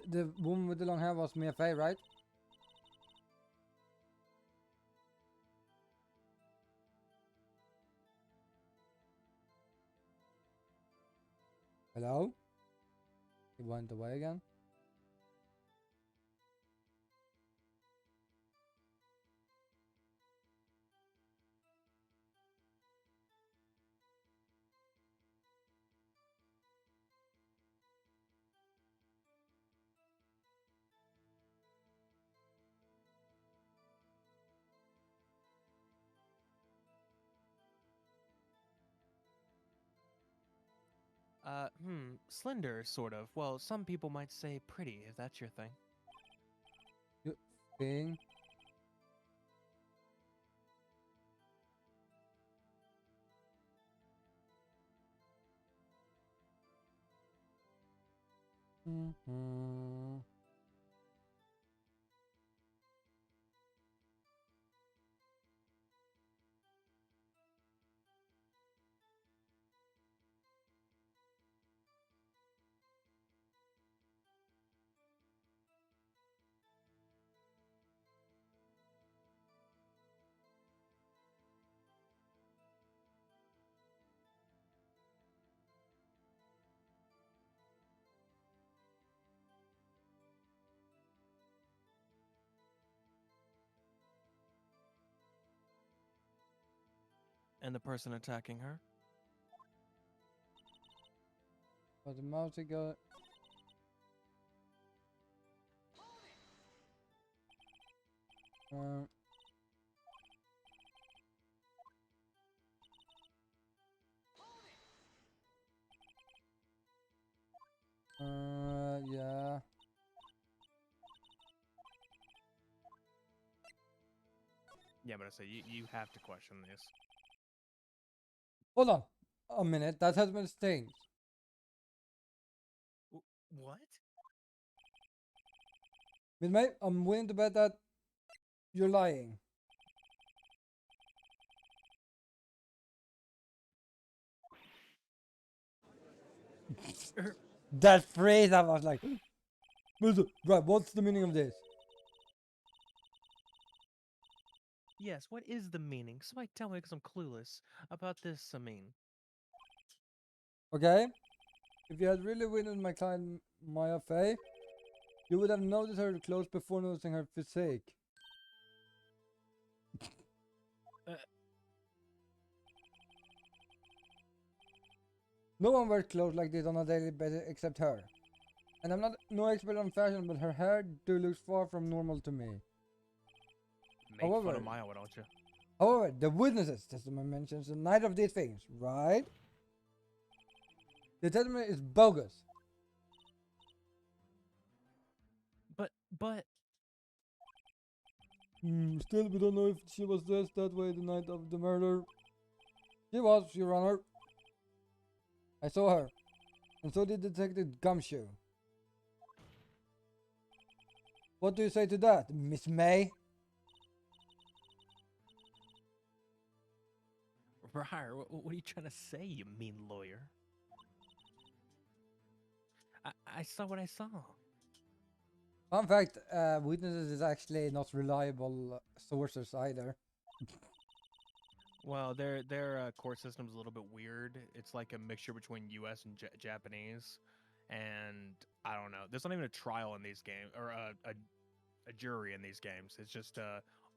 The woman with the long hair was Mia Fey, right? Hello? He went away again? Slender, sort of. Well, some people might say pretty, if that's your thing. You thing? Mm-hmm. And the person attacking her? But the mouse got. Yeah. Yeah, but I say you have to question this. Hold on a minute. That has been changed. What? Miss May, I'm willing to bet that you're lying. That phrase, I was like, right, what's the meaning of this? Yes, what is the meaning? Somebody tell me because I'm clueless about this, I mean. Okay? If you had really witnessed my client Maya Fey, you would have noticed her clothes before noticing her physique. Uh, No one wears clothes like this on a daily basis except her. And I'm not no expert on fashion, but her hair do looks far from normal to me. Make fun However, of Maya, why don't you? the witnesses testimony mentions neither of these things, right? The testimony is bogus. But Still, we don't know if she was dressed that way the night of the murder. She was, Your Honor. I saw her. And so did Detective Gumshoe. What do you say to that, Miss May? Briar, what are you trying to say, you mean lawyer? I saw what I saw. Fun fact, witnesses is actually not reliable sources either. Well, their court system's a little bit weird. It's like a mixture between U.S. and Japanese, and I don't know. There's not even a trial in these games or a jury in these games. It's just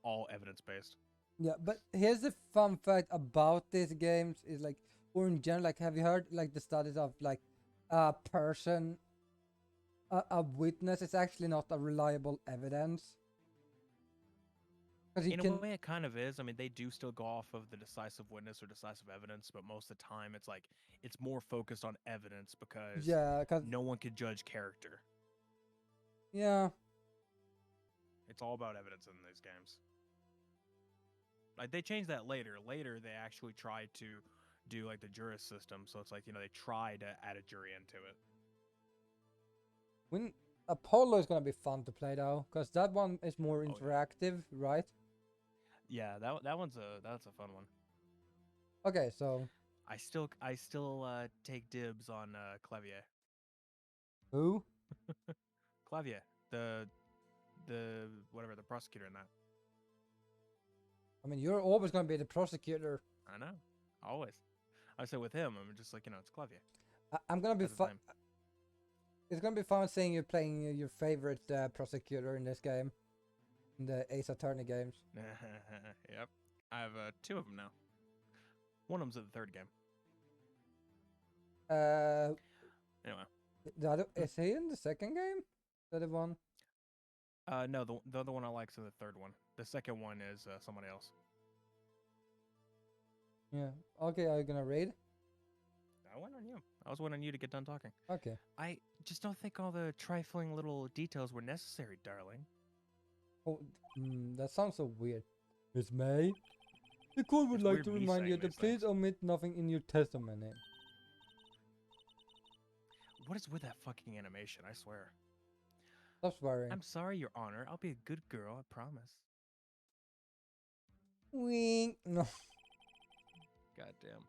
all evidence based. Yeah, but here's the fun fact about these games is like, or in general, like, have you heard like the studies of like a person, a witness is actually not a reliable evidence? Because you In a can, way, it kind of is. I mean, they do still go off of the decisive witness or decisive evidence, but most of the time, it's like it's more focused on evidence because yeah, because, no one could judge character. yeah. It's all about evidence in these games. Like they changed that later. Later, they actually tried to do like the juris system, so it's like they try to add a jury into it. When Apollo is gonna be fun to play though, because that one is more Oh interactive, right? yeah, that's a fun one. Okay, so I still take dibs on Clavier. who? Clavier, the whatever the prosecutor in that. I mean, you're always gonna be the prosecutor. I know, always. I say with him, I'm just like it's Clavier. I'm gonna be That's his fun. name. It's gonna be fun seeing you playing your favorite prosecutor in this game, in the Ace Attorney games. Yep, I have two of them now. One of them's in the third game. Uh, Anyway. is he in the second game? The other one? No, the other one I like's in the third one. The second one is somebody else. Yeah. Okay, are you gonna raid? I went on you. I was waiting on you to get done talking. Okay. I just don't think all the trifling little details were necessary, darling. Oh, that sounds so weird. Miss May, the court would It's like weird to me remind you saying to these please things. omit nothing in your testimony. What is with that fucking animation? I swear. Stop swearing. I'm sorry, Your Honor. I'll be a good girl. I promise. Wink. No. Goddamn.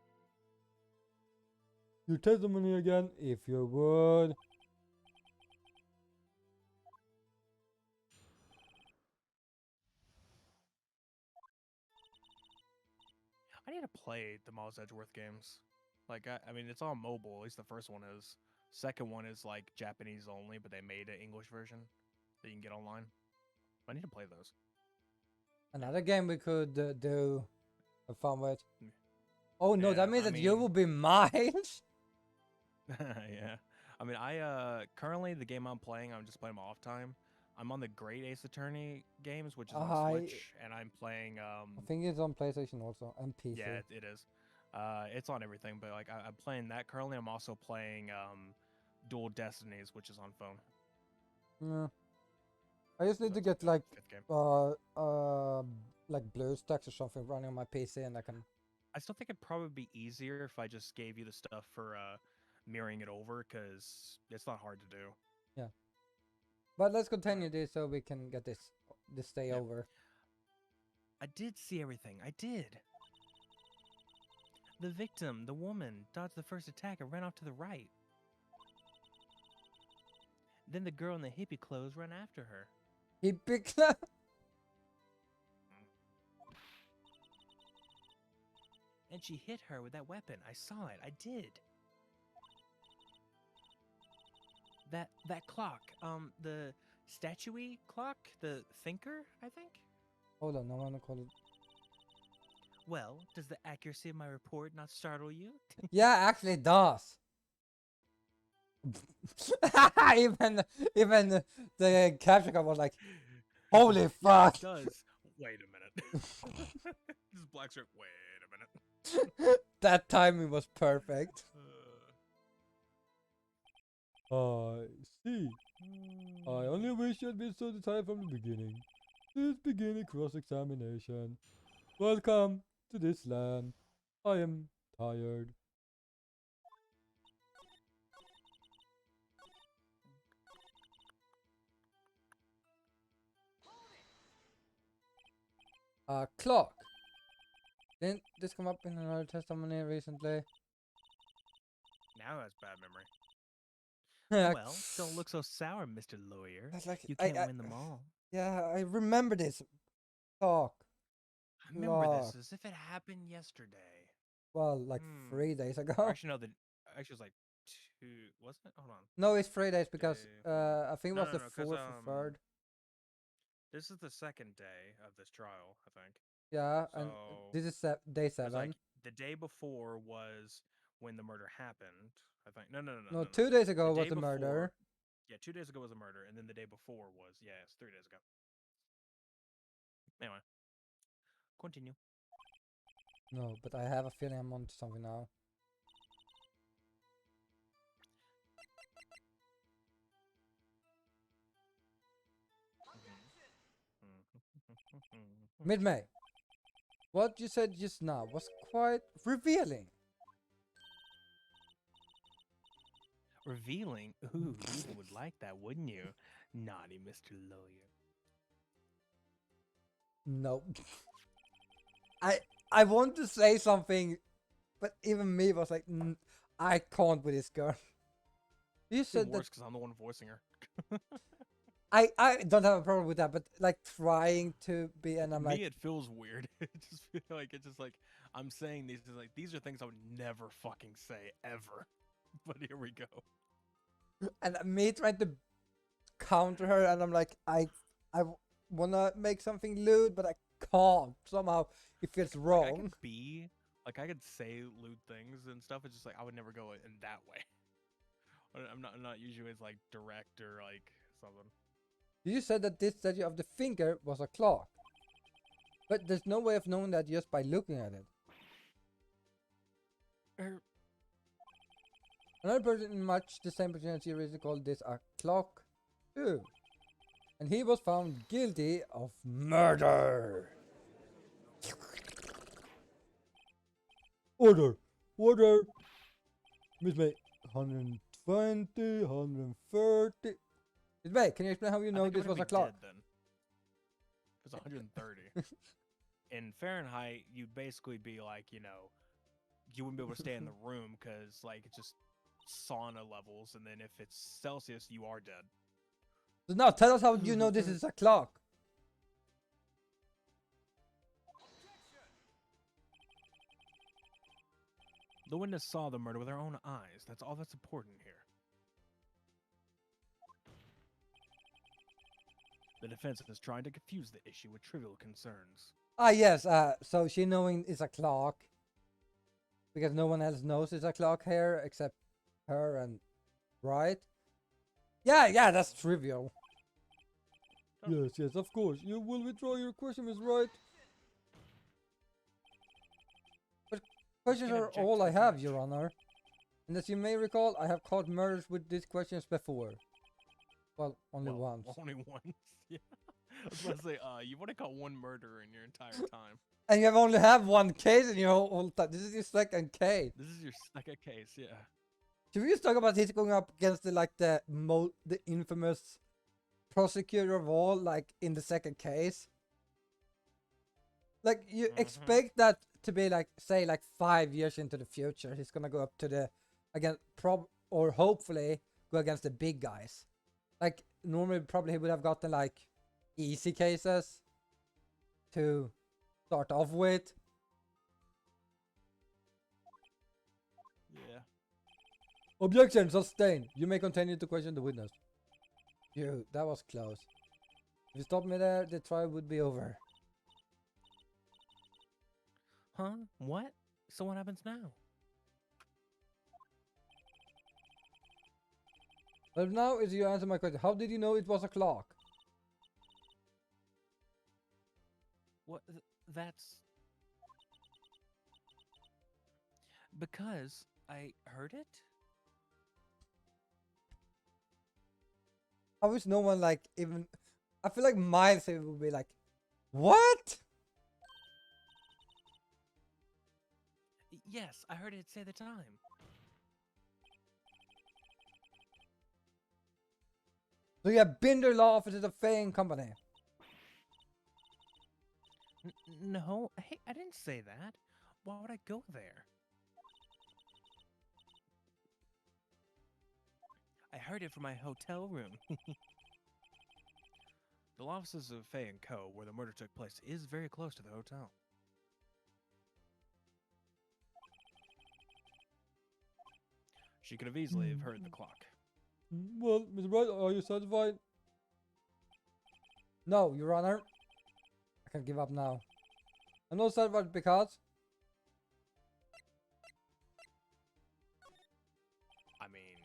Your testimony again, if you would. I need to play the Miles Edgeworth games. Like, I mean, it's on mobile. At least the first one is. Second one is like Japanese only, but they made an English version that you can get online. I need to play those. Another game we could do a fun with. Oh no, that Yeah, means I that you will mean, be Miles. yeah. I mean, currently the game I'm playing, I'm just playing my off time. I'm on the Great Ace Attorney games, which is on I Switch, and I'm playing I think it's on PlayStation also and yeah, PC. it is. It's on everything, but like I'm playing that currently. I'm also playing Dual Destinies, which is on phone. Yeah. I just need So to that's like get the fifth game. like BlueStacks or something running on my PC, and I can. I still think it'd probably be easier if I just gave you the stuff for mirroring it over, because it's not hard to do. Yeah. But let's All right. continue this so we can get this day Yep. over. I did see everything. I did. The victim, the woman, dodged the first attack and ran off to the right. Then the girl in the hippie clothes ran after her. He picked. And she hit her with that weapon. I saw it. I did. That clock, the statue clock, the thinker, I think. Hold on, I wanna call it. Well, does the accuracy of my report not startle you? Yeah, actually it does. even even the capture card was like, "Holy Yeah, it fuck!" does. Wait a minute. This black shirt. Wait a minute. That timing was perfect. Uh, I see. I only wish you'd been so tired from the beginning. Please begin a cross-examination. Welcome to this land. I am tired. Clock. Didn't this come up in another testimony recently? Now that's bad memory. Yeah, Well, don't look so sour, Mr. Lawyer. that's like You can't win them all. yeah, I remember this. Clock. I remember Clock. this as if it happened yesterday. Well, like Hmm. 3 days Or ago. actually, no, actually it was like two, wasn't it? Hold on. No, it's 3 days because Day, hold on. I think it No, was no, the no, because fourth or third. this is the second day of this trial, I think. Yeah, and So, this is day because like 7. the day before was when the murder happened, I think. No, no, no, no, No, no, no. 2 days The ago was day the before, murder. yeah, 2 days ago was a murder, and then the day before was, yeah, it's 3 days ago. Anyway, continue. No, but I have a feeling I'm onto something now. Mid-May. What you said just now was quite revealing. Revealing? Ooh, you would like that, wouldn't you? Naughty Mr. Lawyer. No. I want to say something, but even me was like, I can't with this girl. You It's even said that worse because I'm the one voicing her. I don't have a problem with that, but like trying to be, and I'm Me, like, it feels weird. It just feel like it's just like I'm saying these is like these are things I would never fucking say ever. But here we go. and me trying to counter her, and I'm like, I wanna make something lewd, but I can't. Somehow it feels Like I wrong. could be like I could say lewd things and stuff. It's just like I would never go in that way. I'm not usually as like direct or like something. You said that this statue of the finger was a clock, but there's no way of knowing that just by looking at it. Er, Another person in much the same position series called this a clock too. And he was found guilty of murder. Order! Order! Miss May, 120, 130. Miss May, can you explain how you I know think I'm this gonna was be a clock? dead then. It's 130. In Fahrenheit, you'd basically be like, you wouldn't be able to stay in the room because like it's just sauna levels, and then if it's Celsius, you are dead. So now tell us how you know this is a clock. The witness saw the murder with her own eyes. That's all that's important here. The defense is trying to confuse the issue with trivial concerns. Ah yes, so she knowing it's a clock. because no one else knows it's a clock here except her and right. Yeah, that's trivial. Oh. Yes, of course. You will withdraw your question, Miss Right. But questions Can't are object all to I the have, judge. Your Honor. And as you may recall, I have caught murders with these questions before. Well, only Well, once. only once. Yeah. I was about to say, you've only caught one murderer in your entire time. And you have only have one case in your whole time. This is your second case. This is your second case, yeah. Should we just talk about this going up against the infamous prosecutor of all, like in the second case? Like you expect that to be like, say, like 5 years into the future, he's gonna go up to the again or hopefully go against the big guys. Like normally, probably he would have gotten like easy cases to start off with. Yeah. Objection sustained. You may continue to question the witness. Phew, that was close. If you stop me there, the trial would be over. Huh? What? So what happens now? But now is you answer my question. How did you know it was a clock? What? That's because I heard it. How is no one like even? I feel like Miles would be like, what? Yes, I heard it say the time. So you have Binder Law Offices of Fame Company. No, hey, I didn't say that. Why would I go there? I heard it from my hotel room. The law offices of Fay & Co., where the murder took place, is very close to the hotel. She could have easily have heard the clock. Well, Mr. Bright, are you satisfied? No, Your Honor. I can give up now. I'm not satisfied because I mean,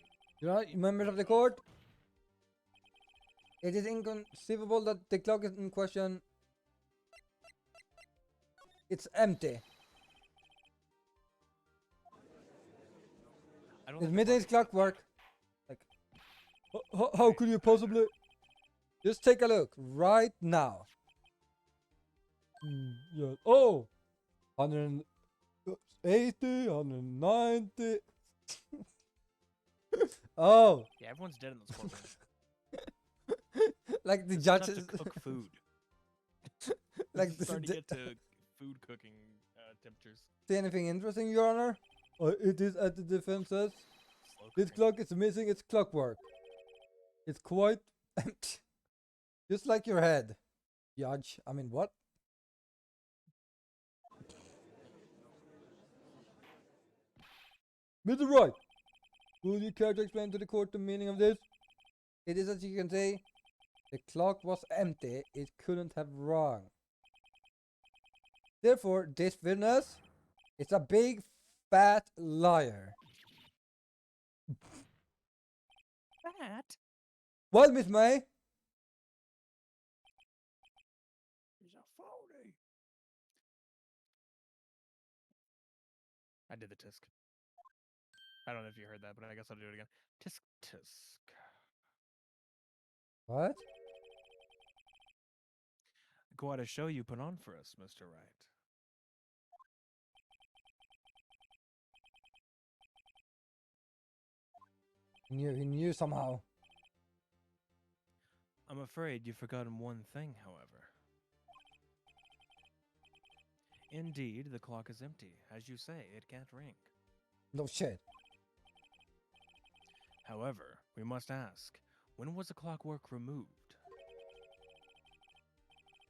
Your Honor, members of the court, it is inconceivable that the clock is in question. It's empty. I don't It's think the midnight's clock clockwork. Like, how could you possibly? Just take a look right now. Yeah. Oh, 180, 190. Oh, Yeah, everyone's dead in those courtrooms. like the This is tough judges. to cook food. Like This is starting to get to food cooking temperatures. See anything interesting, Your Honor? It is at the defenses. Slow This cooking. clock is missing its clockwork. It's quite empty. Just like your head, Judge. I mean, what? Mr. Wright, would you care to explain to the court the meaning of this? It is as you can see, the clock was empty. It couldn't have wrong. Therefore, this witness is a big fat liar. Fat? Well, Miss May, He's a phony. I did the tisk. I don't know if you heard that, but I guess I'll do it again. Tisk tisk. what? Quite a show you put on for us, Mr. Wright. He knew somehow. I'm afraid you've forgotten one thing, however. Indeed, the clock is empty. As you say, it can't ring. No shit. However, we must ask, when was the clockwork removed?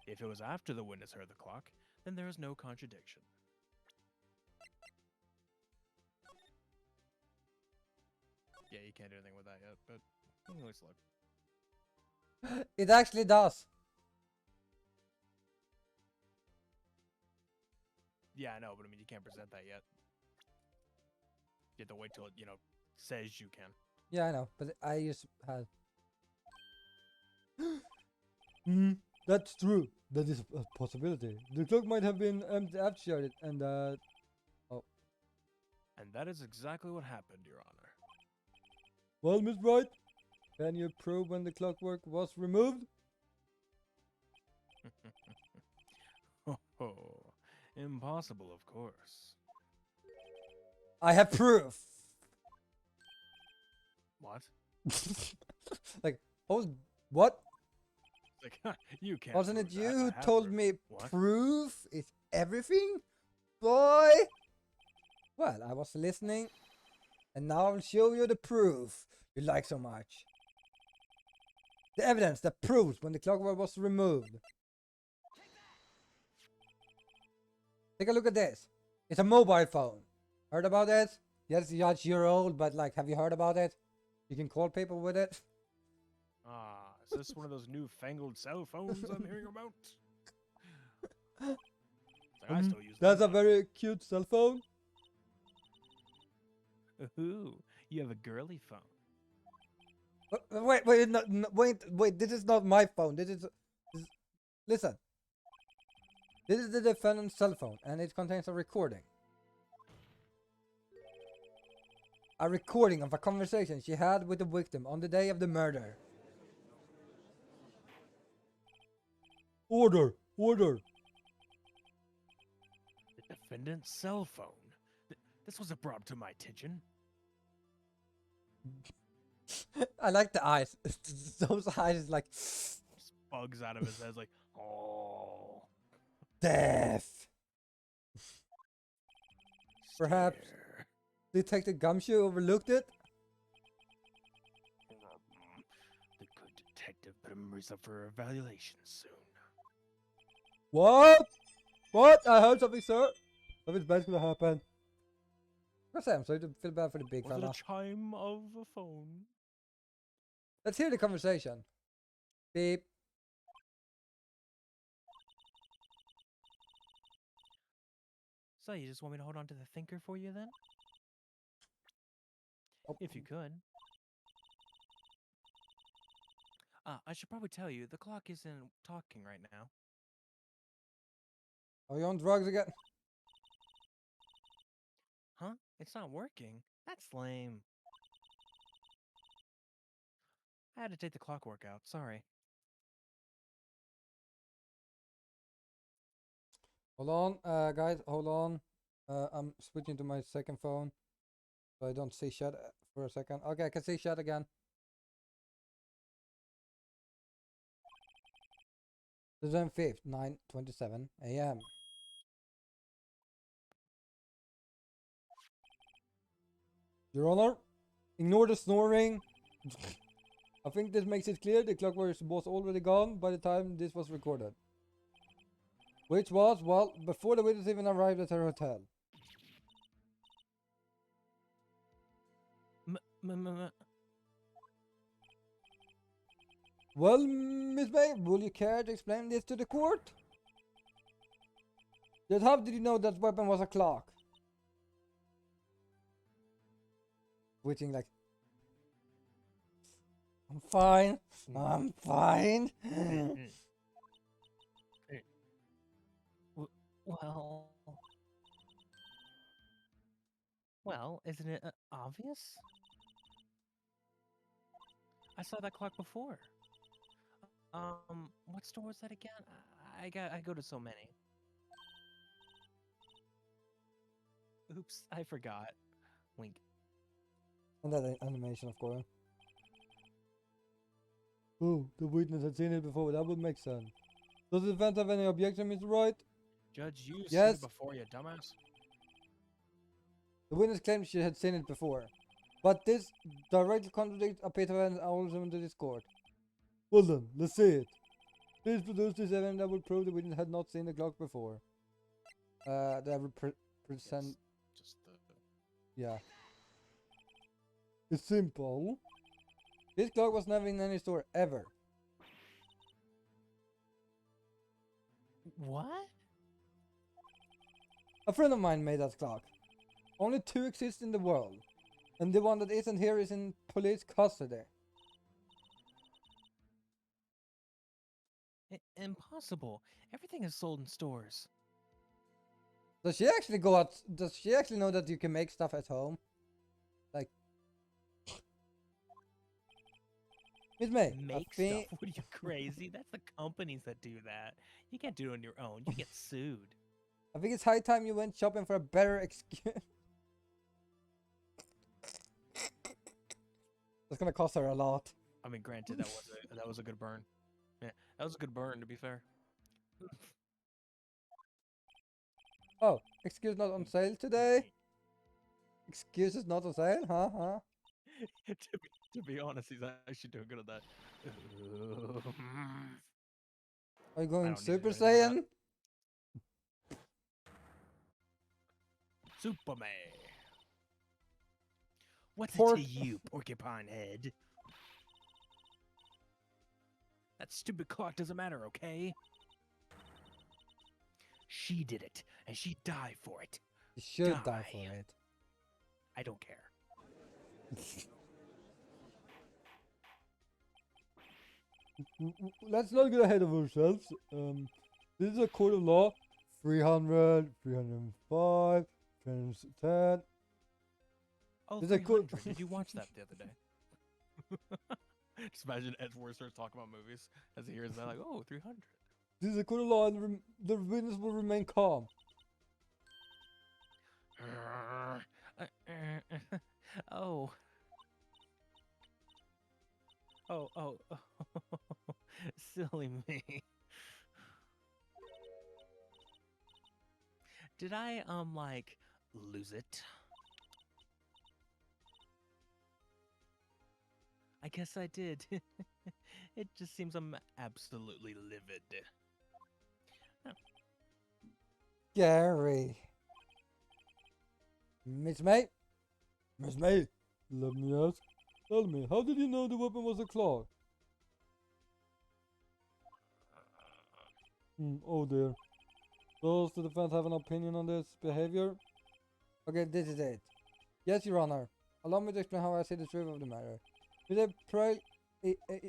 If it was after the witness heard the clock, then there is no contradiction. Yeah, you can't do anything with that yet, but you can at least look. It actually does. Yeah, I know, but I mean, you can't present that yet. You have to wait till it, says you can. Yeah, I know, but I just had. Hmm, that's true. That is a possibility. The clock might have been activated, and oh, And that is exactly what happened, Your Honor. well, Miss Bright, can you prove when the clockwork was removed? Oh, impossible, of course. I have proof. What? Like, oh, what? It's like, you can't. Wasn't prove it you that. who I have told proof. me What? proof is everything, boy? Well, I was listening, and now I'll show you the proof you like so much. The evidence that proves when the clockwork was removed. Take a look at this. It's a mobile phone. Heard about it? Yes, you're old, but like, have you heard about it? You can call people with it. Ah, is this one of those newfangled cell phones I'm hearing about? It's like, I still use That's a them. very cute cell phone. Ooh, you have a girly phone. Wait, no, no, wait. This is not my phone. Listen. This is the defendant's cell phone, and it contains a recording. A recording of a conversation she had with the victim on the day of the murder. Order! Order! The defendant's cell phone. This wasn't brought to my attention. I like the eyes. Those eyes is like Just bugs out of his head, like, oh. death. Perhaps Stare. Detective Gumshoe overlooked it. The good detective better memories up for evaluation soon. What? What? I heard something, sir. Something's bad's gonna happen. I'm sorry to feel bad for the big Was it fella. a chime of a phone? Let's hear the conversation. Beep. So you just want me to hold on to the thinker for you then? Oh. If you could. I should probably tell you, the clock isn't talking right now. Are you on drugs again? Huh? It's not working? That's lame. I had to take the clockwork out, sorry. Hold on, guys, hold on. I'm switching to my second phone, so I don't see chat for a second. Okay, I can see chat again. The 5th, 9:27 a.m. Your Honor, ignore the snoring. I think this makes it clear the clockwork was already gone by the time this was recorded. Which was, well, before the witness even arrived at her hotel. Well, Miss May, will you care to explain this to the court? Just how did you know that weapon was a clock? Waiting like, I'm fine. I'm fine. Well... Well, isn't it obvious? I saw that clock before. What store was that again? I go to so many. Oops, I forgot. Wink. And that animation, of course. Oh, the witness had seen it before. That would make sense. Does the defense have any objection, Mr. Wright? Judge, you seen Yes. it before, you dumbass? The witness claimed she had seen it before, but this directly contradicts a Peter and argument to this court. Well then, let's see it. Please produce this evidence that will prove the witness had not seen the clock before. That would present... Just the... Yeah. It's simple. This clock was never in any store, ever. What? A friend of mine made that clock. Only 2 exist in the world. And the one that isn't here is in police custody. Impossible. Everything is sold in stores. Does she actually go out? Does she actually know that you can make stuff at home? Like, Miss May, Make stuff? What are you, crazy? That's the companies that do that. You can't do it on your own. You get sued. I think it's high time you went shopping for a better excuse. That's gonna cost her a lot. I mean, granted, that was a good burn. Yeah, that was a good burn, to be fair. Oh, excuse not on sale today? Excuses not on sale? Huh? To be honest, he's actually doing good at that. Are you I going don't need to Super do anything Saiyan? with Superman. What's it to you, porcupine head? That stupid clock doesn't matter, okay? She did it, and she died for it. You should die for it. I don't care. Let's not get ahead of ourselves. This is a court of law. 300, 305, 310. Oh, There's a 300. Did you watch that the other day? Just imagine Edward starts talking about movies as he hears that, like, oh, 300. This is a court of law, and the witness will remain calm. Oh. Oh. Silly me. Did I, like, lose it? I guess I did. It just seems I'm absolutely livid. Oh. Gary. Miss May? Miss May, let me ask. Tell me, how did you know the weapon was a clock? Oh dear. Does the defense have an opinion on this behavior? Okay, this is it. Yes, Your Honor. Allow me to explain how I see the truth of the matter. With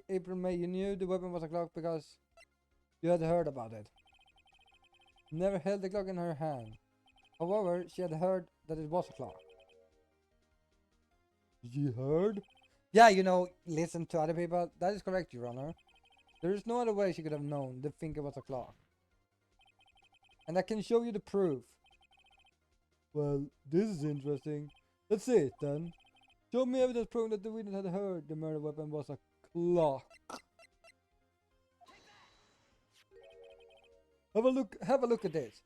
April, May, you knew the weapon was a clock because you had heard about it. Never held the clock in her hand. However, she had heard that it was a clock. You heard? Yeah, listen to other people. That is correct, Your Honor. There is no other way she could have known the think it was a clock. And I can show you the proof. Well, this is interesting. Let's see it then. Show me evidence proving that the witness had heard the murder weapon was a clock. Have a look at this.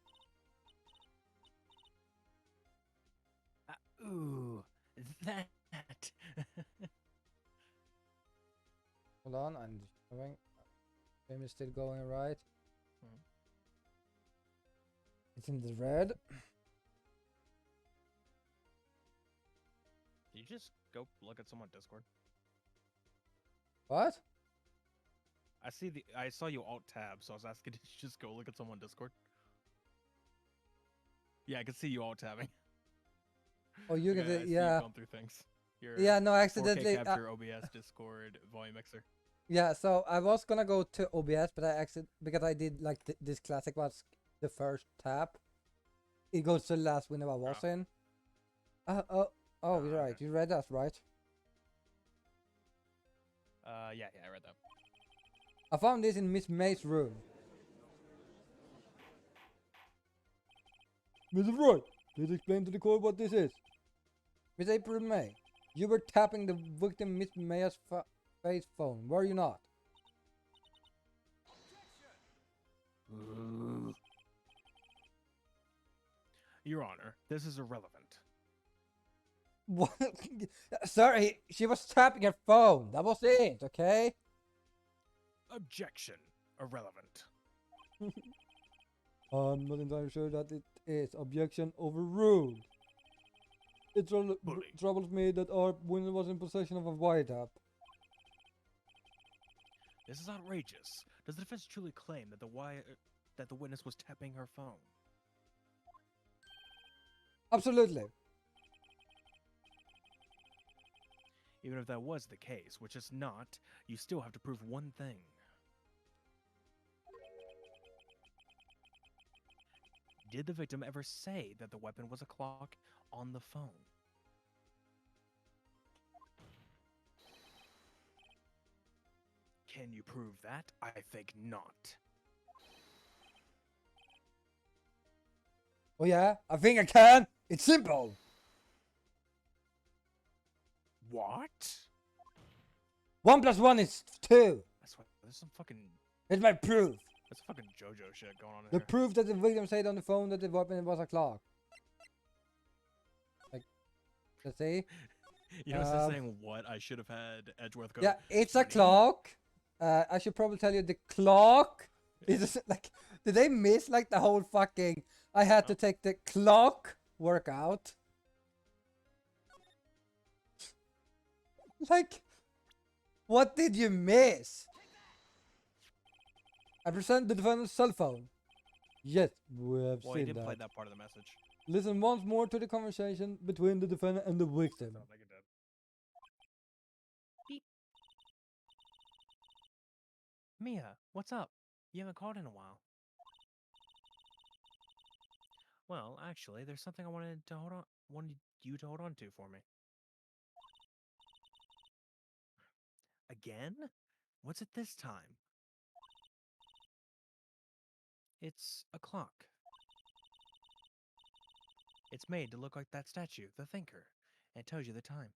Ooh, that. Hold on, I'm just showing. Game is still going right. It's in the red. Did you just go look at someone Discord? What? I saw you alt tab, so I was asking, did you just go look at someone Discord? Yeah, I can see you alt tabbing. Oh, you can I see yeah. you've gone through things. Yeah, no, accidentally. 4K capture, OBS, Discord, volume mixer. Yeah, so I was gonna go to OBS, but because I did like this classic was the first tap. It goes to the last window I was in. You're right. Okay. You read that, right? Yeah, I read that. I found this in Miss May's room. Mrs. Roy, please explain to the court what this is. Miss April May, you were tapping the victim Miss May's face phone, were you not? Your Honor, this is irrelevant. What? Sorry, she was tapping her phone. That was it, okay? Objection. Irrelevant. I'm not entirely sure that it is. Objection overruled. It troubles me that our winner was in possession of a wiretap. This is outrageous. Does the defense truly claim that the witness was tapping her phone? Absolutely. Even if that was the case, which it's not, you still have to prove one thing. Did the victim ever say that the weapon was a clock on the phone? Can you prove that? I think not. Oh yeah, I think I can. It's simple. What? 1 + 1 is 2. That's what. There's some fucking. It's my proof. That's fucking JoJo shit going on in The here. proof that the victim said on the phone that the weapon was a clock. Like, let's see. You know, instead of saying what, I should have had Edgeworth go. Yeah, it's a "Honey?" clock. I should probably tell you the clock is like. Did they miss like the whole fucking? I had to take the clock workout. Like, what did you miss? I present the defendant's cell phone. Yes, we have Well, he seen didn't play that. that part of the message. Listen once more to the conversation between the defendant and the victim. I don't think it did. Beep. Mia, what's up? You haven't called in a while. Well, actually, there's something I wanted you to hold on to for me. Again? What's it this time? It's a clock. It's made to look like that statue, the Thinker, and it tells you the time.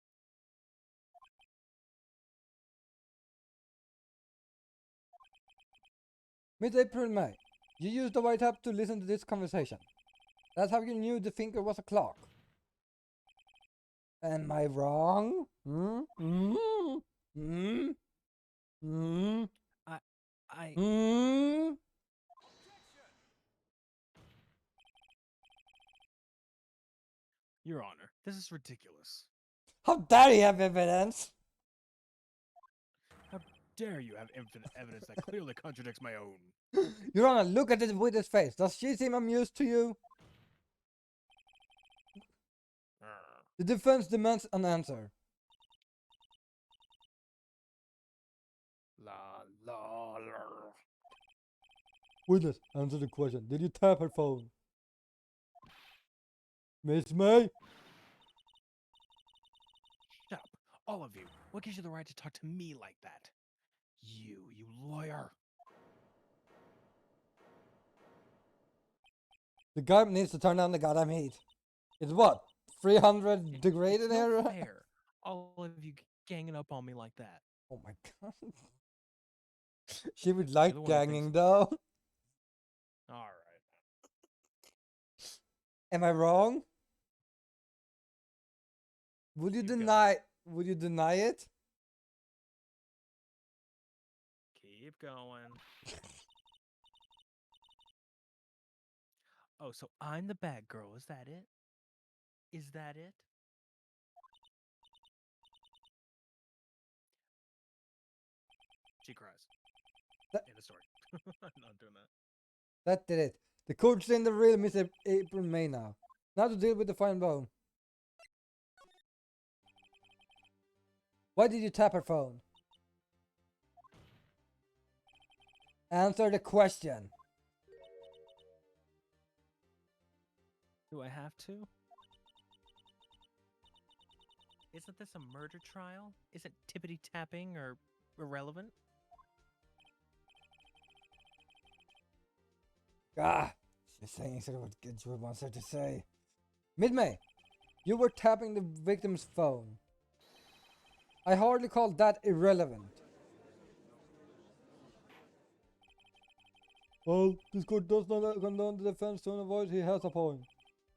Mid-April, May. You used the white app to listen to this conversation. That's how you knew the thinker was a clock. Am I wrong? Hmm? Hmm? Hmm? Hmm? I... Hmm? Your Honor, this is ridiculous. How dare you have evidence? How dare you have infinite evidence that clearly contradicts my own? Your Honor, look at it with his face. Does she seem amused to you? The defense demands an answer. La la la. Witness, answer the question. Did you tap her phone? Miss May? Shut up, all of you. What gives you the right to talk to me like that? You lawyer. The guy needs to turn down the goddamn heat. It's what? 300 degrees in It's here? not fair. All of you ganging up on me like that. Oh my god. She would You're like the one who thinks- ganging though. All right. Am I wrong? Would you Keep deny would you deny it? Keep going. Oh, so I'm the bad girl. Is that it? Is that it? She cries. That- End of story. I'm not doing that. That did it. The court's in the real Miss April May now. Now to deal with the fine bone. Why did you tap her phone? Answer the question. Do I have to? Isn't this a murder trial? Isn't tippity tapping or irrelevant? Ah, she's saying exactly what Gidgeward wants her to say. Mid-May, you were tapping the victim's phone. I hardly call that irrelevant. Well, this court does not condone the defense tone of voice. He has a point.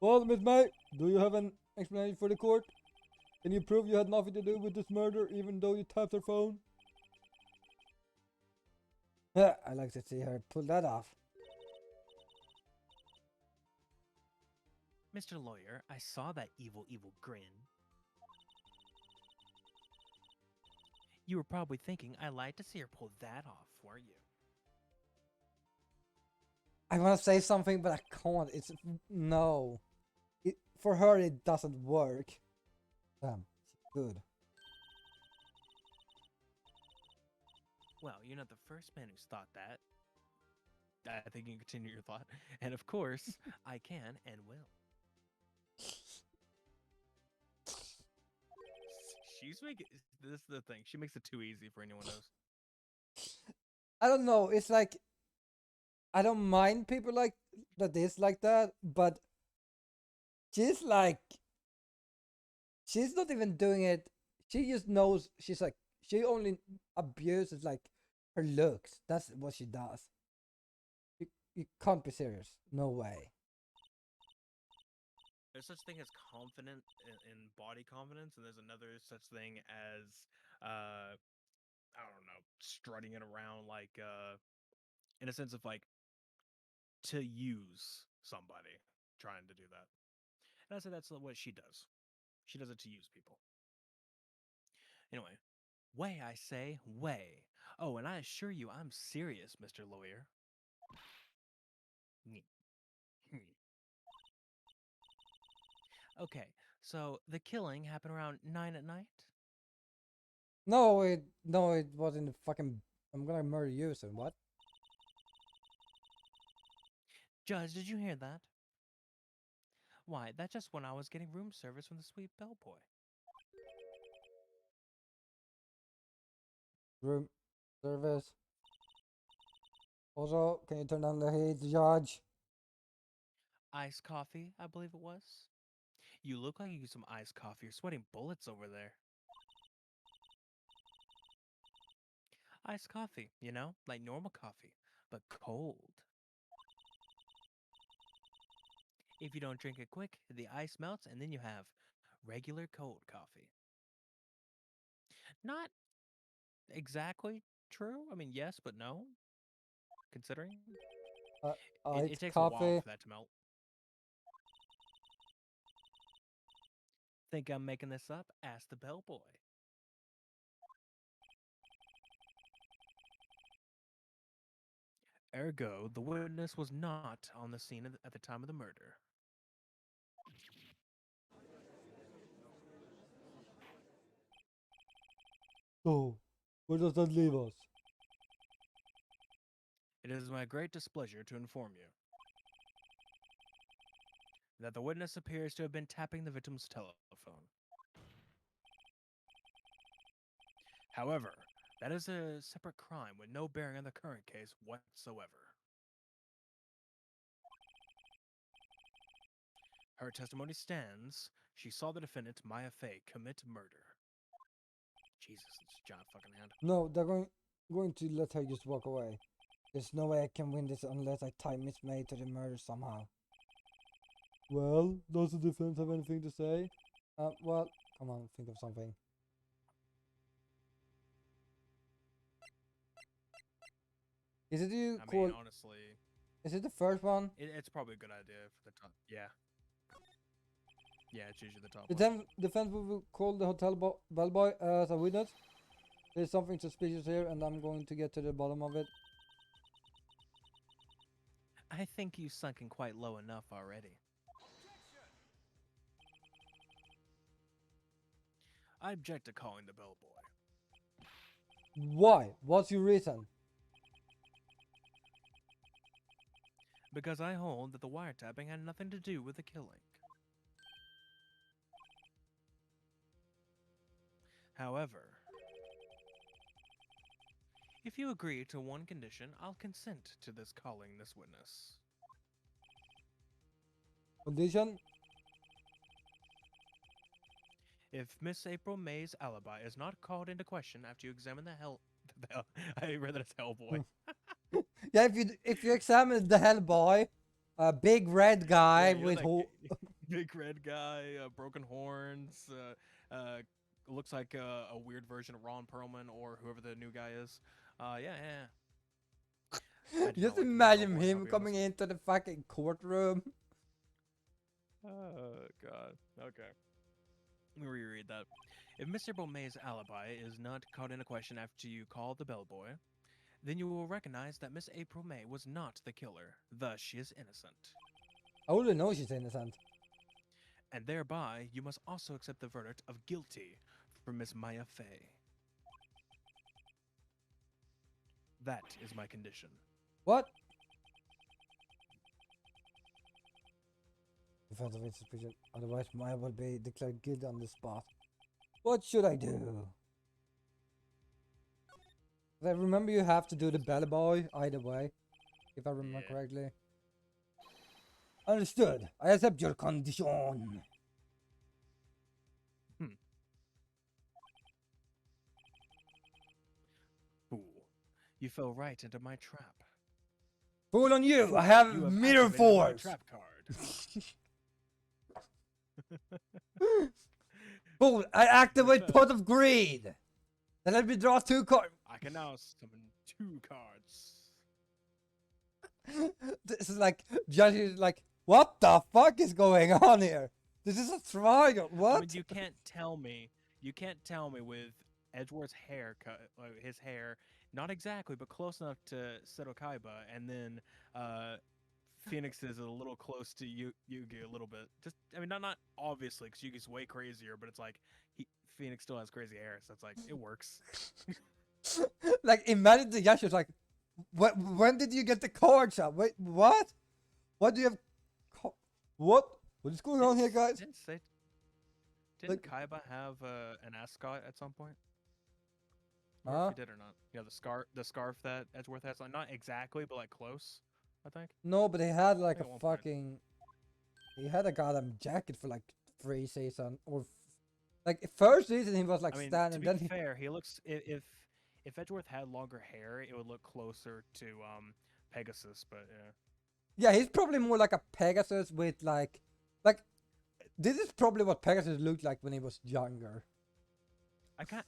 Well, Miss May, do you have an explanation for the court? Can you prove you had nothing to do with this murder, even though you tapped her phone? I like to see her pull that off. Mr. Lawyer, I saw that evil grin. You were probably thinking I lied to see her pull that off, weren't you? I want to say something, but I can't. It's no. For her, it doesn't work. Damn, she's good. Well, you're not the first man who's thought that. I think you can continue your thought. And of course, I can and will. She's making this is the thing. She makes it too easy for anyone else. I don't know. It's like I don't mind people like that is like that, but she's like she's not even doing it. She just knows she's like she only abuses like her looks. That's what she does. You can't be serious. No way. There's such thing as confident in body confidence, and there's another such thing as I don't know, strutting it around like in a sense of like to use somebody trying to do that. And I say that's what she does. She does it to use people. Anyway, way I say, way. Oh, and I assure you I'm serious, Mr. Lawyer. Okay, so the killing happened around 9 at night? No, it wasn't fucking. I'm gonna murder you, son. What? Judge, did you hear that? Why, that's just when I was getting room service from the sweet bellboy. Room service. Also, can you turn down the heat, Judge? Iced coffee, I believe it was. You look like you get some iced coffee. You're sweating bullets over there. Iced coffee, you know, like normal coffee, but cold. If you don't drink it quick, the ice melts and then you have regular cold coffee. Not exactly true. I mean, yes, but no, considering. Uh, It it's takes a while coffee. for that to melt. Think I'm making this up? Ask the bellboy. Ergo, the witness was not on the scene at the time of the murder. So, where does that leave us? It is my great displeasure to inform you that the witness appears to have been tapping the victim's telephone. However, that is a separate crime with no bearing on the current case whatsoever. Her testimony stands. She saw the defendant, Maya Fey, commit murder. Jesus, it's a giant fucking hand. No, they're going to let her just walk away. There's no way I can win this unless I tie Miss May to the murder somehow. Well, does the defense have anything to say? Well, come on, think of something. Is it you I mean, call? honestly, Is it the first one? it's probably a good idea for the top. Yeah. Yeah, it's usually the top The one. defense will call the hotel bellboy as a witness. There's something suspicious here, and I'm going to get to the bottom of it. I think you've sunken quite low enough already. I object to calling the bellboy. Why? What's your reason? Because I hold that the wiretapping had nothing to do with the killing. However, if you agree to one condition, I'll consent to this calling this witness. Condition? If Miss April May's alibi is not called into question after you examine I read that as Hellboy. Yeah, if you examine the Hellboy, a big red Yeah, guy you know with that who? big red guy, broken horns, looks like a weird version of Ron Perlman or whoever the new guy is. Yeah. I do not Just like the new imagine Hellboy, I'll him be coming honest. into the fucking courtroom. Oh, God. Okay. Let me reread that. If Mr. Beaumay's alibi is not called into question after you call the bellboy, then you will recognize that Miss April May was not the killer, thus she is innocent. I already know she's innocent. And thereby, you must also accept the verdict of guilty for Miss Maya Fey. That is my condition. What? Defense of suspicion. Otherwise, Maya will be declared guilty on the spot. What should I do? I remember you have to do the bellboy either way, if I remember Yeah. correctly. Understood. I accept your condition. Fool. You fell right into my trap. Fool on you! Fool, I have you have mirror activated my force! trap card. Fool, I activate Pot of Greed! Then let me draw 2 cards. I can now summon 2 cards. This is like, Judge is like, what the fuck is going on here? This is a trial, what? I mean, you can't tell me with Edgeworth's haircut, like his hair, not exactly, but close enough to Seto Kaiba, and then Phoenix is a little close to Yugi a little bit. Just, I mean, not obviously, because Yugi's way crazier, but it's like Phoenix still has crazy hair, so it's like it works. Like, imagine the Yasha's like, when did you get the cards out? Wait, what? What do you have? What? What is going on here, guys? Didn't Kaiba have an ascot at some point? Huh? If he did or not? Yeah, the scarf that Edgeworth has, like not exactly, but like close, I think. No, but he had like At a one point. fucking. He had a goddamn jacket for like 3 seasons, or like first season he was like I mean, standing. to Then be he, fair, he looks if Edgeworth had longer hair, it would look closer to Pegasus, but yeah. yeah, he's probably more like a Pegasus with like this is probably what Pegasus looked like when he was younger.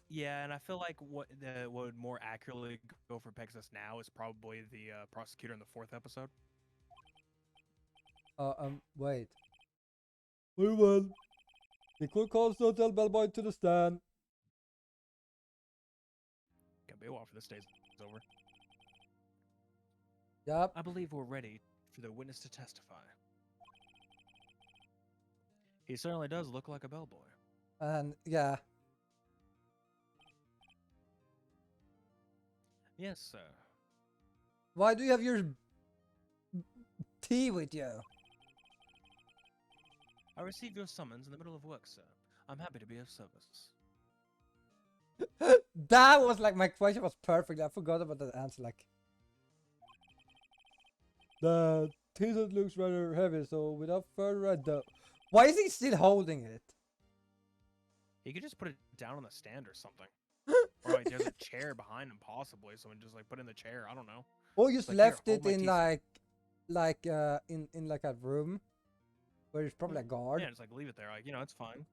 Yeah, and I feel like what would more accurately go for Pegasus now is probably the prosecutor in the 4th episode. Wait. Very well. The court calls the hotel bellboy to the stand. Gonna be a while for this day's over. Yep. I believe we're ready for the witness to testify. He certainly does look like a bellboy. And yeah. Yes, sir. Why do you have your tea with you? I received your summons in the middle of work, sir. I'm happy to be of service. That was like my question was perfect. I forgot about that answer. Like the t-shirt looks rather heavy, so without further ado, why is he still holding it? He could just put it down on the stand or something. Or like there's a chair behind him, possibly. Someone just like put it in the chair. I don't know. Or just Like, left here, it hold my in t-shirt. in like a room where there's probably a guard. Yeah, just like leave it there. Like, it's fine.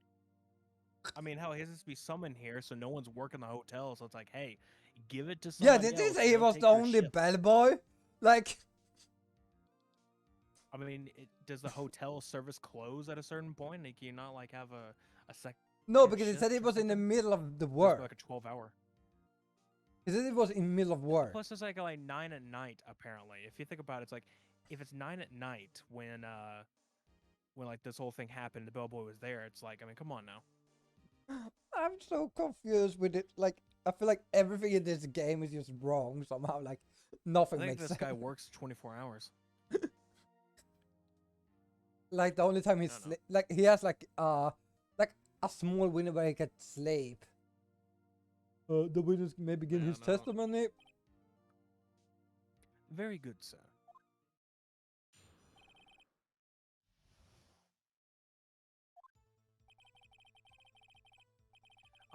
I mean, hell, he has to be summoned here, so no one's working the hotel. So it's like, hey, give it to Yeah, somebody did they else. say he was take the your only shift. bellboy? Like, I mean, does the hotel service close at a certain point? Like, can you not like have a second? no, because he said shift it or was in the something? middle of the Or is it work. like a 12-hour. He said it was in the middle of work. Plus, it's like 9 at night. Apparently, if you think about it, it's like if it's 9 at night when like this whole thing happened, the bellboy was there. It's like, I mean, come on now. I'm so confused with it. Like, I feel like everything in this game is just wrong somehow. Like, I nothing think makes this sense. guy works 24 hours. Like, the only time he's I know. like he has like a small window where he can sleep. The witness may begin Yeah, his no. testimony. Very good, sir.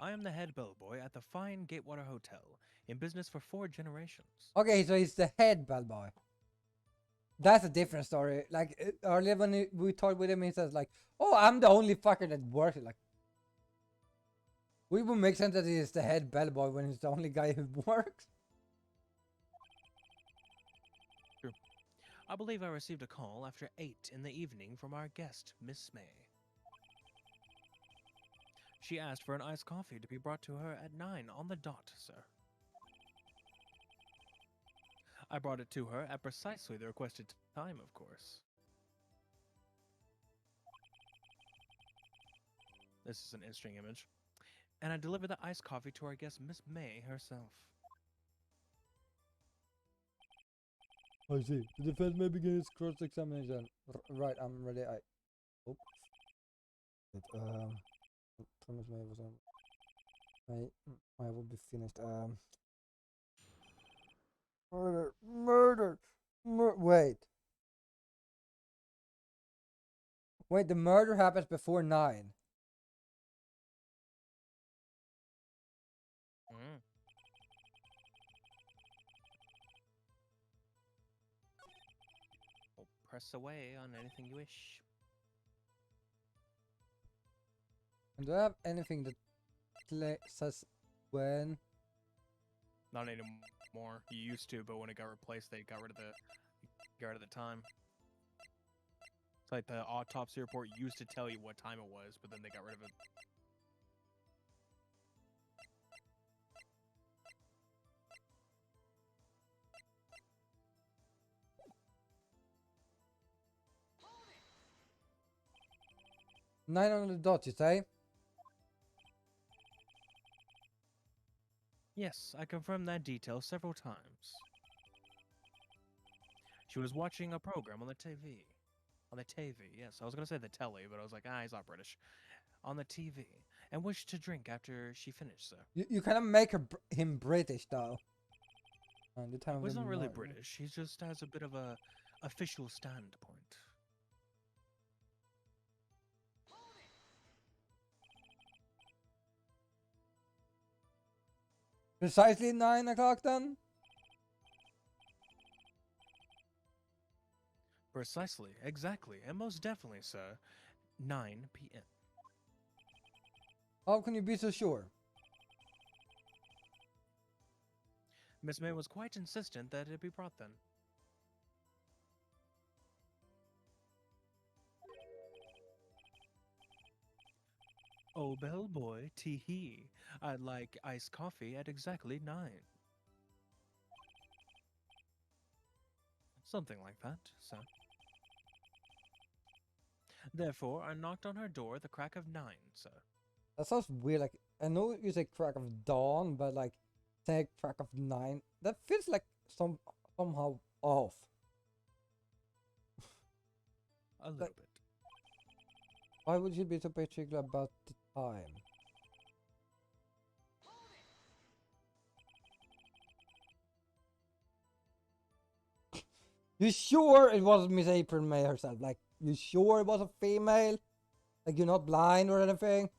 I am the head bellboy at the fine Gatewater Hotel, in business for 4 generations. Okay, so he's the head bellboy. That's a different story. Like earlier when we talked with him, he says like, "Oh, I'm the only fucker that works." Like, we would make sense that he is the head bellboy when he's the only guy who works. True. I believe I received a call after 8 in the evening from our guest, Miss May. She asked for an iced coffee to be brought to her at 9 on the dot, sir. I brought it to her at precisely the requested time, of course. This is an interesting image. And I delivered the iced coffee to our guest, Miss May herself. I see. The defense may begin its cross-examination. Right, I'm ready. Oops. Wait, promise me was I will be finished. Murder. Wait. The murder happens before 9. Mm. Well, press away on anything you wish. And do I have anything that says when? Not anymore. You used to, but when it got replaced, they got rid of the time. It's like the autopsy report used to tell you what time it was, but then they got rid of it. Nine on the dot, you say? Yes, I confirmed that detail several times. She was watching a program on the TV. On the TV, yes. I was going to say the telly, but I was like, he's not British. On the TV. And wished to drink after she finished, so. You kind of make him British, though. The time of Well, he's the not really murder. British. He just has a bit of a official standpoint. Precisely 9 o'clock then? Precisely, exactly, and most definitely, sir. 9 p.m. How can you be so sure? Miss May was quite insistent that it be brought then. Oh, bellboy, tee-hee. I'd like iced coffee at exactly 9. Something like that, sir. Therefore, I knocked on her door at the crack of 9, sir. That sounds weird. Like, I know you say crack of dawn, but like, say crack of 9. That feels like somehow off. A little bit. Why would you be so particular about the time? You sure it wasn't Miss April May herself? Like, you sure it was a female? Like, you're not blind or anything?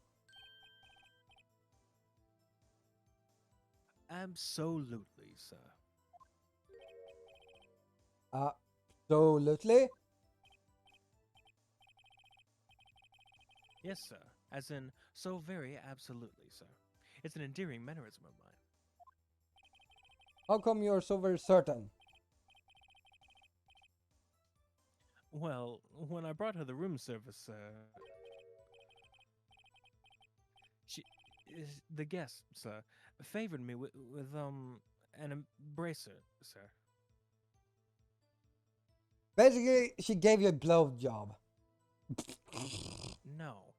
Absolutely, sir. Absolutely. Yes, sir. As in, so very absolutely, sir. It's an endearing mannerism of mine. How come you're so very certain? Well, when I brought her the room service, the guest, sir, favored me with an embracer, sir. Basically, she gave you a blowjob. No.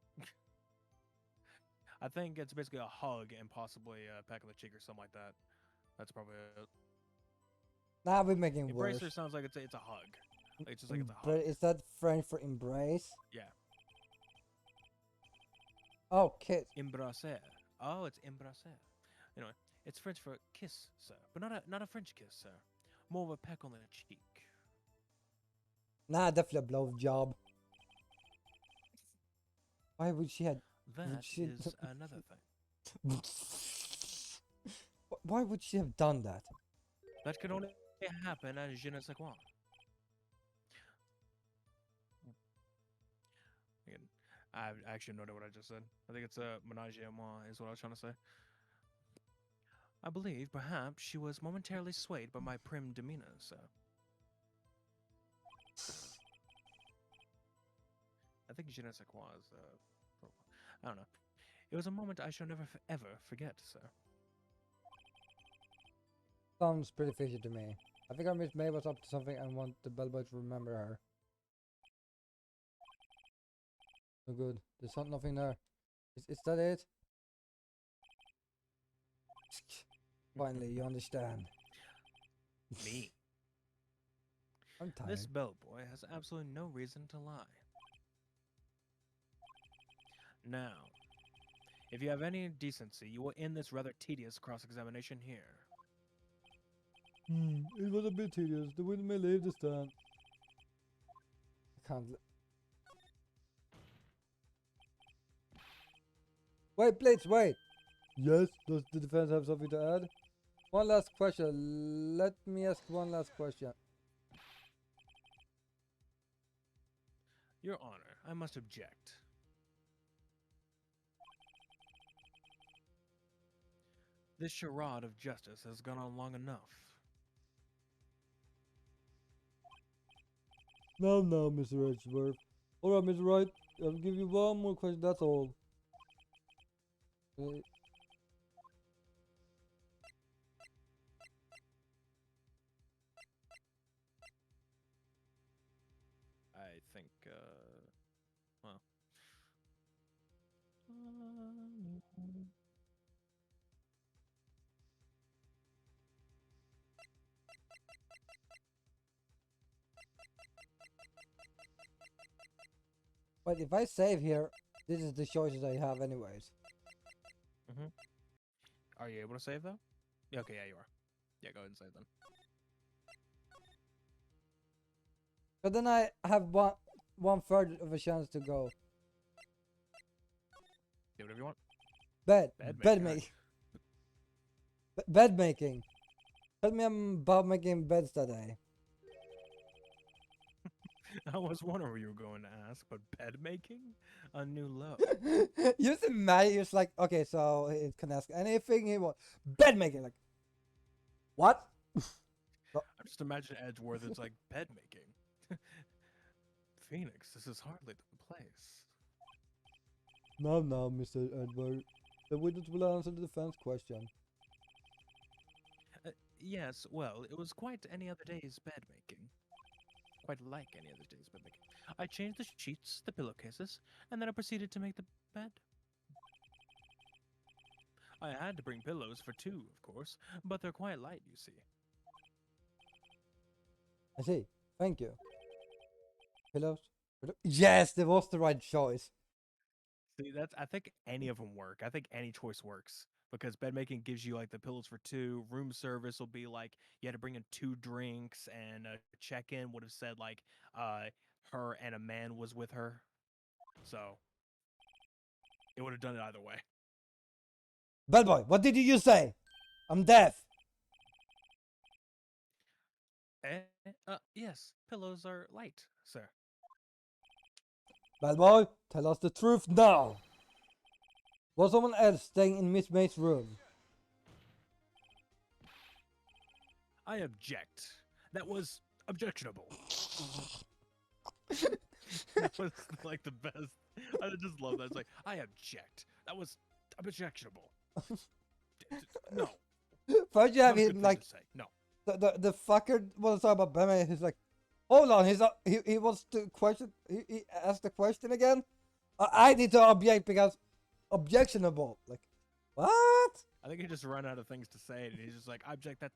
I think it's basically a hug and possibly a peck on the cheek or something like that. That's probably it. Now we're making it worse. Embracer sounds like it's a hug. Like, it's just like it's a hug. Is that French for embrace? Yeah. Oh, kiss. Embracer. Oh, it's embracer. Anyway, it's French for kiss, sir, but not a French kiss, sir. More of a peck on the cheek. Nah, definitely a blowjob. Why would she have? That is another thing. Why would she have done that? That could only happen at je ne sais quoi. Again, I actually don't know what I just said. I think it's a menage a moi is what I was trying to say. I believe perhaps she was momentarily swayed by my prim demeanor, sir. I think je ne sais quoi is I don't know. It was a moment I shall never ever forget, sir. Sounds pretty fishy to me. I think our Miss May was up to something and want the bellboy to remember her. No good. There's nothing there. Is that it? Finally, you understand. Me. I'm This tired. bellboy has absolutely no reason to lie. Now, if you have any decency, you will end this rather tedious cross-examination here. It was a bit tedious. The wind may leave the stand. I can't. Wait, please, wait. Yes, does the defense have something to add? One last question. Let me ask one last question. Your Honor, I must object. This charade of justice has gone on long enough. No, no, Mr. Edgeworth. Alright, Mr. Wright. I'll give you one more question, that's all. I think, well. But if I save here, this is the choices I have anyways. Mm-hmm. Are you able to save, though? Yeah, okay, yeah, you are. Yeah, go ahead and save then. But then I have one third of a chance to go. Do whatever you want. Bed Bed making. Bed making. Tell me about making beds today. I was wondering what you were going to ask, but bed making? A new low. You said Matt, you're like, okay, so it can ask anything he wants. Bed making, like, what? I'm just imagining Edgeworth, it's like bed making. Phoenix, this is hardly the place. No, no, Mr. Edward. The witness will answer the defense question. Yes, well, it was quite any other day's bed making. Quite like any other day's bed making. I changed the sheets, the pillowcases, and then I proceeded to make the bed. I had to bring pillows for two, of course, but they're quite light, you see. I see. Thank you. Pillows? Yes, that was the right choice. See, I think any of them work. I think any choice works because bed making gives you like the pillows for two. Room service will be like you had to bring in two drinks, and a check-in would have said like her and a man was with her. So it would have done it either way. Bad boy, what did you say? I'm deaf. Yes, pillows are light, sir. Bad boy, tell us the truth now. Was someone else staying in Miss May's room? I object. That was objectionable. That was like the best. I just love that. It's like, I object. That was objectionable. No. First you have Not a good him thing like to say. No. the fucker wants to talk about Batman. He's like, hold on, he wants to question. He asked the question again. I need to object because objectionable. Like, what? I think he just ran out of things to say, and he's just like, I object that.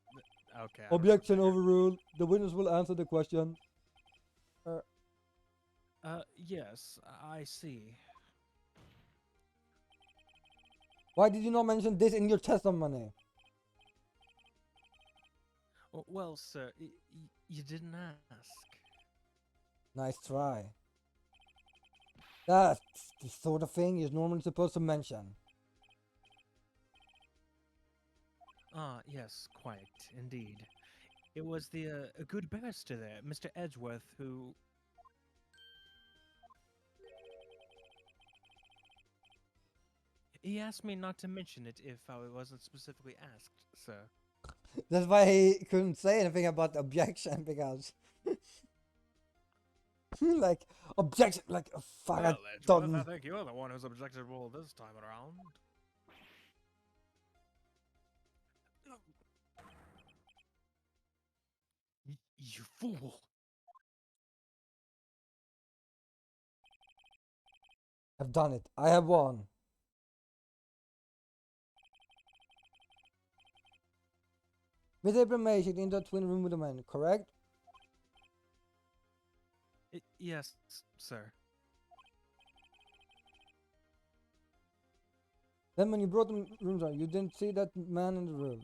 Okay. Objection overruled. The witness will answer the question. Yes, I see. Why did you not mention this in your testimony? Well, sir, you didn't ask. Nice try. That's the sort of thing you're normally supposed to mention. Ah, yes, quite, indeed. It was the a good barrister there, Mr. Edgeworth, who... He asked me not to mention it if I wasn't specifically asked, sir. That's why he couldn't say anything about the objection because, like, objection, like, oh, fuck, Well, I Edgeworth, I don't. think you're the one who's objectionable this time around. You fool! I've done it. I have won. With information in the twin room with the man, correct? Yes, sir. Then when you brought the rooms out, you didn't see that man in the room.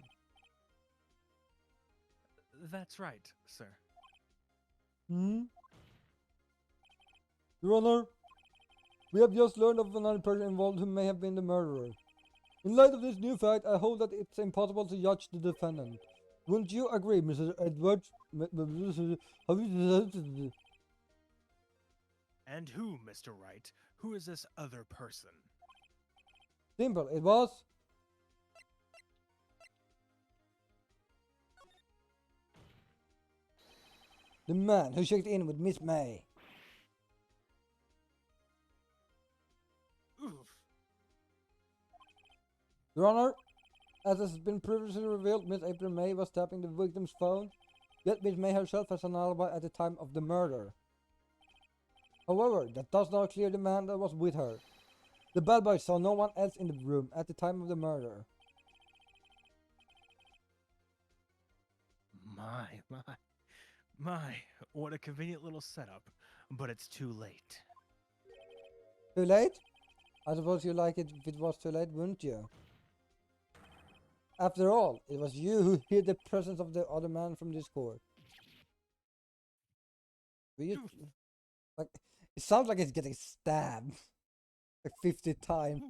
That's right, sir. Hmm? Your Honor, we have just learned of another person involved who may have been the murderer. In light of this new fact, I hold that it's impossible to judge the defendant. Wouldn't you agree, Mr. Edwards? And who, Mr. Wright? Who is this other person? Simple, it was the man who checked in with Miss May. Oof. Your Honor, as has been previously revealed, Miss April May was tapping the victim's phone, yet Miss May herself has an alibi at the time of the murder. However, that does not clear the man that was with her. The bellboy saw no one else in the room at the time of the murder. My, what a convenient little setup. But it's too late. Too late? I suppose you'd like it if it was too late, wouldn't you? After all, it was you who hid the presence of the other man from this court. Like, it sounds like it's getting stabbed like 50 times.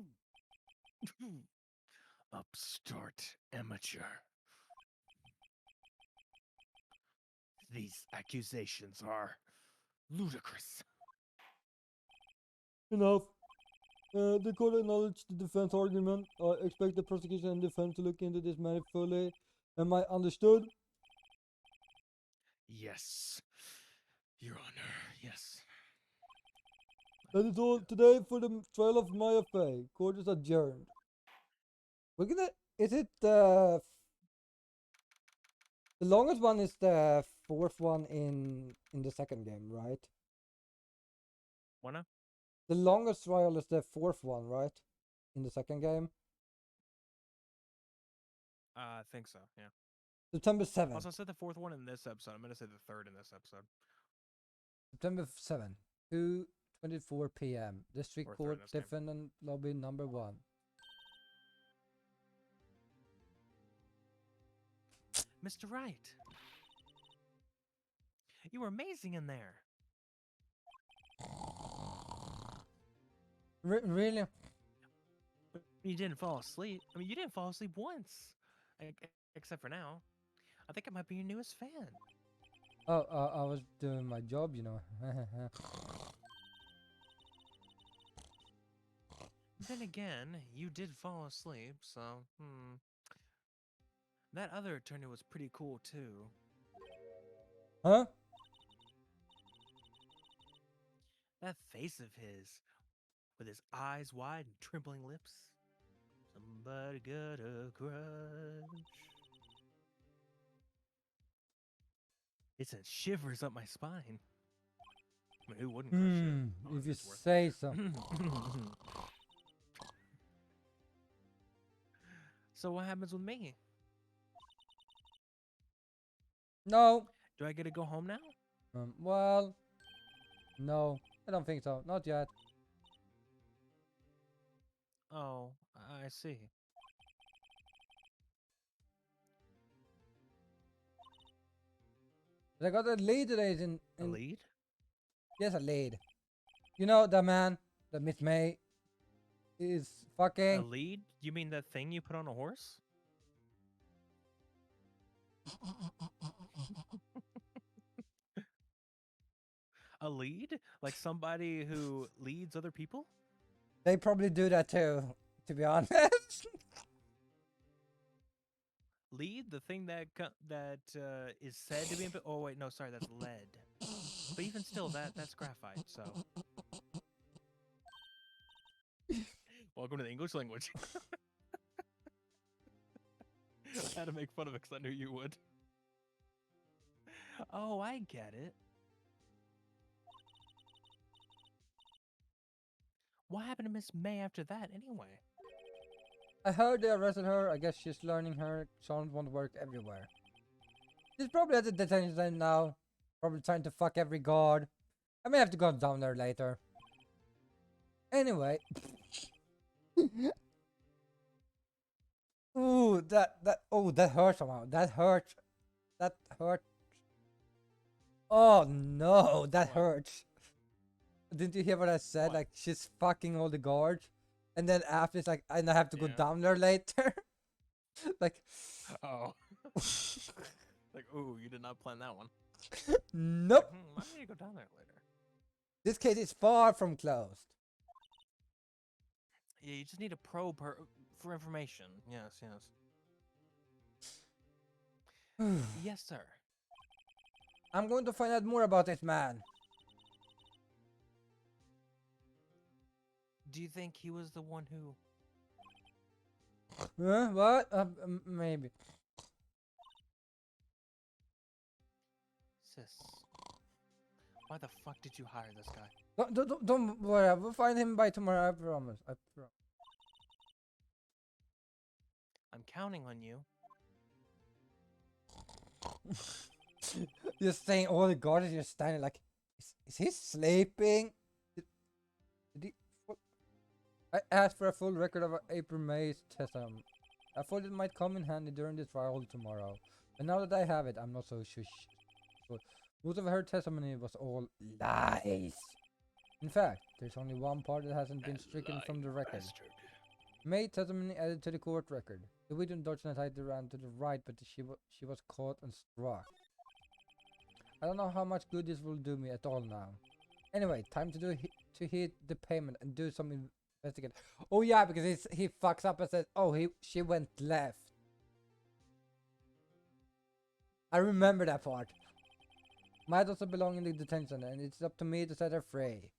Upstart amateur. These accusations are ludicrous. Enough. The court acknowledged the defense argument. I expect the prosecution and defense to look into this matter fully. Am I understood? Yes, Your Honor, yes. That is all today for the trial of Maya Fey. Court is adjourned. We're gonna. Is it the longest one is the fourth one in the second game, right? Wanna? The longest trial is the fourth one, right? In the second game. I think so, yeah. September 7th. Also, I said the fourth one in this episode. I'm going to say the third in this episode. September 7th, 2:24 p.m. District Or third Court in this game. Defendant Lobby number 1. Mr. Wright, you were amazing in there. Really? You didn't fall asleep. I mean, you didn't fall asleep once. Except for now. I think I might be your newest fan. Oh, I was doing my job, you know. Then again, you did fall asleep, so, That other attorney was pretty cool, too. Huh? That face of his, with his eyes wide and trembling lips. Somebody got a crush. It sent shivers up my spine. I mean, who wouldn't crush it? If you say so. So what happens with me? No. Do I get to go home now? Well, no, I don't think so. Not yet. Oh, I see. But I got a lead today in A lead? Yes, a lead. You know the man that Miss May is fucking. A lead? You mean that thing you put on a horse? A lead? Like somebody who leads other people? They probably do that too, to be honest. Lead? The thing that is said to be in... Oh, wait, no, sorry, that's lead. But even still, that's graphite, so... Welcome to the English language. I had to make fun of it because I knew you would. Oh, I get it. What happened to Miss May after that, anyway? I heard they arrested her. I guess she's learning her charms won't work everywhere. She's probably at the detention center now. Probably trying to fuck every guard. I may have to go down there later. Anyway. Ooh, that hurts somehow. That hurts. That hurt. Oh no, that What? hurts. Didn't you hear what I said? What? Like she's fucking all the guards, and then after it's like, and I have to go Yeah. down there later. Like, Oh. Like, ooh, you did not plan that one. nope. Like, I need to go down there later. This case is far from closed. Yeah, you just need a probe for information. Yes, yes. Yes, sir. I'm going to find out more about this man. Do you think he was the one who... Huh? What? Maybe. Sis, why the fuck did you hire this guy? Don't worry. We'll find him by tomorrow. I promise. I promise. I'm counting on you. You're saying all the guards are just standing like, is he sleeping? Did he? I asked for a full record of April May's testimony. I thought it might come in handy during the trial tomorrow. And now that I have it, I'm not so sure. Most of her testimony was all lies. In fact, there's only one part that hasn't been stricken from the record. Bastard. May testimony added to the court record. The widow dodged and tried to run to the right, but she was caught and struck. I don't know how much good this will do me at all now. Anyway, time to hit the payment and do some investigate. Oh yeah, because he fucks up and says, "Oh, she went left." I remember that part. Might also belong in the detention, and it's up to me to set her free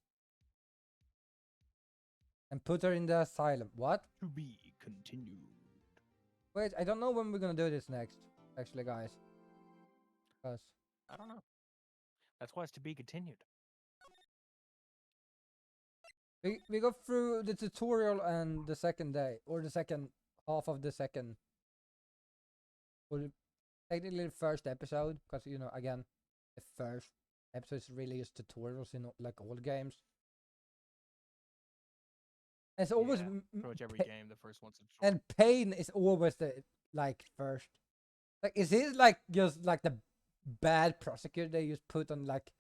and put her in the asylum. What? To be continued. Wait, I don't know when we're gonna do this next. Actually, guys. Cause I don't know. That's why it's to be continued. we go through the tutorial and the second day, or the second half of the second, or technically the first episode, because you know, again, the first episode is really just tutorials in like all games. It's always Yeah, pretty much every game, the first one's a short. and pain is always the like first. Like, is it like just like the bad prosecutor they just put on like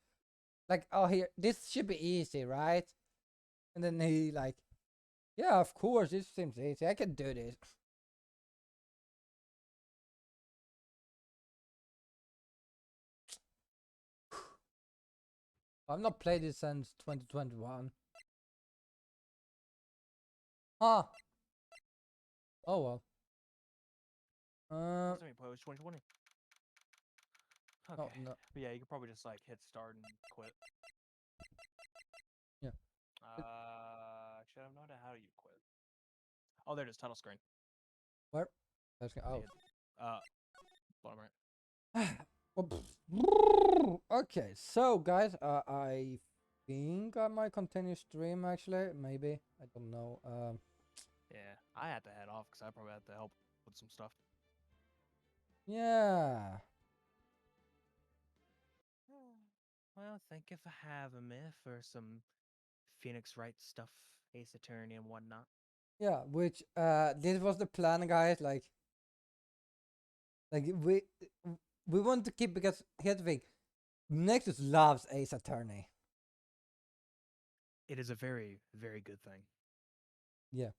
oh, here, this should be easy, right? And then he like, yeah, of course, this seems easy. I can do this. I've not played this since 2021. Huh. Oh well. Let me play with 2020. Okay. No. But yeah, you could probably just like hit start and quit. Yeah. Actually, I have no idea how you quit. Oh, there it is, title screen. Where? Let's go. Uh, bottom right. Okay, so guys, I think I might continue stream actually. Maybe, I don't know. Yeah, I had to head off because I probably had to help with some stuff. Yeah. Well, thank you for having me for some Phoenix Wright stuff, Ace Attorney and whatnot. Yeah, which this was the plan, guys. Like we want to keep, because here's the thing, Nexus loves Ace Attorney. It is a very, very good thing. Yeah,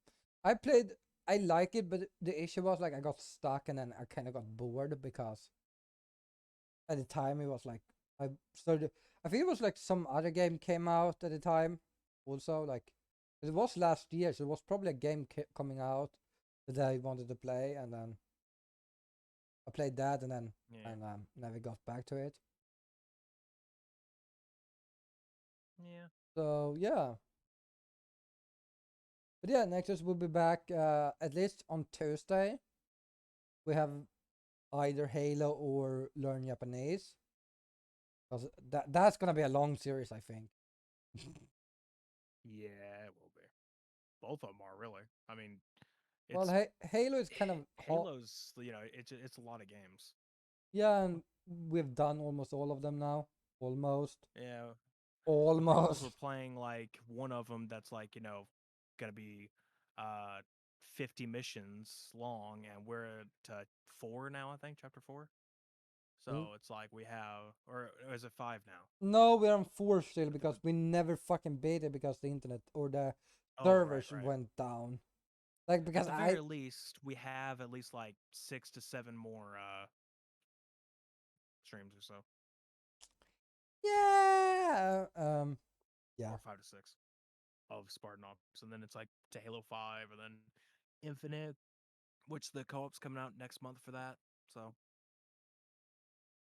I like it, but the issue was like I got stuck and then I kind of got bored because at the time it was like I started. I think it was like some other game came out at the time, also like it was last year, so it was probably a game coming out that I wanted to play, and then I played that, and then never got back to it. Yeah. So yeah. But yeah, Nexus will be back at least on Tuesday. We have either Halo or Learn Japanese. Because that's gonna be a long series, I think. Yeah, it will be. Both of them are really. I mean, it's, well, Halo is kind of Halo's. You know, it's a lot of games. Yeah, and we've done almost all of them now. Almost. Yeah, Problems Almost. we're playing like one of them that's like, gonna be uh 50 missions long, and we're at 4 now, I think, chapter 4. Mm. So it's like we have, or is it 5 now? No, we're on 4 still I think because we. we never fucking beat it because the internet or the Oh, right, servers right. went down. Like At because the I very least, we have at least like 6 to 7 more streams or so, yeah yeah. or 5 to 6 of Spartan Ops, and then it's like to Halo 5, and then Infinite, which the co-op's coming out next month for that. So,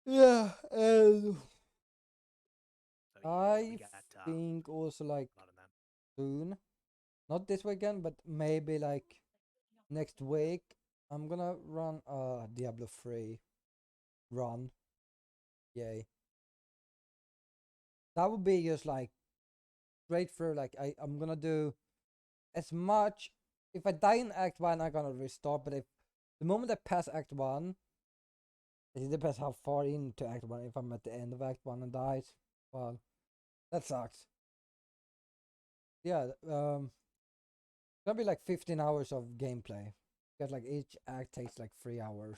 Yeah, and yeah, we I got think also like a lot of that. soon, not this weekend, but maybe like next week, I'm gonna run a Diablo 3 run. Yay. That would be just like straight through. Like I'm gonna do as much. If I die in Act 1, I'm gonna restart. But if the moment I pass Act 1, it depends how far into Act 1. If I'm at the end of Act 1 and dies, well, that sucks. Yeah, gonna be like 15 hours of gameplay. Because like each act takes like 3 hours.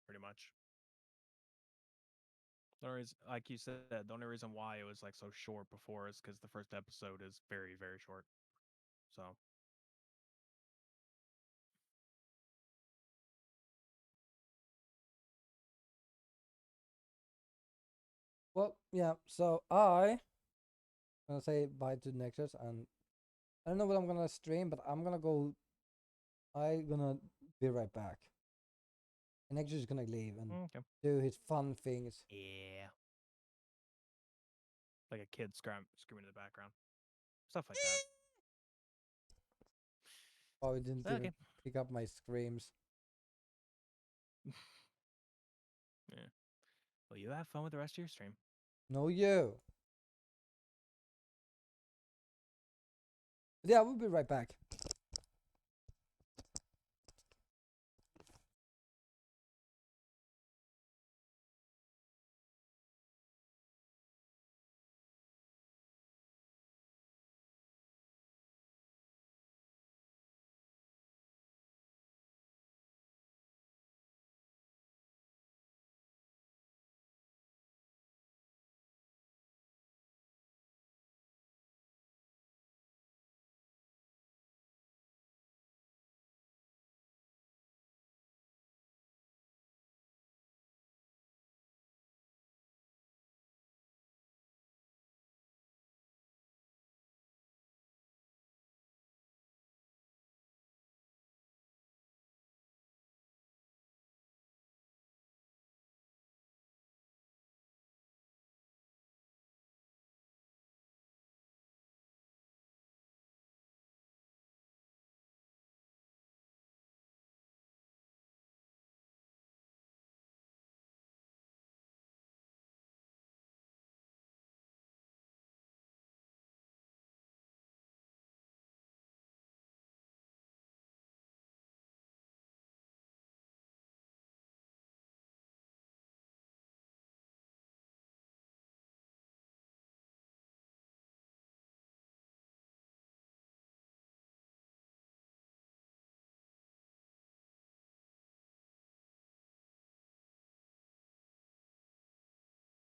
Pretty much. The only reason, like you said, the only reason why it was like so short before is because the first episode is very, very short. So, Well, yeah, so I gonna say bye to Nexus, and I don't know what I'm gonna stream, but I gonna be right back. And Nexus is gonna leave and okay. do his fun things. Yeah. Like a kid screaming in the background. Stuff like that. Oh, he didn't Okay. even pick up my screams. Yeah. Well, you have fun with the rest of your stream. No, you. But yeah, we'll be right back.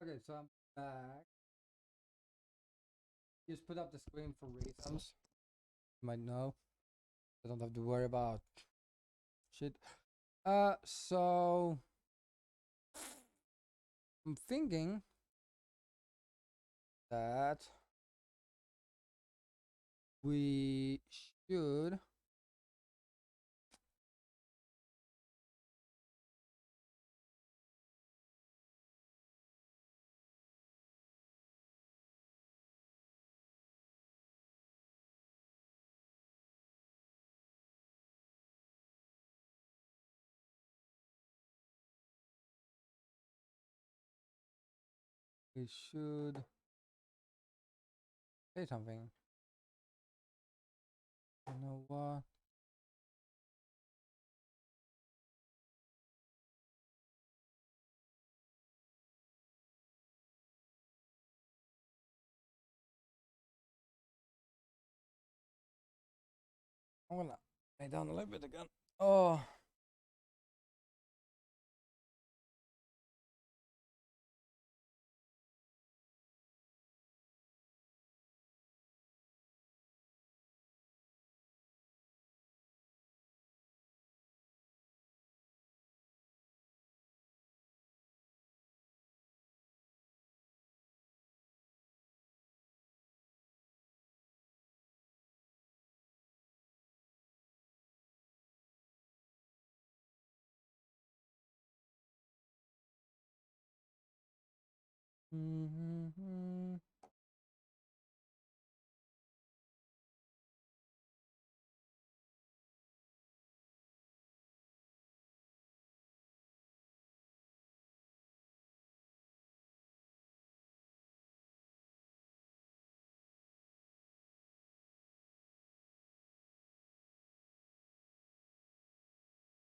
Okay, so I'm back. Just put up the screen for reasons. You might know. I don't have to worry about shit. So I'm thinking that we should we should say something. You know what? I'm gonna lay down a little bit again. Oh.